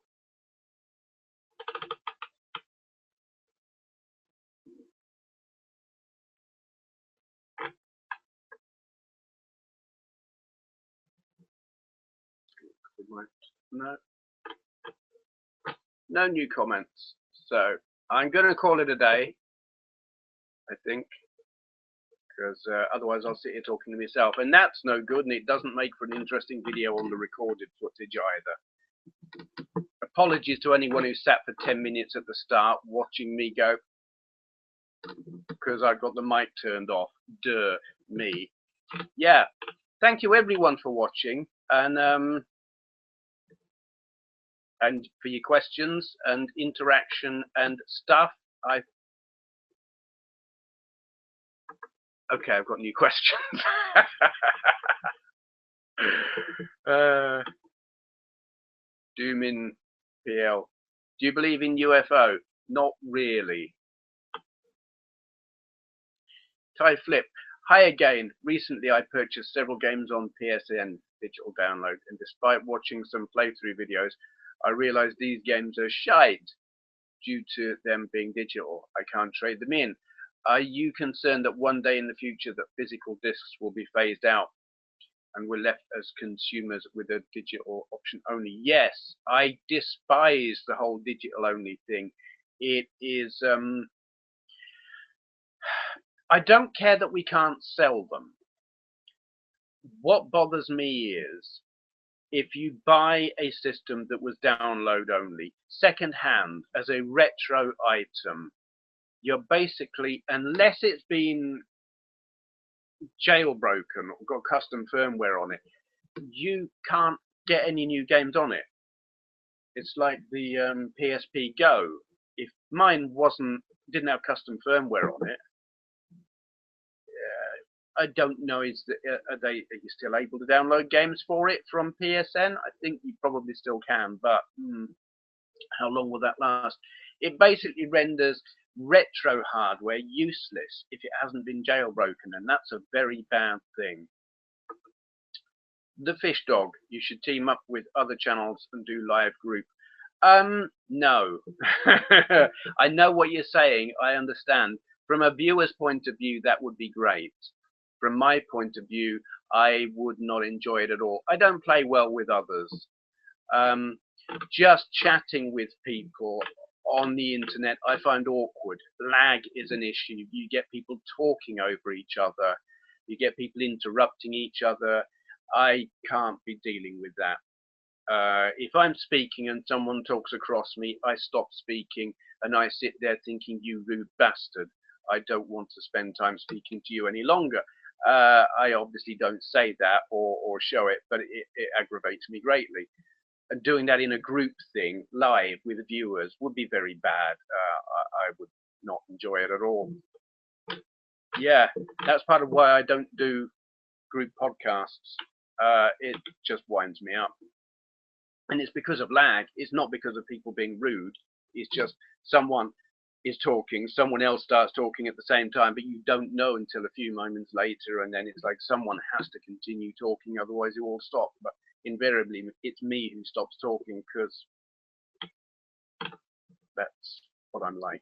No new comments. So I'm going to call it a day, I think. because otherwise I'll sit here talking to myself, and that's no good, and it doesn't make for an interesting video on the recorded footage either. Apologies to anyone who sat for 10 minutes at the start watching me go, because I've got the mic turned off. Duh, me. Yeah, thank you everyone for watching, and for your questions and interaction and stuff. Okay, I've got new questions. Doomin PL. Do you believe in UFO? Not really. Ty Flip. Hi again. Recently I purchased several games on PSN digital download, and despite watching some playthrough videos, I realized these games are shite due to them being digital. I can't trade them in. Are you concerned that one day in the future that physical discs will be phased out and we're left as consumers with a digital option only? Yes, I despise the whole digital only thing. It is, I don't care that we can't sell them. What bothers me is if you buy a system that was download only, second hand, as a retro item, you're basically, unless it's been jailbroken or got custom firmware on it, you can't get any new games on it. It's like the PSP Go. If mine didn't have custom firmware on it, I don't know, are you still able to download games for it from PSN? I think you probably still can, but how long will that last? It basically renders retro hardware useless if it hasn't been jailbroken, and that's a very bad thing. The Fish Dog, you should team up with other channels and do live group. No. I know what you're saying, I understand. From a viewer's point of view, that would be great. From my point of view, I would not enjoy it at all. I don't play well with others. Just chatting with people on the internet I find awkward. Lag is an issue. You get people talking over each other. You get people interrupting each other. I can't be dealing with that. If I'm speaking and someone talks across me, I stop speaking and I sit there thinking, you rude bastard. I don't want to spend time speaking to you any longer. I obviously don't say that or show it, but it aggravates me greatly. And doing that in a group thing, live with the viewers, would be very bad. I would not enjoy it at all. Yeah, that's part of why I don't do group podcasts. It just winds me up. And it's because of lag. It's not because of people being rude. It's just someone is talking, someone else starts talking at the same time, but you don't know until a few moments later, and then it's like someone has to continue talking, otherwise it will stop. But invariably it's me who stops talking, because that's what I'm like.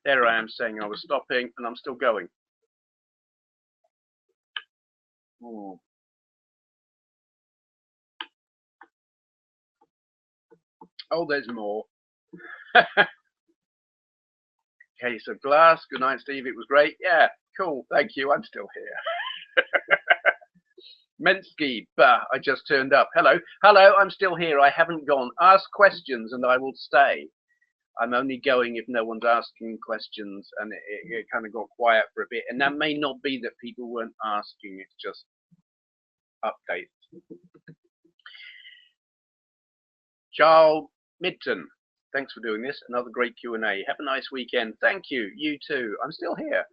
There I am saying I was stopping, and I'm still going. Ooh. Oh, there's more. Case of glass. Good night, Steve. It was great. Yeah, cool. Thank you. I'm still here. Mensky, bah, I just turned up. Hello. Hello, I'm still here. I haven't gone. Ask questions and I will stay. I'm only going if no one's asking questions, and it kind of got quiet for a bit. And that may not be that people weren't asking. It's just updates. Charles Midton, thanks for doing this. Another great Q&A. Have a nice weekend. Thank you. You too. I'm still here.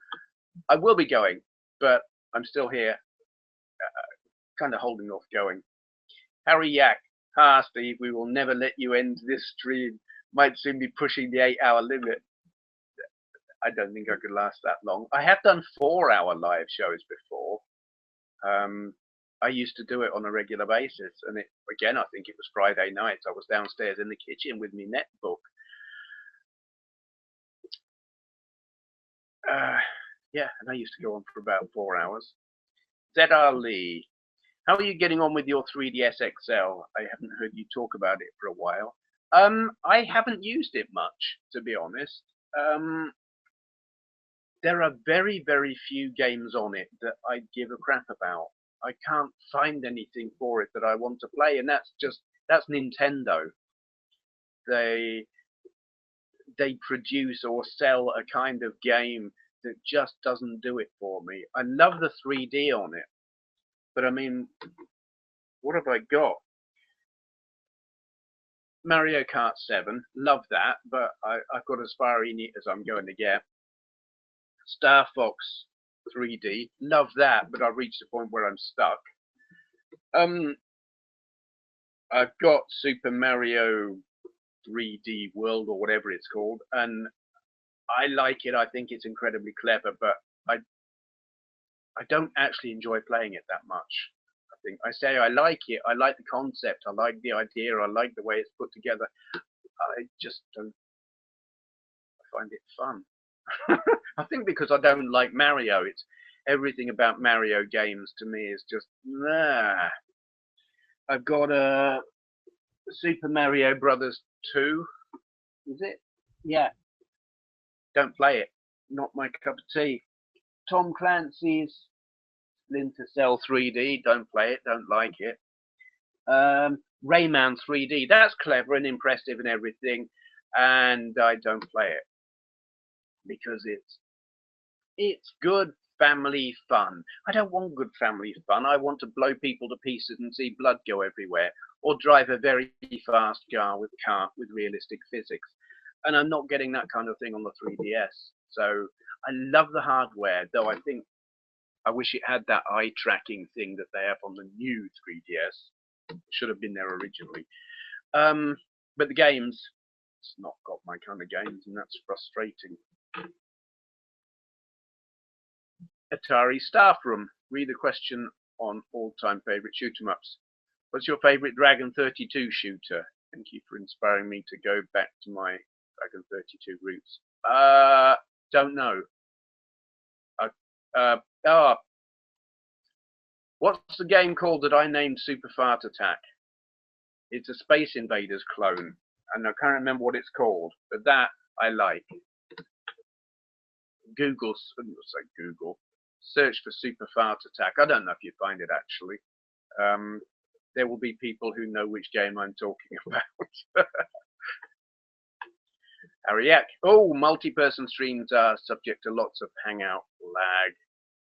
I will be going, but I'm still here. Kind of holding off going. Harry Yak. Steve, we will never let you end this stream. Might soon be pushing the 8-hour limit. I don't think I could last that long. I have done 4-hour live shows before. I used to do it on a regular basis, and again, I think it was Friday nights. I was downstairs in the kitchen with my netbook. Yeah, and I used to go on for about 4 hours. ZR Lee, how are you getting on with your 3DS XL? I haven't heard you talk about it for a while. I haven't used it much, to be honest. There are very, very few games on it that I give a crap about. I can't find anything for it that I want to play, and that's Nintendo. They they produce or sell a kind of game that just doesn't do it for me. I love the 3D on it, but I mean, what have I got? Mario Kart 7, love that, but I've got as far in it as I'm going to get. Star Fox 3D, love that, but I've reached a point where I'm stuck. I've got Super Mario 3D World or whatever it's called, and I like it. I think it's incredibly clever, but I I don't actually enjoy playing it that much. I think I say I like it. I like the concept. I like the idea. I like the way it's put together. I just don't find it fun. I think because I don't like Mario. It's everything about Mario games to me is just nah. I've got a Super Mario Brothers 2. Is it? Yeah. Don't play it. Not my cup of tea. Tom Clancy's Splinter Cell 3D. Don't play it. Don't like it. Rayman 3D. That's clever and impressive and everything, and I don't play it because it's good family fun. I don't want good family fun. I want to blow people to pieces and see blood go everywhere, or drive a very fast car with realistic physics. And I'm not getting that kind of thing on the 3DS. So I love the hardware, though I wish it had that eye tracking thing that they have on the new 3DS. It should have been there originally. But the games, it's not got my kind of games, and that's frustrating. Atari Staff Room. Read the question on all-time favorite shoot 'em ups. What's your favorite Dragon 32 shooter? Thank you for inspiring me to go back to my Dragon 32 roots. Don't know. What's the game called that I named Super Fart Attack? It's a Space Invaders clone, and I can't remember what it's called, but that I like. Google, search for Super Fart Attack. I don't know if you find it actually. There will be people who know which game I'm talking about. Ariak. Oh, multi-person streams are subject to lots of hangout lag.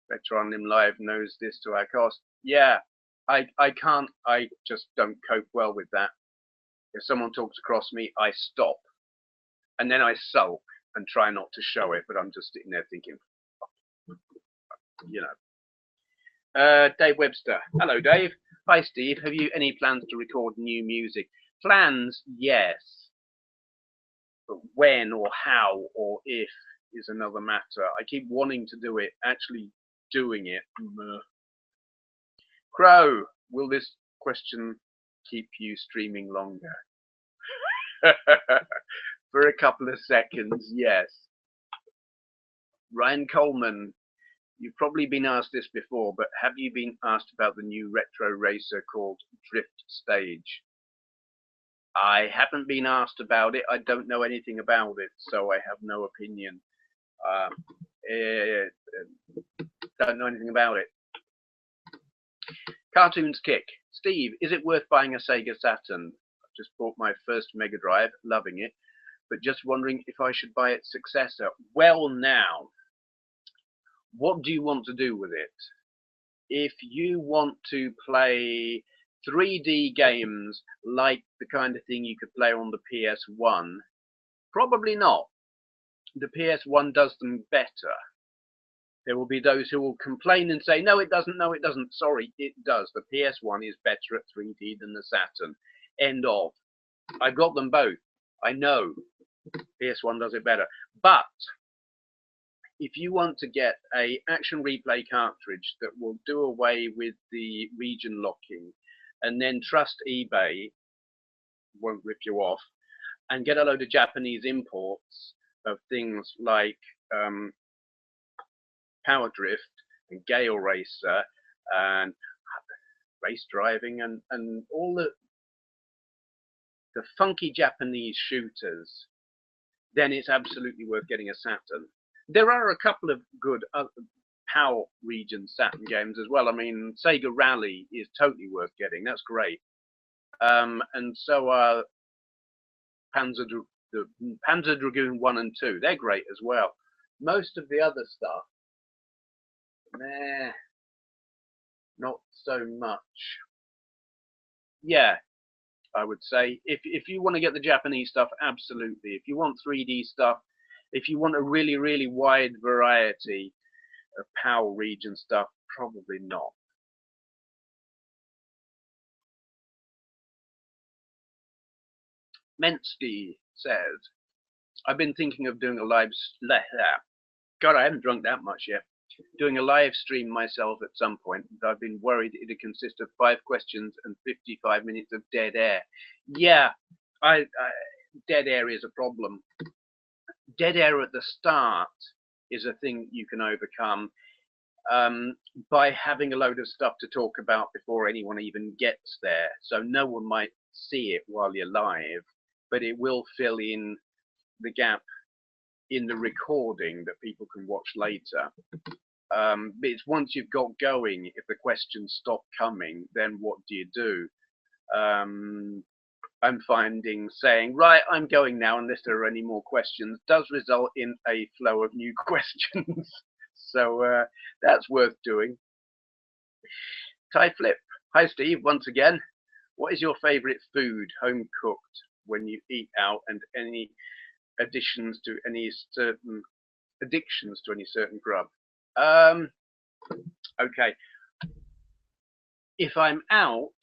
Veteran Live knows this to our cost. Yeah, I can't. I just don't cope well with that. If someone talks across me, I stop, and then I sulk and try not to show it. But I'm just sitting there thinking, you know. Dave Webster. Hello, Dave. Hi, Steve. Have you any plans to record new music? Plans, yes. But when or how or if is another matter. I keep wanting to do it. Actually doing it. Crow, will this question keep you streaming longer? For a couple of seconds, yes. Ryan Coleman, you've probably been asked this before, but have you been asked about the new retro racer called Drift Stage? I haven't been asked about it. I don't know anything about it, so I have no opinion. Don't know anything about it. Cartoons Kick. Steve, is it worth buying a Sega Saturn? I've just bought my first Mega Drive, loving it, but just wondering if I should buy its successor. Well, now, what do you want to do with it? If you want to play 3D games like the kind of thing you could play on the PS1, probably not. The PS1 does them better. There will be those who will complain and say, no, it doesn't, no, it doesn't. Sorry, it does. The PS1 is better at 3D than the Saturn. End of. I've got them both. I know PS1 does it better. But if you want to get a action replay cartridge that will do away with the region locking and then trust eBay, won't rip you off, and get a load of Japanese imports of things like Power Drift and Gale Racer and race driving and all the funky Japanese shooters, then it's absolutely worth getting a Saturn. There are a couple of good PAL region Saturn games as well. I mean, Sega Rally is totally worth getting. That's great. And so are the Panzer Dragoon 1 and 2. They're great as well. Most of the other stuff, meh, not so much. Yeah, I would say if you want to get the Japanese stuff, absolutely. If you want 3D stuff, if you want a really, really wide variety of PAL region stuff, probably not. Mensky says, I've been thinking of doing a live, God, I haven't drunk that much yet. Doing a live stream myself at some point. I've been worried it'd consist of 5 questions and 55 minutes of dead air. Yeah, dead air is a problem. Dead air at the start is a thing you can overcome by having a load of stuff to talk about before anyone even gets there. So no one might see it while you're live, but it will fill in the gap in the recording that people can watch later. But it's once you've got going, if the questions stop coming, then what do you do? I'm finding saying, right, I'm going now, unless there are any more questions, does result in a flow of new questions. So that's worth doing. Ty Flip, hi Steve, once again. What is your favourite food, home cooked, when you eat out, and any addictions to any certain grub? Okay. If I'm out,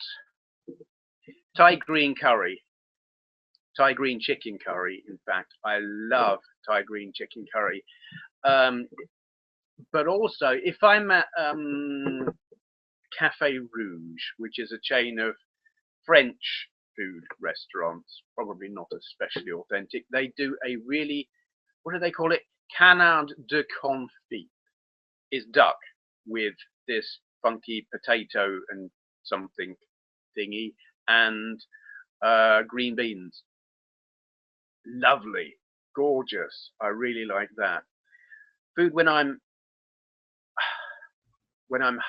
Thai green curry, Thai green chicken curry. In fact, I love Thai green chicken curry. But also, if I'm at Café Rouge, which is a chain of French food restaurants, probably not especially authentic, they do a really, what do they call it? Canard de confit. Is duck with this funky potato and something thingy and green beans. Lovely, gorgeous. I really like that. Food when I'm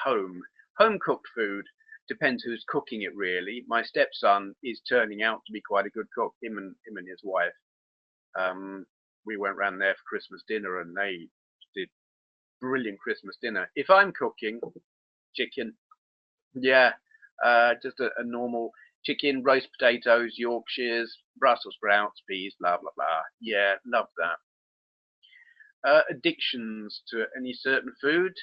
home cooked food depends who's cooking it really. My stepson is turning out to be quite a good cook. Him and his wife. We went round there for Christmas dinner and they did brilliant Christmas dinner. If I'm cooking chicken, yeah, just a normal chicken, roast potatoes, Yorkshires, Brussels sprouts, peas, blah blah blah. Yeah, love that. Addictions to any certain food.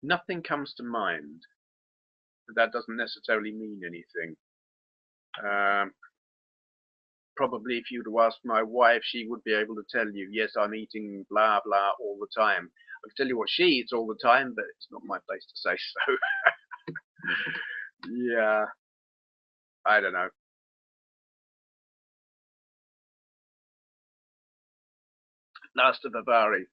Nothing comes to mind. But that doesn't necessarily mean anything. Probably if you'd have asked my wife, she would be able to tell you, yes, I'm eating blah, blah all the time. I can tell you what she eats all the time, but it's not my place to say so. Yeah, I don't know. Last of Avari.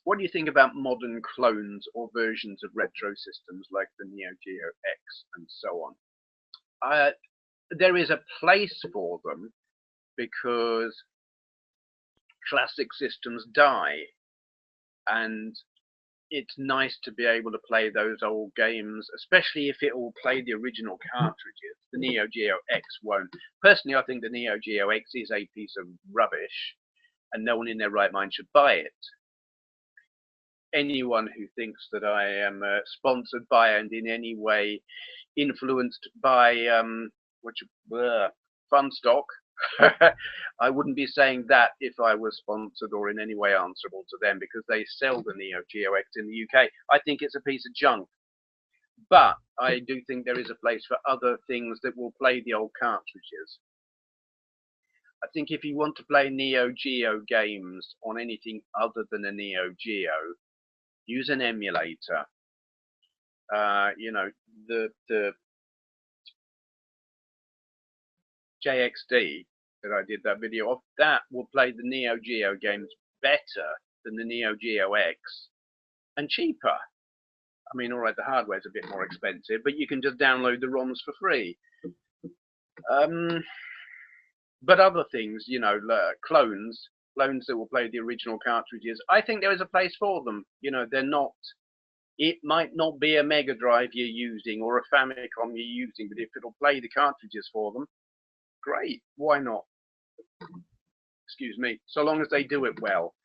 What do you think about modern clones or versions of retro systems like the Neo Geo X and so on? There is a place for them, because classic systems die, and it's nice to be able to play those old games, especially if it will play the original cartridges. The Neo Geo X won't. Personally, I think the Neo Geo X is a piece of rubbish, and no one in their right mind should buy it. Anyone who thinks that I am sponsored by and in any way influenced by Funstock, I wouldn't be saying that if I was sponsored or in any way answerable to them, because they sell the Neo Geo X in the UK. I think it's a piece of junk. But I do think there is a place for other things that will play the old cartridges. I think if you want to play Neo Geo games on anything other than a Neo Geo, use an emulator. You know, the JXD that I did that video of, that will play the Neo Geo games better than the Neo Geo X, and cheaper. I mean, all right, the hardware's a bit more expensive, but you can just download the ROMs for free. But other things, you know, clones that will play the original cartridges, I think there is a place for them. You know, they're not. It might not be a Mega Drive you're using or a Famicom you're using, but if it'll play the cartridges for them, great. Why not? Excuse me. So long as they do it well.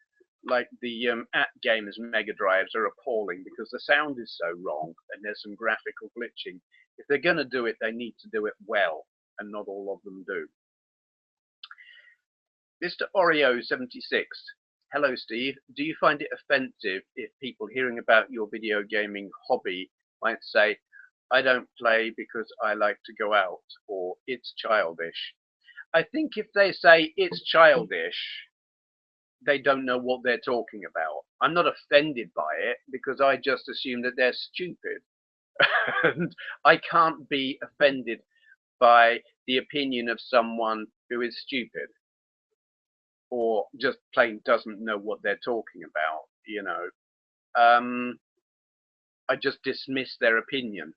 Like the at-gamers Mega Drives are appalling because the sound is so wrong and there's some graphical glitching. If they're going to do it, they need to do it well, and not all of them do. Mr. Oreo76. Hello, Steve. Do you find it offensive if people hearing about your video gaming hobby might say, I don't play because I like to go out, or it's childish? I think if they say it's childish, they don't know what they're talking about. I'm not offended by it because I just assume that they're stupid. And I can't be offended by the opinion of someone who is stupid or just plain doesn't know what they're talking about, you know. I just dismiss their opinion.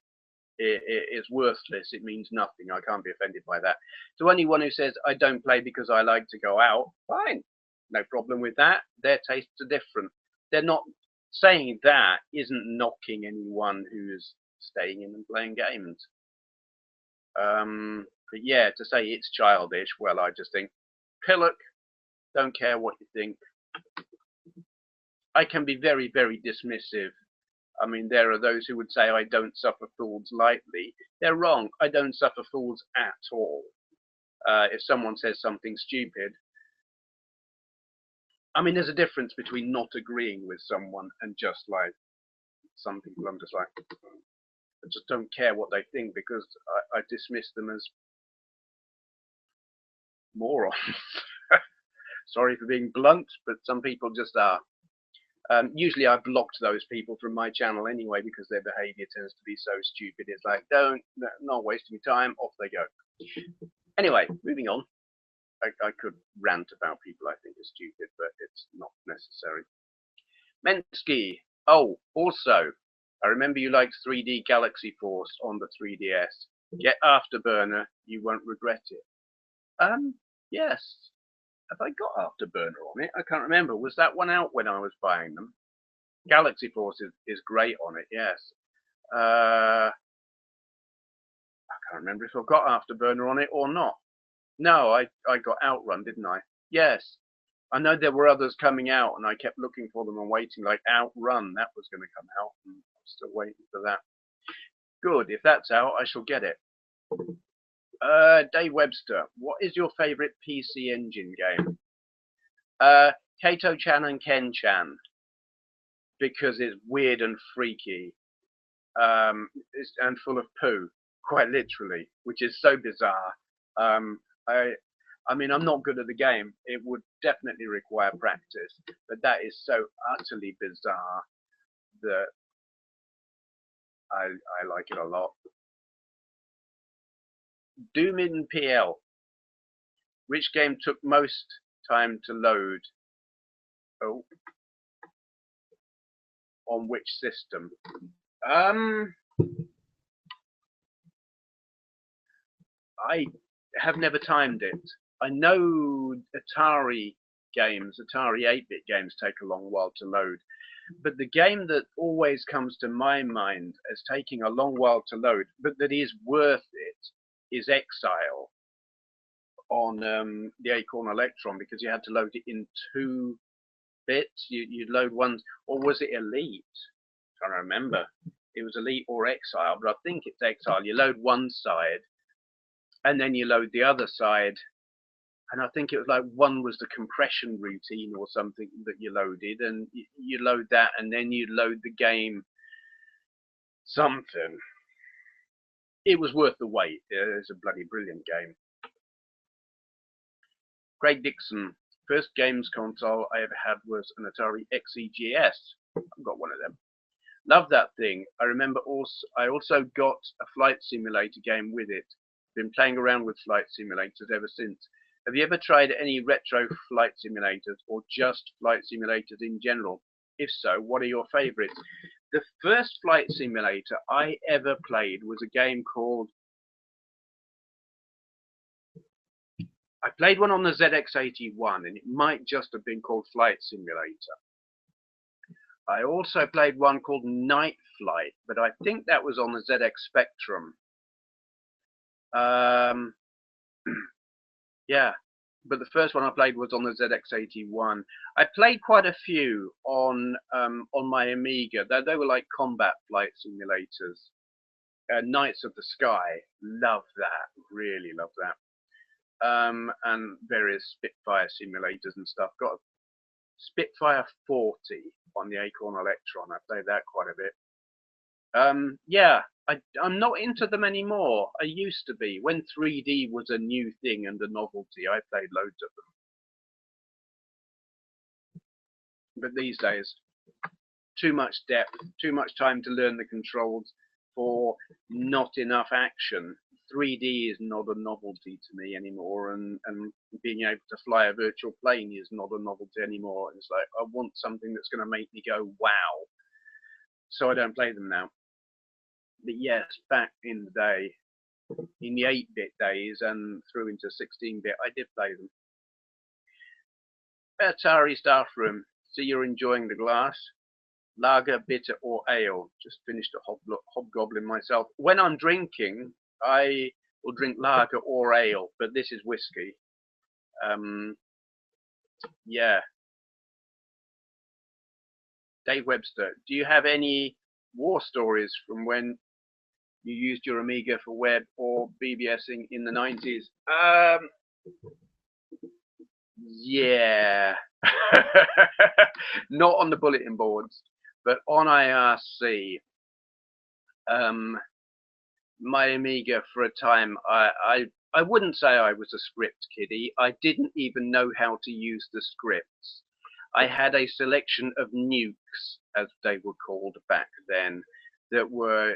It's worthless. It means nothing. I can't be offended by that. To anyone who says, I don't play because I like to go out, fine. No problem with that. Their tastes are different. They're not saying that isn't knocking anyone who's staying in and playing games. But yeah, to say it's childish, well, I just think, pillock, don't care what you think. I can be very, very dismissive. I mean, there are those who would say I don't suffer fools lightly. They're wrong. I don't suffer fools at all. If someone says something stupid, I mean, there's a difference between not agreeing with someone and just like, some people I'm just like, I just don't care what they think because I dismiss them as morons. Sorry for being blunt, but some people just are. Usually I've blocked those people from my channel anyway because their behavior tends to be so stupid. It's like, not wasting your time, off they go. Anyway, moving on. I could rant about people I think are stupid, but it's not necessary. Mensky. Oh, also, I remember you liked 3D Galaxy Force on the 3DS. Get Afterburner, you won't regret it. Yes. Have I got Afterburner on it? I can't remember. Was that one out when I was buying them? Galaxy Force is great on it, yes. I can't remember if I've got Afterburner on it or not. No, I got Outrun, didn't I? Yes. I know there were others coming out, and I kept looking for them and waiting, like Outrun, that was going to come out, and I'm still waiting for that. Good, if that's out, I shall get it. Dave Webster, what is your favorite PC Engine game? Kato-chan and Ken-chan, because it's weird and freaky, and full of poo, quite literally, which is so bizarre. I mean, I'm not good at the game. It would definitely require practice, but that is so utterly bizarre that I like it a lot. Doom in PL. Which game took most time to load? Oh. On which system? I have never timed it. I know Atari games, Atari 8-bit games take a long while to load. But the game that always comes to my mind as taking a long while to load, but that is worth it, is Exile on the Acorn Electron, because you had to load it in 2 bits. You'd load one, or was it Elite? I'm trying to remember. It was Elite or Exile, but I think it's Exile. You load one side, and then you load the other side. And I think it was like one was the compression routine or something that you loaded, and you load that, and then you load the game something. It was worth the wait. It's a bloody brilliant game. Craig Dixon, first games console I ever had was an Atari XEGS. I've got one of them. Love that thing. I remember I also got a flight simulator game with it. Been playing around with flight simulators ever since. Have you ever tried any retro flight simulators or just flight simulators in general? If so, what are your favorites? The first flight simulator I ever played was a game called, I played one on the ZX81, and it might just have been called Flight Simulator. I also played one called Night Flight, but I think that was on the ZX Spectrum. Yeah, but the first one I played was on the ZX81. I played quite a few on my Amiga. They were like combat flight simulators. Knights of the Sky, love that, really love that. And various Spitfire simulators and stuff. Got a Spitfire 40 on the Acorn Electron. I played that quite a bit. Yeah, I'm not into them anymore. I used to be. When 3D was a new thing and a novelty, I played loads of them. But these days, too much depth, too much time to learn the controls for not enough action. 3D is not a novelty to me anymore, and being able to fly a virtual plane is not a novelty anymore. It's like, I want something that's going to make me go, wow. So I don't play them now. But yes, back in the day, in the 8-bit days and through into 16-bit, I did play them. Atari staff room. See, you're enjoying the glass. Lager, bitter, or ale. Just finished a hobgoblin myself. When I'm drinking, I will drink lager or ale, but this is whiskey. Yeah. Dave Webster, do you have any war stories from when you used your Amiga for web or BBSing in the 90s? Yeah. Not on the bulletin boards, but on IRC. My Amiga for a time, I wouldn't say I was a script kiddie. I didn't even know how to use the scripts. I had a selection of nukes, as they were called back then, that were,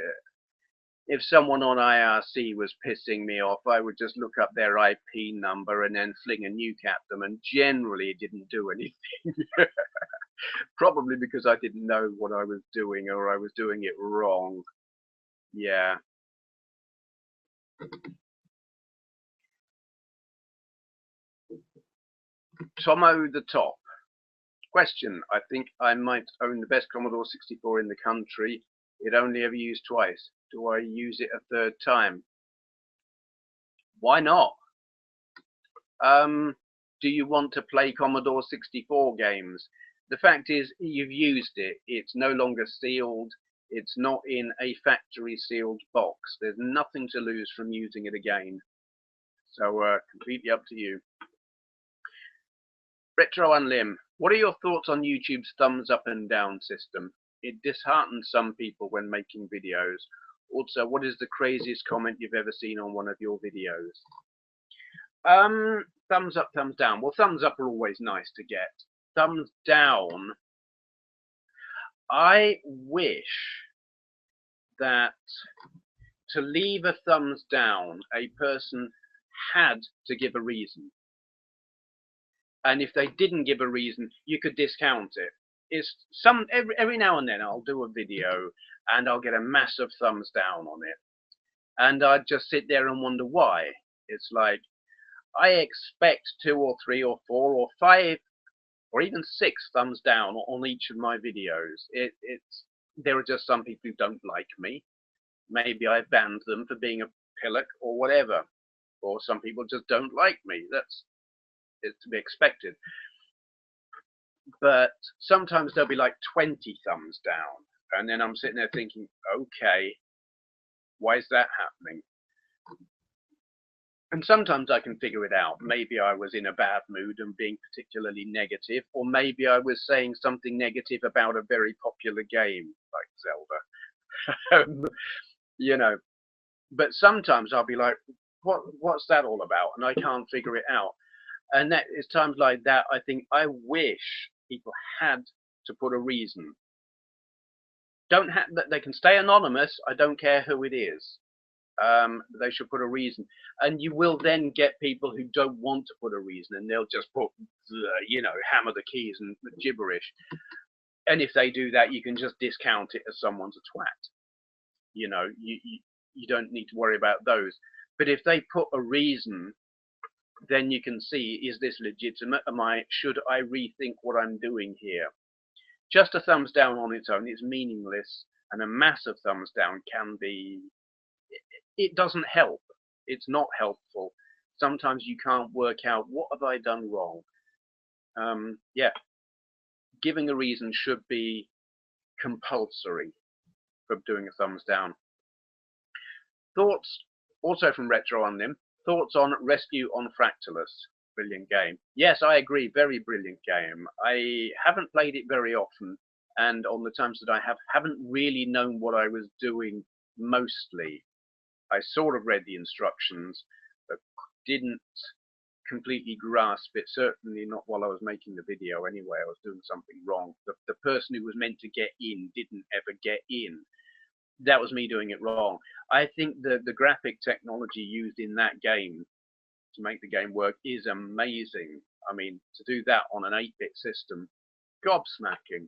if someone on IRC was pissing me off, I would just look up their IP number and then fling a nuke at them, and generally it didn't do anything. Probably because I didn't know what I was doing, or I was doing it wrong. Yeah. Tomo the Top. Question. I think I might own the best Commodore 64 in the country. It only ever used twice. Do I use it a third time? Why not? Do you want to play Commodore 64 games? The fact is, you've used it. It's no longer sealed. It's not in a factory sealed box. There's nothing to lose from using it again. So completely up to you. Retro Unlim, what are your thoughts on YouTube's thumbs up and down system? It disheartens some people when making videos. Also, what is the craziest comment you've ever seen on one of your videos? Thumbs up, thumbs down. Well, thumbs up are always nice to get. Thumbs down, I wish that to leave a thumbs down, a person had to give a reason. And if they didn't give a reason, you could discount it. It's every now and then I'll do a video and I'll get a massive thumbs down on it. And I'd just sit there and wonder why. It's like, I expect 2 or 3 or 4 or 5 or even 6 thumbs down on each of my videos. There are just some people who don't like me. Maybe I banned them for being a pillock or whatever. Or some people just don't like me. It's to be expected. But sometimes there'll be like 20 thumbs down. And then I'm sitting there thinking, okay, why is that happening? And sometimes I can figure it out. Maybe I was in a bad mood and being particularly negative, or maybe I was saying something negative about a very popular game like Zelda. You know, but sometimes I'll be like, what's that all about? And I can't figure it out. And that is times like that, I think, I wish people had to put a reason. They can stay anonymous. I don't care who it is. They should put a reason, and you will then get people who don't want to put a reason, and they'll just put, hammer the keys and gibberish. And if they do that, you can just discount it as someone's a twat. You know, you don't need to worry about those. But if they put a reason, then you can see, is this legitimate? Should I rethink what I'm doing here? Just a thumbs down on its own is meaningless, and a massive thumbs down can be, it doesn't help. It's not helpful. Sometimes you can't work out, what have I done wrong? Yeah, giving a reason should be compulsory for doing a thumbs down. Thoughts, also from Retro on them, thoughts on Rescue on Fractalus. Brilliant game. Yes, I agree, very brilliant game. I haven't played it very often, and on the times that I haven't really known what I was doing mostly. I sort of read the instructions, but didn't completely grasp it, certainly not while I was making the video anyway. I was doing something wrong. The person who was meant to get in didn't ever get in. That was me doing it wrong. I think the graphic technology used in that game to make the game work is amazing. I mean, to do that on an 8-bit system, gobsmacking.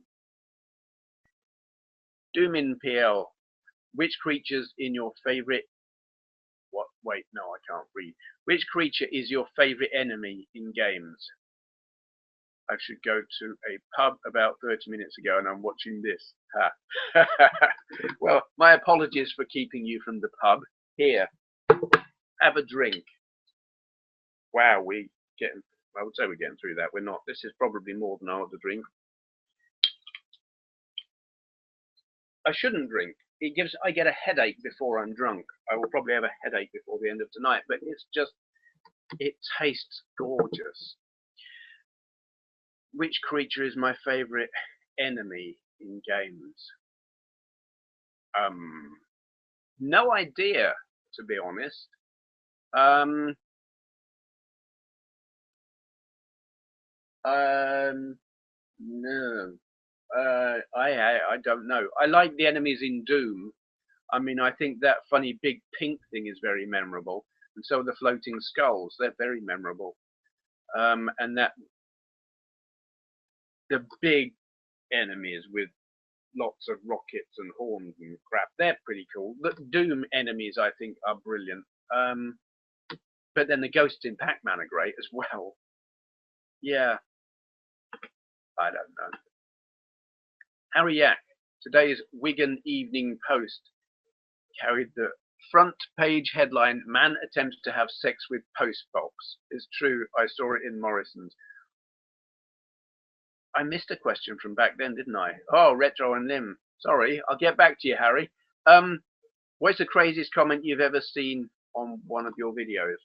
Doom in PL, which creatures in your favorite, what, wait, no, I can't read. Which creature is your favorite enemy in games? I should go to a pub about 30 minutes ago and I'm watching this. Well, my apologies for keeping you from the pub. Here, have a drink. Wow, I would say we're getting through that. We're not. This is probably more than I ought to drink. I shouldn't drink. I get a headache before I'm drunk. I will probably have a headache before the end of tonight, but it's just, it tastes gorgeous. Which creature is my favorite enemy in games? No idea, to be honest. No. I don't know. I like the enemies in Doom. I mean, I think that funny big pink thing is very memorable, and so the floating skulls, they're very memorable. And that the big enemies with lots of rockets and horns and crap, they're pretty cool. The Doom enemies, I think, are brilliant. But then the ghosts in Pac-Man are great as well. Yeah, I don't know. Harry Yak, today's Wigan Evening Post carried the front page headline, "Man attempts to have sex with postbox." It's true, I saw it in Morrison's. I missed a question from back then, didn't I? Oh, Retro and Lim. Sorry, I'll get back to you, Harry. What's the craziest comment you've ever seen on one of your videos?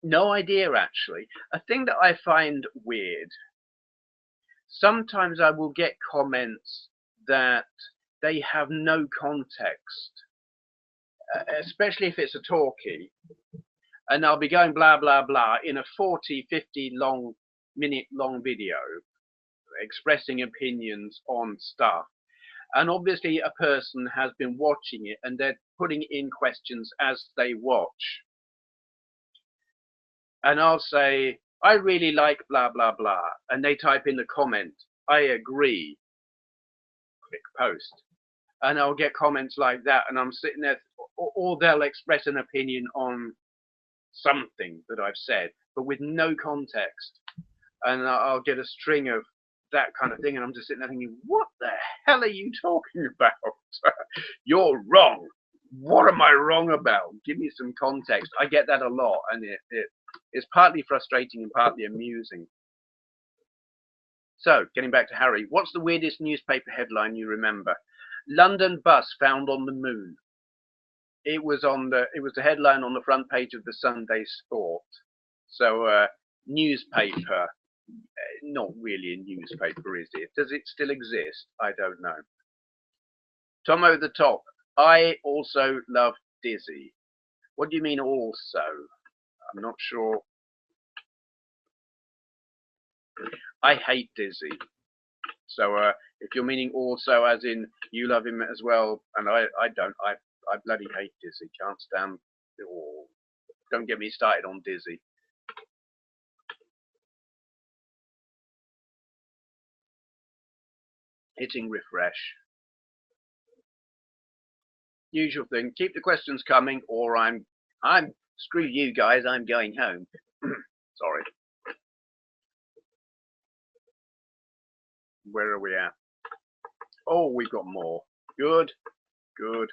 No idea, actually. A thing that I find weird, sometimes I will get comments that they have no context, especially if it's a talkie, and I'll be going blah, blah, blah in a 40, 50 minute long video expressing opinions on stuff. And obviously a person has been watching it and they're putting in questions as they watch. And I'll say, I really like blah, blah, blah. And they type in the comment, I agree. Click post. And I'll get comments like that. And I'm sitting there, or they'll express an opinion on something that I've said, but with no context. And I'll get a string of that kind of thing. And I'm just sitting there thinking, what the hell are you talking about? You're wrong. What am I wrong about? Give me some context. I get that a lot. And it's partly frustrating and partly amusing. So, getting back to Harry, what's the weirdest newspaper headline you remember? London bus found on the moon. It was the headline on the front page of the Sunday Sport. So, newspaper, not really a newspaper, is it? Does it still exist? I don't know. Tomo the Top, I also love Dizzy. What do you mean also? I'm not sure. I hate Dizzy. So if you're meaning also as in you love him as well, and I don't, I bloody hate Dizzy. Can't stand. Oh, don't get me started on Dizzy. Hitting refresh. Usual thing. Keep the questions coming, or I'm screw you guys. I'm going home. Sorry. Where are we at? Oh, we've got more. Good, good.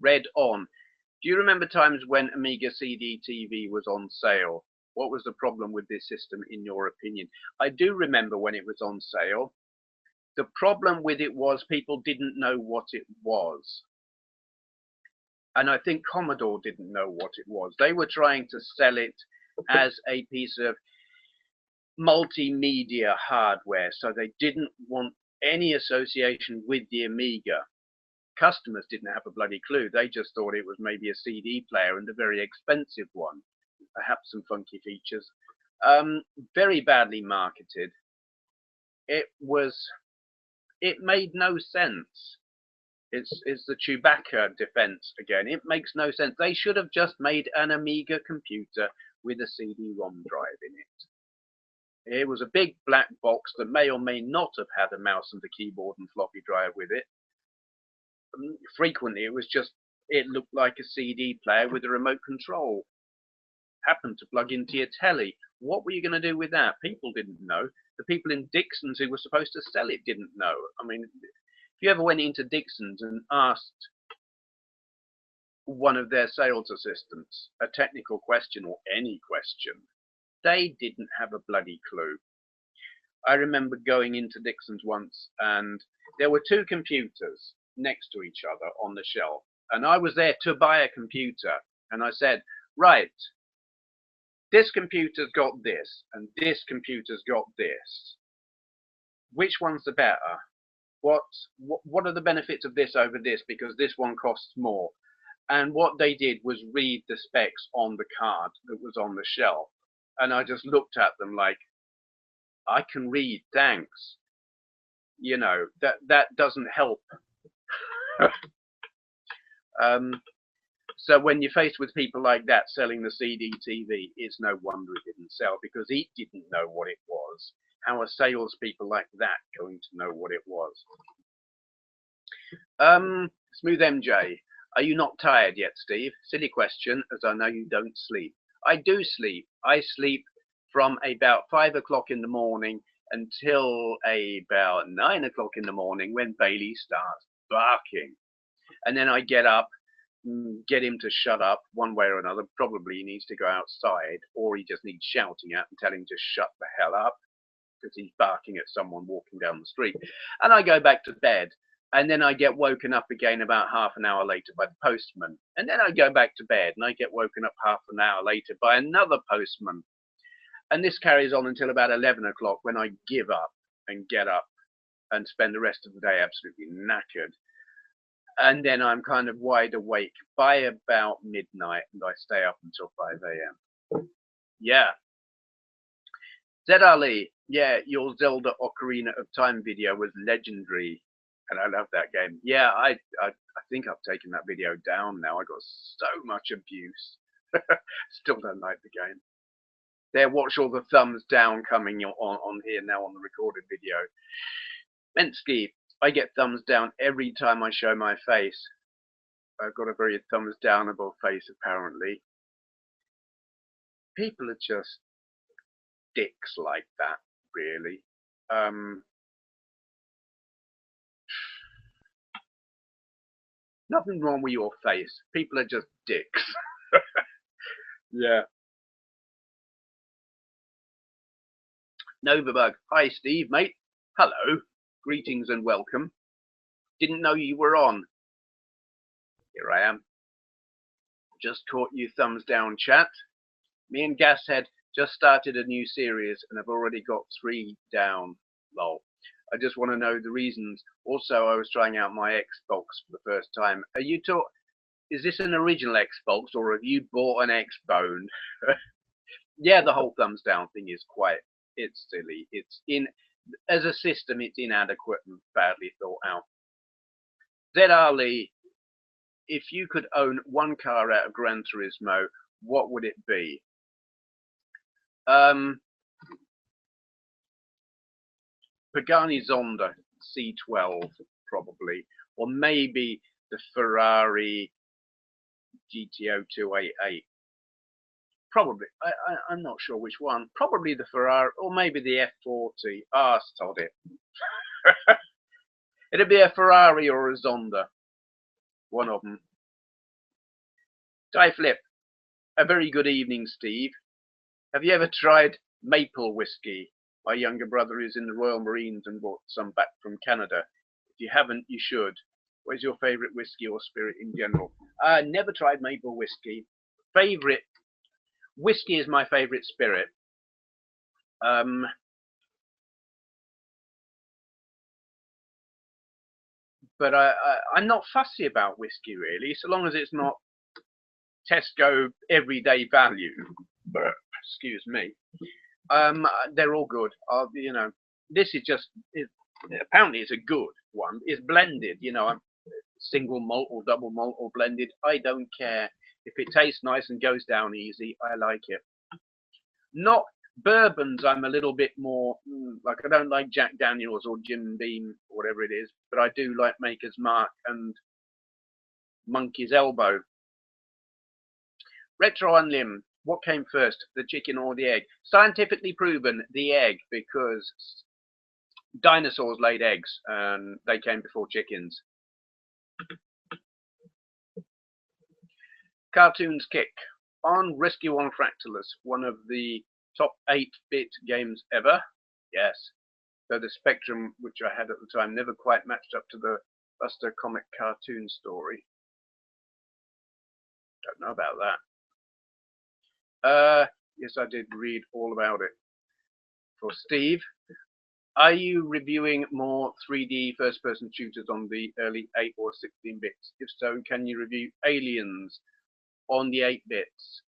Red on. Do you remember times when Amiga CD TV was on sale? What was the problem with this system, in your opinion? I do remember when it was on sale. The problem with it was people didn't know what it was. And I think Commodore didn't know what it was. They were trying to sell it as a piece of multimedia hardware, so they didn't want any association with the Amiga. Customers didn't have a bloody clue. They just thought it was maybe a CD player, and a very expensive one, perhaps some funky features. Very badly marketed. It made no sense. It's the Chewbacca defense again. It makes no sense. They should have just made an Amiga computer with a CD-ROM drive in it. It was a big black box that may or may not have had a mouse and a keyboard and floppy drive with it. Frequently, it looked like a CD player with a remote control. Happened to plug into your telly. What were you going to do with that? People didn't know. The people in Dixon's who were supposed to sell it didn't know. I mean, if you ever went into Dixon's and asked one of their sales assistants a technical question or any question, they didn't have a bloody clue. I remember going into Dixon's once, and there were two computers next to each other on the shelf, and I was there to buy a computer, and I said, right, this computer's got this, and this computer's got this. Which one's the better? What are the benefits of this over this, because this one costs more? And what they did was read the specs on the card that was on the shelf, and I just looked at them like, I can read, thanks. You know, that doesn't help. So when you're faced with people like that selling the CD TV, it's no wonder it didn't sell, because he didn't know what it was. How are salespeople like that going to know what it was? Smooth MJ, are you not tired yet, Steve? Silly question, as I know you don't sleep. I do sleep. I sleep from about 5 o'clock in the morning until about 9 o'clock in the morning, when Bailey starts barking. And then I get up, get him to shut up one way or another. Probably he needs to go outside, or he just needs shouting at and tell him to shut the hell up, because he's barking at someone walking down the street. And I go back to bed, and then I get woken up again about half an hour later by the postman. And then I go back to bed, and I get woken up half an hour later by another postman. And this carries on until about 11 o'clock, when I give up and get up and spend the rest of the day absolutely knackered. And then I'm kind of wide awake by about midnight, and I stay up until 5 a.m. Yeah. Zed Ali, yeah, your Zelda Ocarina of Time video was legendary, and I love that game. Yeah, I think I've taken that video down now. I got so much abuse. Still don't like the game. There, watch all the thumbs down coming on here now on the recorded video. Mensky, I get thumbs down every time I show my face. I've got a very thumbs downable face, apparently. People are just dicks like that, really. Nothing wrong with your face. People are just dicks. Yeah. Novabug, hi Steve, mate. Hello. Greetings and welcome. Didn't know you were on. Here I am. Just caught you thumbs down, chat. Me and Gashead just started a new series and have already got 3 down. Lol. I just want to know the reasons. Also, I was trying out my Xbox for the first time. Are you is this an original Xbox, or have you bought an Xbone? Yeah, the whole thumbs down thing is it's silly. As a system, it's inadequate and badly thought out. Zed Ali, if you could own one car out of Gran Turismo, what would it be? Pagani Zonda. C12 probably, or maybe the Ferrari GTO 288. Probably, I'm not sure which one. Probably the Ferrari, or maybe the F40. Ah, sod it. It'd be a Ferrari or a Zonda. One of them. Die Flip. A very good evening, Steve. Have you ever tried maple whiskey? My younger brother is in the Royal Marines and brought some back from Canada. If you haven't, you should. Where's your favourite whiskey or spirit in general? Never tried maple whiskey. Favourite whiskey is my favourite spirit. But I'm not fussy about whiskey really, so long as it's not Tesco everyday value. Excuse me. They're all good. You know, this is just apparently it's a good one. It's blended. You know, single malt or double malt or blended. I don't care if it tastes nice and goes down easy. I like it. Not bourbons. I'm a little bit more like I don't like Jack Daniels or Jim Beam or whatever it is, but I do like Maker's Mark and Monkey's Elbow. Retro Unlim. What came first, the chicken or the egg? Scientifically proven, the egg, because dinosaurs laid eggs and they came before chickens. Cartoons Kick. On Rescue on Fractalus, one of the top 8-bit games ever. Yes. Though the Spectrum, which I had at the time, never quite matched up to the Buster comic cartoon story. Don't know about that. Yes, I did read all about it. For Steve, are you reviewing more 3D first-person shooters on the early 8 or 16 bits? If so, can you review Aliens on the 8 bits?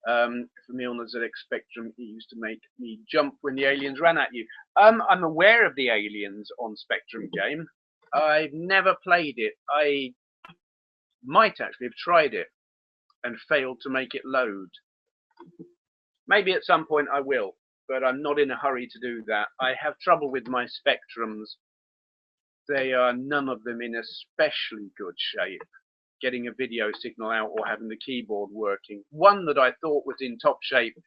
For me on the ZX Spectrum, it used to make me jump when the aliens ran at you. I'm aware of the Aliens on Spectrum game. I've never played it. I might actually have tried it and failed to make it load. Maybe at some point I will, but I'm not in a hurry to do that. I have trouble with my Spectrums. They are none of them in especially good shape. Getting a video signal out or having the keyboard working. One that I thought was in top shape,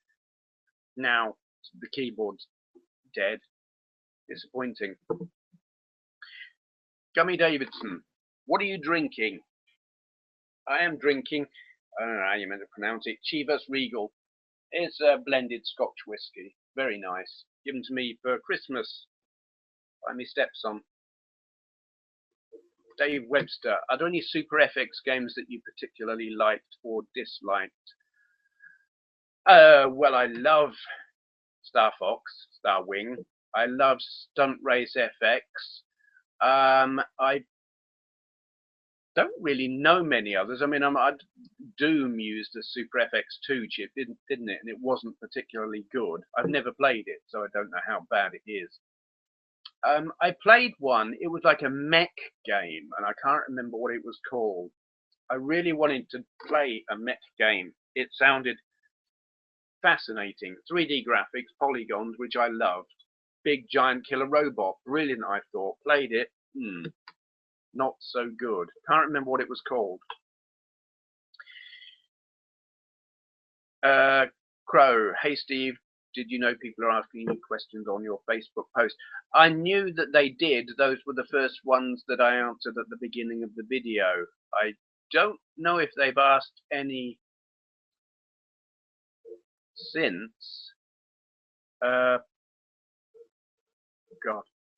now the keyboard's dead. Disappointing. Gummy Davidson, what are you drinking? I am drinking, I don't know how you meant to pronounce it, Chivas Regal. It's a blended Scotch whiskey. Very nice. Given to me for Christmas by my stepson. Dave Webster, are there any Super FX games that you particularly liked or disliked? Well, I love Star Fox, Star Wing. I love Stunt Race FX. I don't really know many others. I mean, Doom used a Super FX2 chip, didn't it? And it wasn't particularly good. I've never played it, so I don't know how bad it is. I played one. It was like a mech game, and I can't remember what it was called. I really wanted to play a mech game. It sounded fascinating. 3D graphics, polygons, which I loved. Big giant killer robot. Brilliant, I thought. Played it. Not so good. Can't remember what it was called. Crow. Hey, Steve. Did you know people are asking you questions on your Facebook post? I knew that they did. Those were the first ones that I answered at the beginning of the video. I don't know if they've asked any since. God,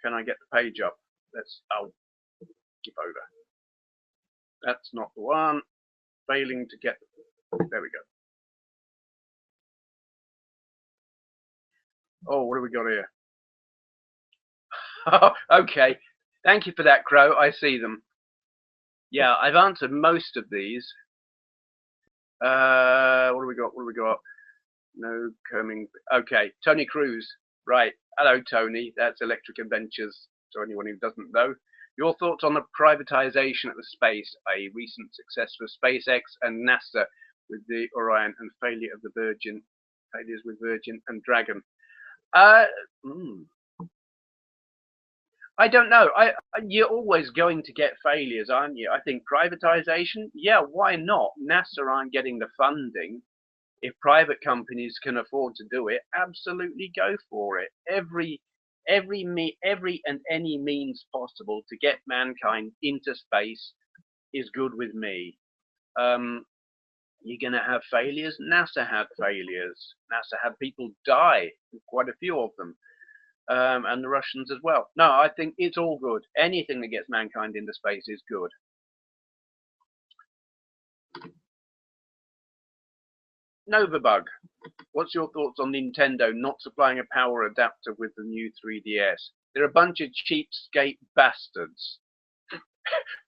can I get the page up? I'll skip over. That's not the one. Failing to get, there we go. Oh, what have we got here? Okay, thank you for that, Crow. I see them. Yeah, I've answered most of these. What do we got? What do we got? No coming. Okay, Tony Cruz. Right. Hello, Tony. That's Electric Adventures. To anyone who doesn't know. Your thoughts on the privatization of the space, a recent success for SpaceX and NASA with the Orion and failures with Virgin and Dragon. I don't know. You're always going to get failures, aren't you? I think privatization, yeah, why not? NASA aren't getting the funding. If private companies can afford to do it, absolutely go for it. Every and any means possible to get mankind into space is good with me. Um, you're going to have failures. NASA had failures. NASA had people die, quite a few of them, and the Russians as well. No, I think it's all good. Anything that gets mankind into space is good. Novabug, what's your thoughts on Nintendo not supplying a power adapter with the new 3DS? They're a bunch of cheapskate bastards,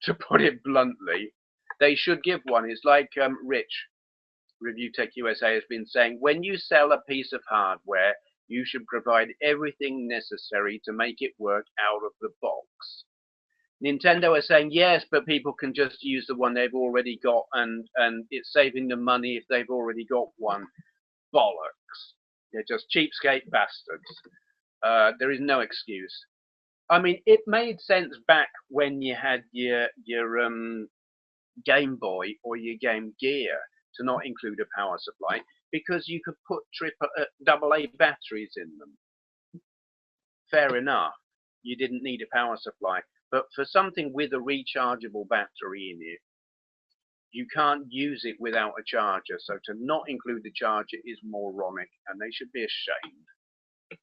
to put it bluntly. They should give one. It's like Rich, Review Tech USA, has been saying, when you sell a piece of hardware, you should provide everything necessary to make it work out of the box. Nintendo is saying, yes, but people can just use the one they've already got, and it's saving them money if they've already got one. Bollocks. They're just cheapskate bastards. There is no excuse. I mean, it made sense back when you had your Game Boy or your Game Gear to not include a power supply, because you could put AA batteries in them. Fair enough. You didn't need a power supply. But for something with a rechargeable battery in it, you can't use it without a charger. So to not include the charger is moronic, and they should be ashamed.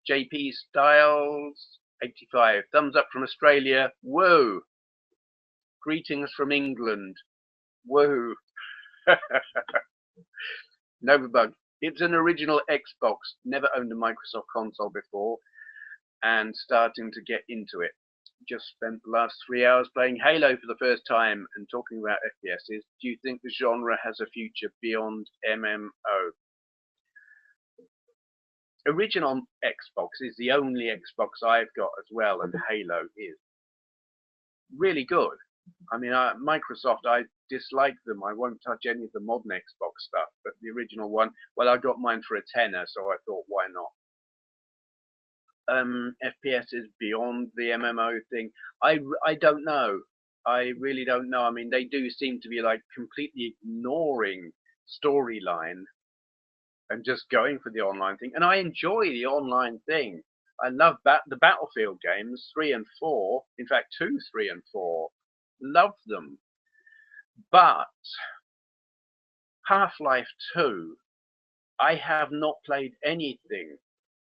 JP Styles 85, thumbs up from Australia. Whoa. Greetings from England. Whoa. Novabug, it's an original Xbox. Never owned a Microsoft console before, and starting to get into it. Just spent the last 3 hours playing Halo for the first time and talking about FPSs. Do you think the genre has a future beyond MMO? Original Xbox is the only Xbox I've got as well, and Halo is really good. I mean, Microsoft, I dislike them. I won't touch any of the modern Xbox stuff, but the original one, well, I got mine for a tenner, so I thought, why not? FPS is beyond the MMO thing. I don't know. I really don't know. I mean, they do seem to be like completely ignoring storyline and just going for the online thing. And I enjoy the online thing. I love the Battlefield games, 3 and 4. In fact, 2, 3, and 4. Love them. But Half-Life 2, I have not played anything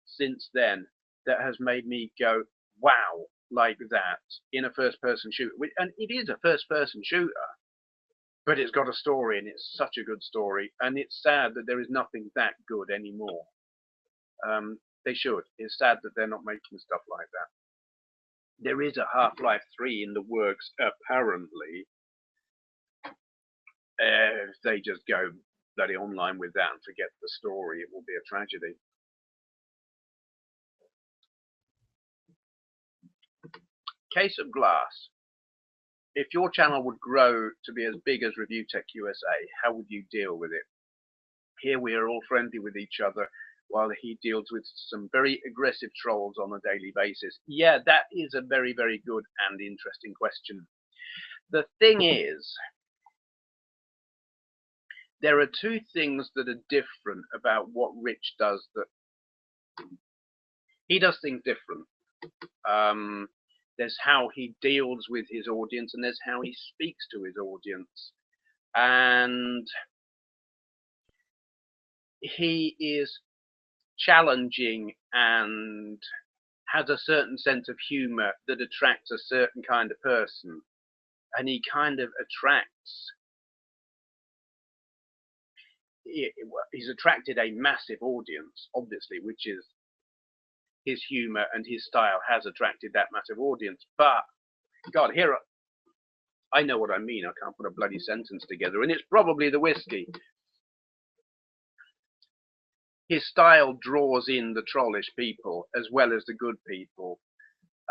since then that has made me go, wow, like that, in a first-person shooter. And it is a first-person shooter, but it's got a story, and it's such a good story. And it's sad that there is nothing that good anymore. They should. It's sad that they're not making stuff like that. There is a Half-Life 3 in the works, apparently. If they just go bloody online with that and forget the story, it will be a tragedy. Case of Glass. If your channel would grow to be as big as Review Tech USA, how would you deal with it? Here we are all friendly with each other, while he deals with some very aggressive trolls on a daily basis. Yeah, that is a very, very good and interesting question. The thing is, there are two things that are different about what Rich does. That he does things different. There's how he deals with his audience, and there's how he speaks to his audience. And he is challenging and has a certain sense of humor that attracts a certain kind of person. And he kind of attracts, he's attracted a massive audience, obviously, which is his humor and his style has attracted that massive audience. But, God, here, I know what I mean. I can't put a bloody sentence together, and it's probably the whiskey. His style draws in the trollish people as well as the good people.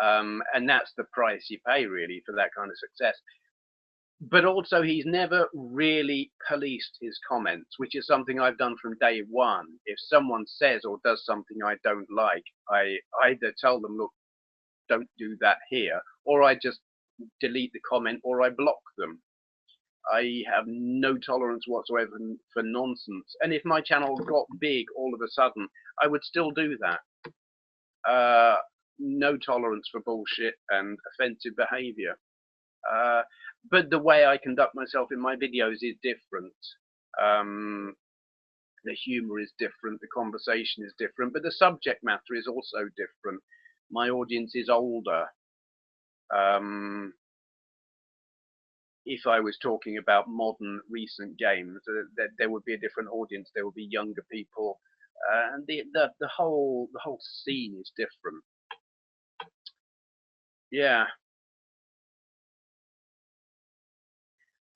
And that's the price you pay, really, for that kind of success. but also he's never really policed his comments, which is something I've done from day one. If someone says or does something I don't like, I either tell them, look, don't do that here, or I just delete the comment, or I block them. I have no tolerance whatsoever for nonsense. And if my channel got big all of a sudden, I would still do that. No tolerance for bullshit and offensive behavior. But the way I conduct myself in my videos is different. The humor is different, the conversation is different, but the subject matter is also different. My audience is older. If I was talking about modern recent games, there would be a different audience. There would be younger people, and the whole scene is different. Yeah.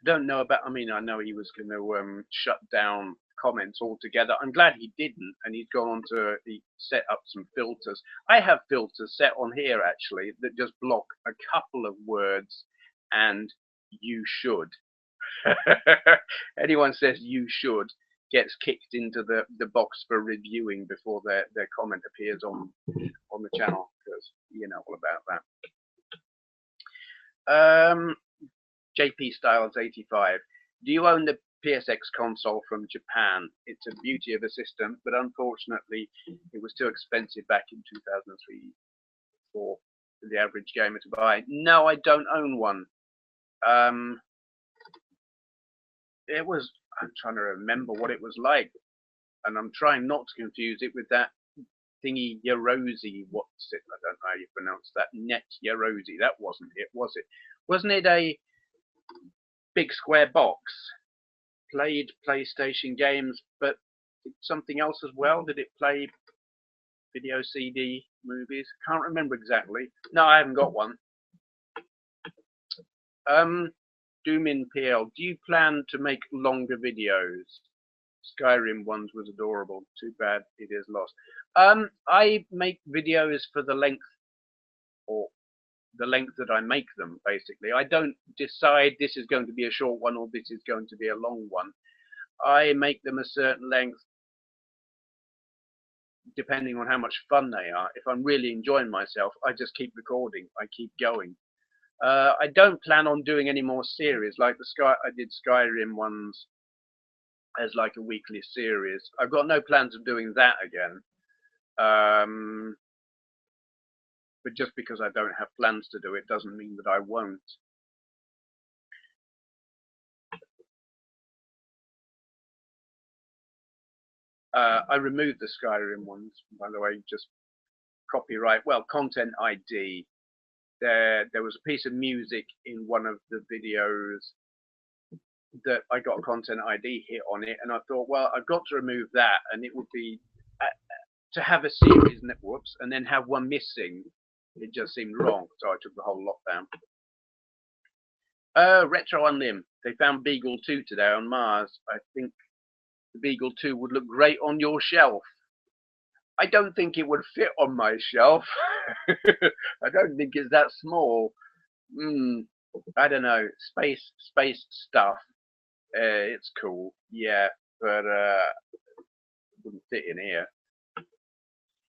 Don't know about. I mean, I know he was going to shut down comments altogether. I'm glad he didn't, and he's gone on to he set up some filters. I have filters set on here actually that just block a couple of words and you should. Anyone says you should gets kicked into the box for reviewing before their comment appears on the channel, because you know all about that. JP Styles 85. Do you own the PSX console from Japan? It's a beauty of a system, but unfortunately it was too expensive back in 2003 for the average gamer to buy. No, I don't own one. I'm trying to remember what it was like, and I'm trying not to confuse it with that thingy Yerosi. What's it? I don't know how you pronounce that. Net Yerosi. That wasn't it, was it? Wasn't it a big square box? Played PlayStation games, but something else as well? Did it play video CD movies? Can't remember exactly. No, I haven't got one. Doomin PL, do you plan to make longer videos? Skyrim ones was adorable. Too bad it is lost. I make videos for the length, or the length that I make them, basically. I don't decide this is going to be a short one or this is going to be a long one. I make them a certain length depending on how much fun they are. If I'm really enjoying myself, I just keep recording. I keep going. I don't plan on doing any more series like I did Skyrim ones as like a weekly series. I've got no plans of doing that again. But just because I don't have plans to do it doesn't mean that I won't. I removed the Skyrim ones, by the way, just copyright. Well, content ID. There was a piece of music in one of the videos that I got a content ID hit on it, and I thought, well, I've got to remove that, and it would be to have a series, whoops, and then have one missing. It just seemed wrong, so I took the whole lot down. Retro Unlim. They found Beagle 2 today on Mars. I think the Beagle 2 would look great on your shelf. I don't think it would fit on my shelf. I don't think it's that small. I don't know. Space stuff. It's cool, yeah, but it wouldn't fit in here.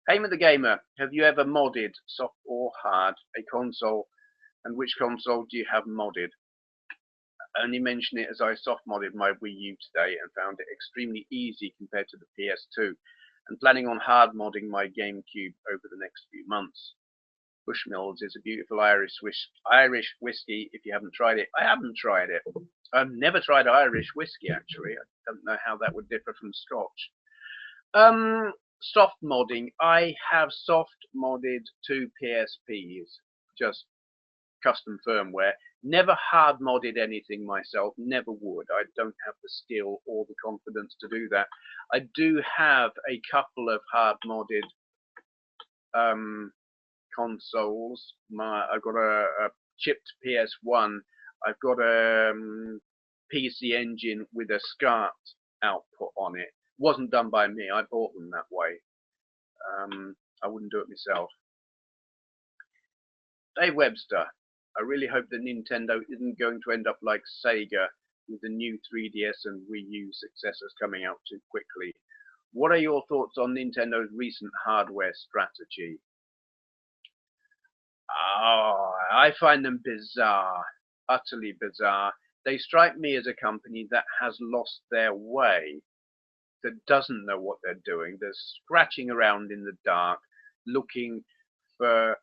Aim of the Gamer. Have you ever modded, soft or hard, a console, and which console do you have modded? I only mention it as I soft modded my Wii U today and found it extremely easy compared to the PS2, and planning on hard modding my GameCube over the next few months. Bushmills is a beautiful Irish whiskey. If you haven't tried it, I haven't tried it. I've never tried Irish whiskey actually. I don't know how that would differ from Scotch. Soft modding. I have soft modded 2 PSPs, just custom firmware. Never hard modded anything myself. Never would. I don't have the skill or the confidence to do that. I do have a couple of hard modded consoles. I've got a chipped PS1. I've got a PC Engine with a SCART output on it. Wasn't done by me. I bought them that way. I wouldn't do it myself. Dave Webster. I really hope that Nintendo isn't going to end up like Sega with the new 3DS and Wii U successors coming out too quickly. What are your thoughts on Nintendo's recent hardware strategy? Oh, I find them bizarre, utterly bizarre. They strike me as a company that has lost their way, that doesn't know what they're doing. They're scratching around in the dark, looking for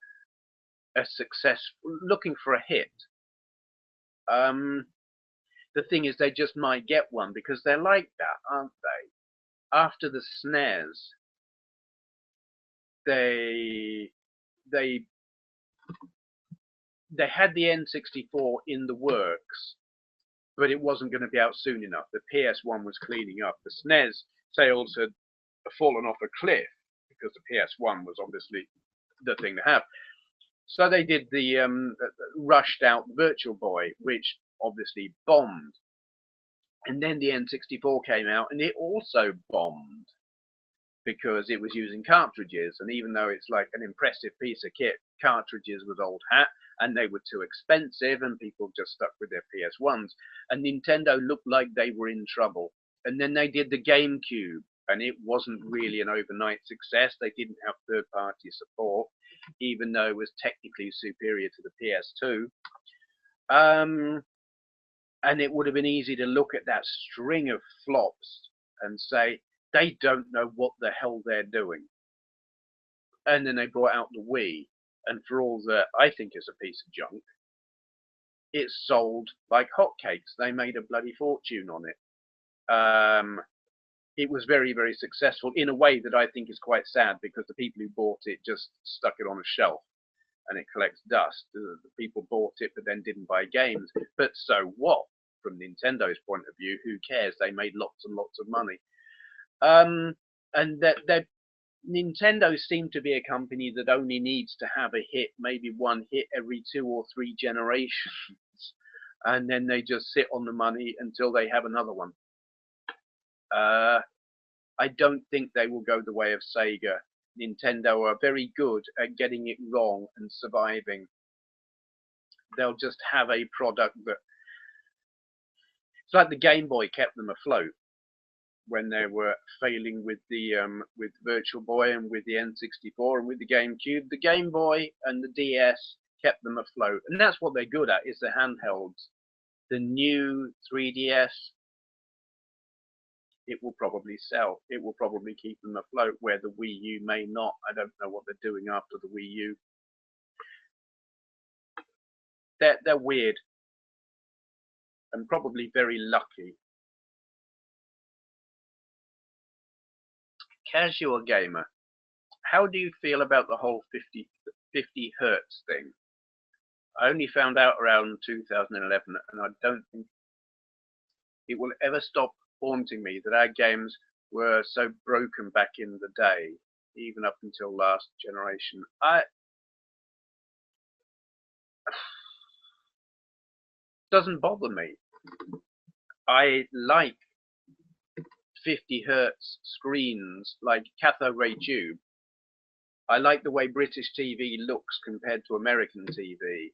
a success, looking for a hit. The thing is, they just might get one because they're like that, aren't they? After the SNES, they had the N64 in the works, but it wasn't going to be out soon enough. The PS1 was cleaning up. The SNES sales had fallen off a cliff because the PS1 was obviously the thing to have. So they did the rushed out Virtual Boy, which obviously bombed. And then the N64 came out, and it also bombed because it was using cartridges. And even though it's like an impressive piece of kit, cartridges was old hat, and they were too expensive, and people just stuck with their PS1s. And Nintendo looked like they were in trouble. And then they did the GameCube, and it wasn't really an overnight success. They didn't have third-party support, even though it was technically superior to the PS2. And it would have been easy to look at that string of flops and say, they don't know what the hell they're doing. And then they brought out the Wii, and for all that I think is a piece of junk, it sold like hotcakes. They made a bloody fortune on it. It was very, very successful in a way that I think is quite sad, because the people who bought it just stuck it on a shelf and it collects dust. The people bought it but then didn't buy games. But so what? From Nintendo's point of view, who cares? They made lots and lots of money. And that Nintendo seemed to be a company that only needs to have a hit, maybe one hit every 2 or 3 generations, and then they just sit on the money until they have another one. I don't think they will go the way of Sega. Nintendo are very good at getting it wrong and surviving. They'll just have a product that, it's like the Game Boy kept them afloat when they were failing with the with Virtual Boy and with the N64 and with the GameCube. The Game Boy and the DS kept them afloat, and that's what they're good at, is the handhelds. The new 3DS, it will probably sell. It will probably keep them afloat, where the Wii U may not. I don't know what they're doing after the Wii U. They're weird and probably very lucky. Casual gamer, how do you feel about the whole 50 hertz thing? I only found out around 2011, and I don't think it will ever stop haunting me that our games were so broken back in the day, even up until last generation. Doesn't bother me. I like 50 hertz screens, like cathode ray tube. I like the way British TV looks compared to American TV.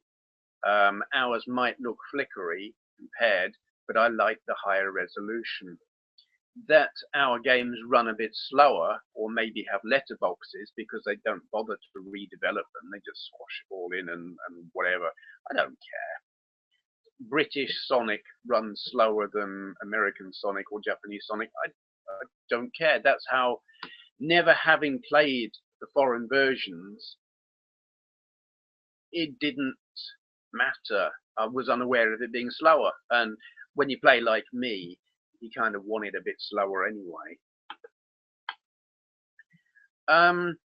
Ours might look flickery compared, but I like the higher resolution. That our games run a bit slower, or maybe have letterboxes because they don't bother to redevelop them. They just squash it all in and whatever. I don't care. British Sonic runs slower than American Sonic or Japanese Sonic. I don't care. That's how, never having played the foreign versions, it didn't matter. I was unaware of it being slower. And when you play like me, you kind of want it a bit slower anyway.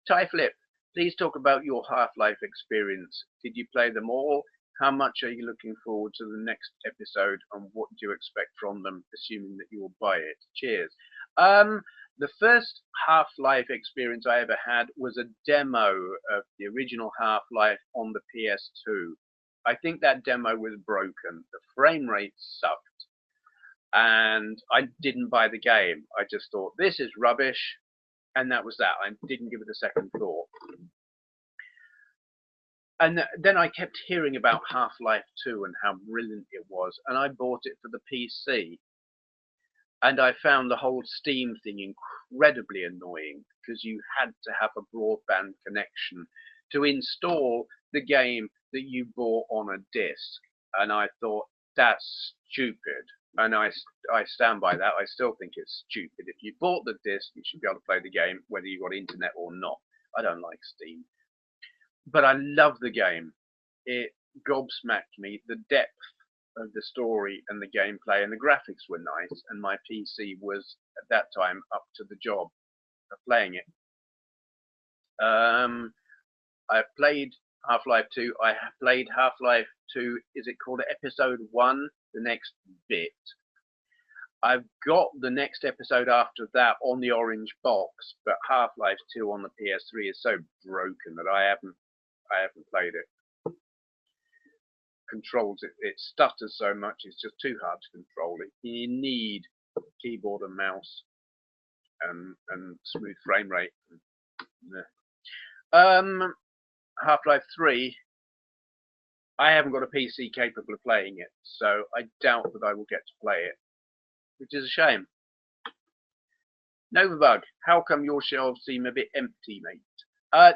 Ty Flip, please talk about your Half-Life experience. Did you play them all? How much are you looking forward to the next episode, and what do you expect from them, assuming that you will buy it? Cheers. The first Half-Life experience I ever had was a demo of the original Half-Life on the PS2. I think that demo was broken. The frame rate sucked, and I didn't buy the game. I just thought, this is rubbish, and that was that. I didn't give it a second thought. And then I kept hearing about Half-Life 2 and how brilliant it was, and I bought it for the PC. And I found the whole Steam thing incredibly annoying because you had to have a broadband connection to install the game that you bought on a disc. And I thought, that's stupid. And I stand by that. I still think it's stupid. If you bought the disc, you should be able to play the game whether you got internet or not. I don't like Steam. But I love the game. It gobsmacked me. The depth of the story and the gameplay and the graphics were nice, and my PC was at that time up to the job of playing it. I played Half-Life 2. I played Half-Life 2. Is it called Episode 1? The next bit. I've got the next episode after that on the orange box, but Half-Life 2 on the PS3 is so broken that I haven't played it. Controls it stutters so much, it's just too hard to control it. You need keyboard and mouse and smooth frame rate. Half-Life 3, I haven't got a PC capable of playing it, so I doubt that I will get to play it, which is a shame. Novabug, how come your shelves seem a bit empty, mate?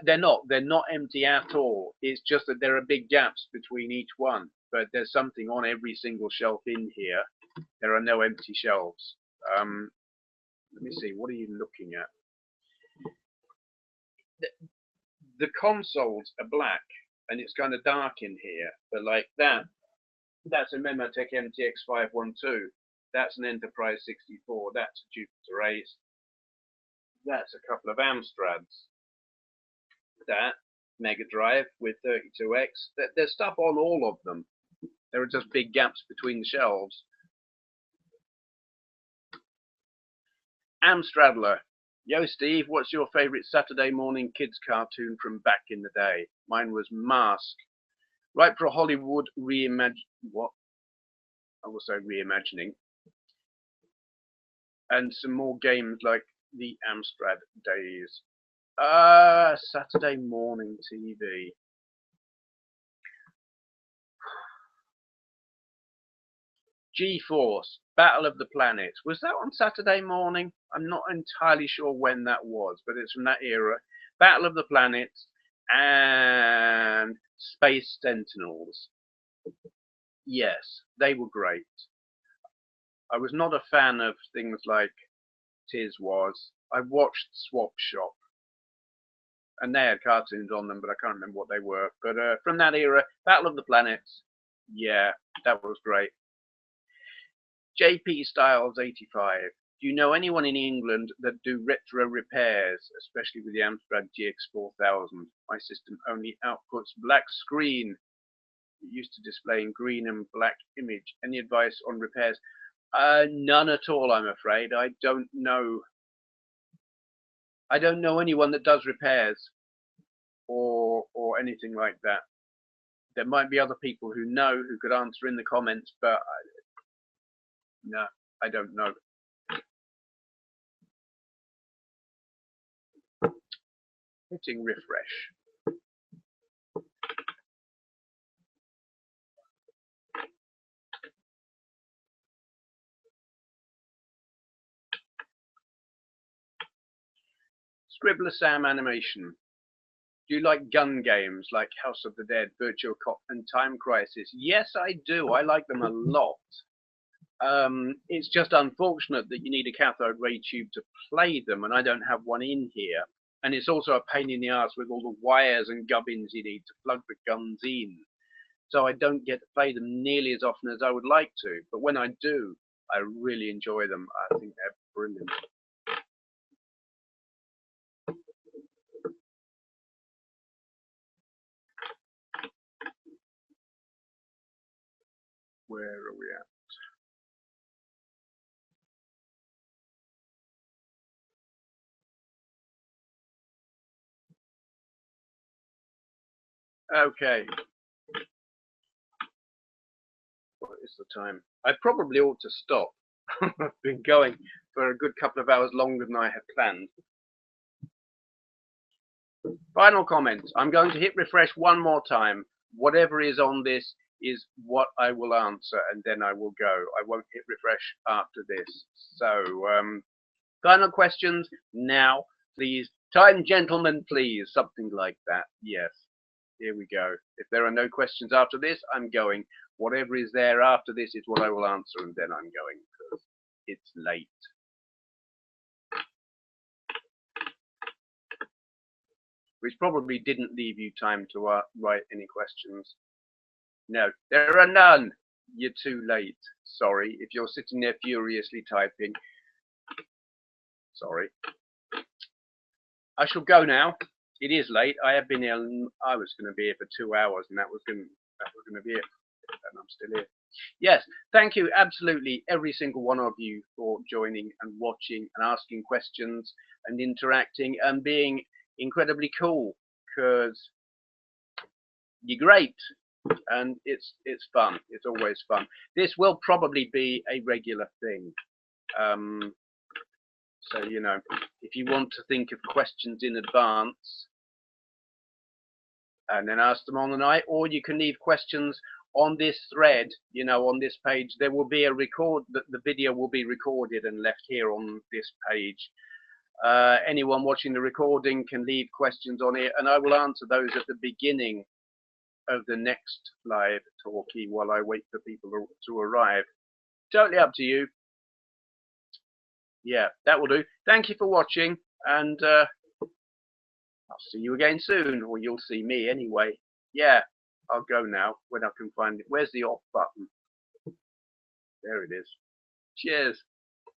They're not empty at all. It's just that there are big gaps between each one, but there's something on every single shelf in here. There are no empty shelves. Let me see, what are you looking at? The consoles are black, and it's kind of dark in here, but like that's a Mematech MTX 512. That's an Enterprise 64. That's a Jupiter Ace. That's a couple of Amstrads. That Mega Drive with 32X. There's stuff on all of them. There are just big gaps between the shelves. Amstradler. Yo, Steve, what's your favourite Saturday morning kids cartoon from back in the day? Mine was Mask. Right for a Hollywood what? I will say reimagining. And some more games like the Amstrad days. Saturday morning TV. G-Force, Battle of the Planets. Was that on Saturday morning? I'm not entirely sure when that was, but it's from that era. Battle of the Planets and Space Sentinels. Yes, they were great. I was not a fan of things like Tiz was. I watched Swap Shop, and they had cartoons on them, but I can't remember what they were. But from that era, Battle of the Planets, yeah, that was great. JP Styles 85. Do you know anyone in England that do retro repairs, especially with the Amstrad GX4000? My system only outputs black screen. It used to display in green and black image. Any advice on repairs? None at all, I'm afraid. I don't know anyone that does repairs or anything like that. There might be other people who know who could answer in the comments, but no, I don't know. Hitting refresh. Scribbler Sam animation. Do you like gun games like House of the Dead, Virtual Cop, and Time Crisis? Yes, I do. I like them a lot. It's just unfortunate that you need a cathode ray tube to play them, and I don't have one in here. And it's also a pain in the ass with all the wires and gubbins you need to plug the guns in. So I don't get to play them nearly as often as I would like to. But when I do, I really enjoy them. I think they're brilliant. Where are we at? Okay. What is the time? I probably ought to stop. I've been going for a good couple of hours longer than I had planned. Final comments. I'm going to hit refresh one more time. Whatever is on this is what I will answer, and then I will go. I won't hit refresh after this. So, final questions now, please. Time, gentlemen, please. Something like that. Yes. Here we go. If there are no questions after this, I'm going. Whatever is there after this is what I will answer, and then I'm going because it's late. Which probably didn't leave you time to write any questions. No, there are none. You're too late. Sorry. If you're sitting there furiously typing. Sorry. I shall go now. It is late. I have been here. I was going to be here for 2 hours, and that was going to be it. And I'm still here. Yes, thank you, absolutely, every single one of you for joining and watching and asking questions and interacting and being incredibly cool, because you're great and it's fun. It's always fun. This will probably be a regular thing. So, you know, if you want to think of questions in advance and then ask them on the night, or you can leave questions on this thread, you know, on this page. There will be a record, the video will be recorded and left here on this page. Anyone watching the recording can leave questions on it, and I will answer those at the beginning of the next live talkie while I wait for people to arrive. Totally up to you. Yeah, that will do. Thank you for watching, and I'll see you again soon, or you'll see me anyway. Yeah, I'll go now when I can find it. Where's the off button? There it is. Cheers.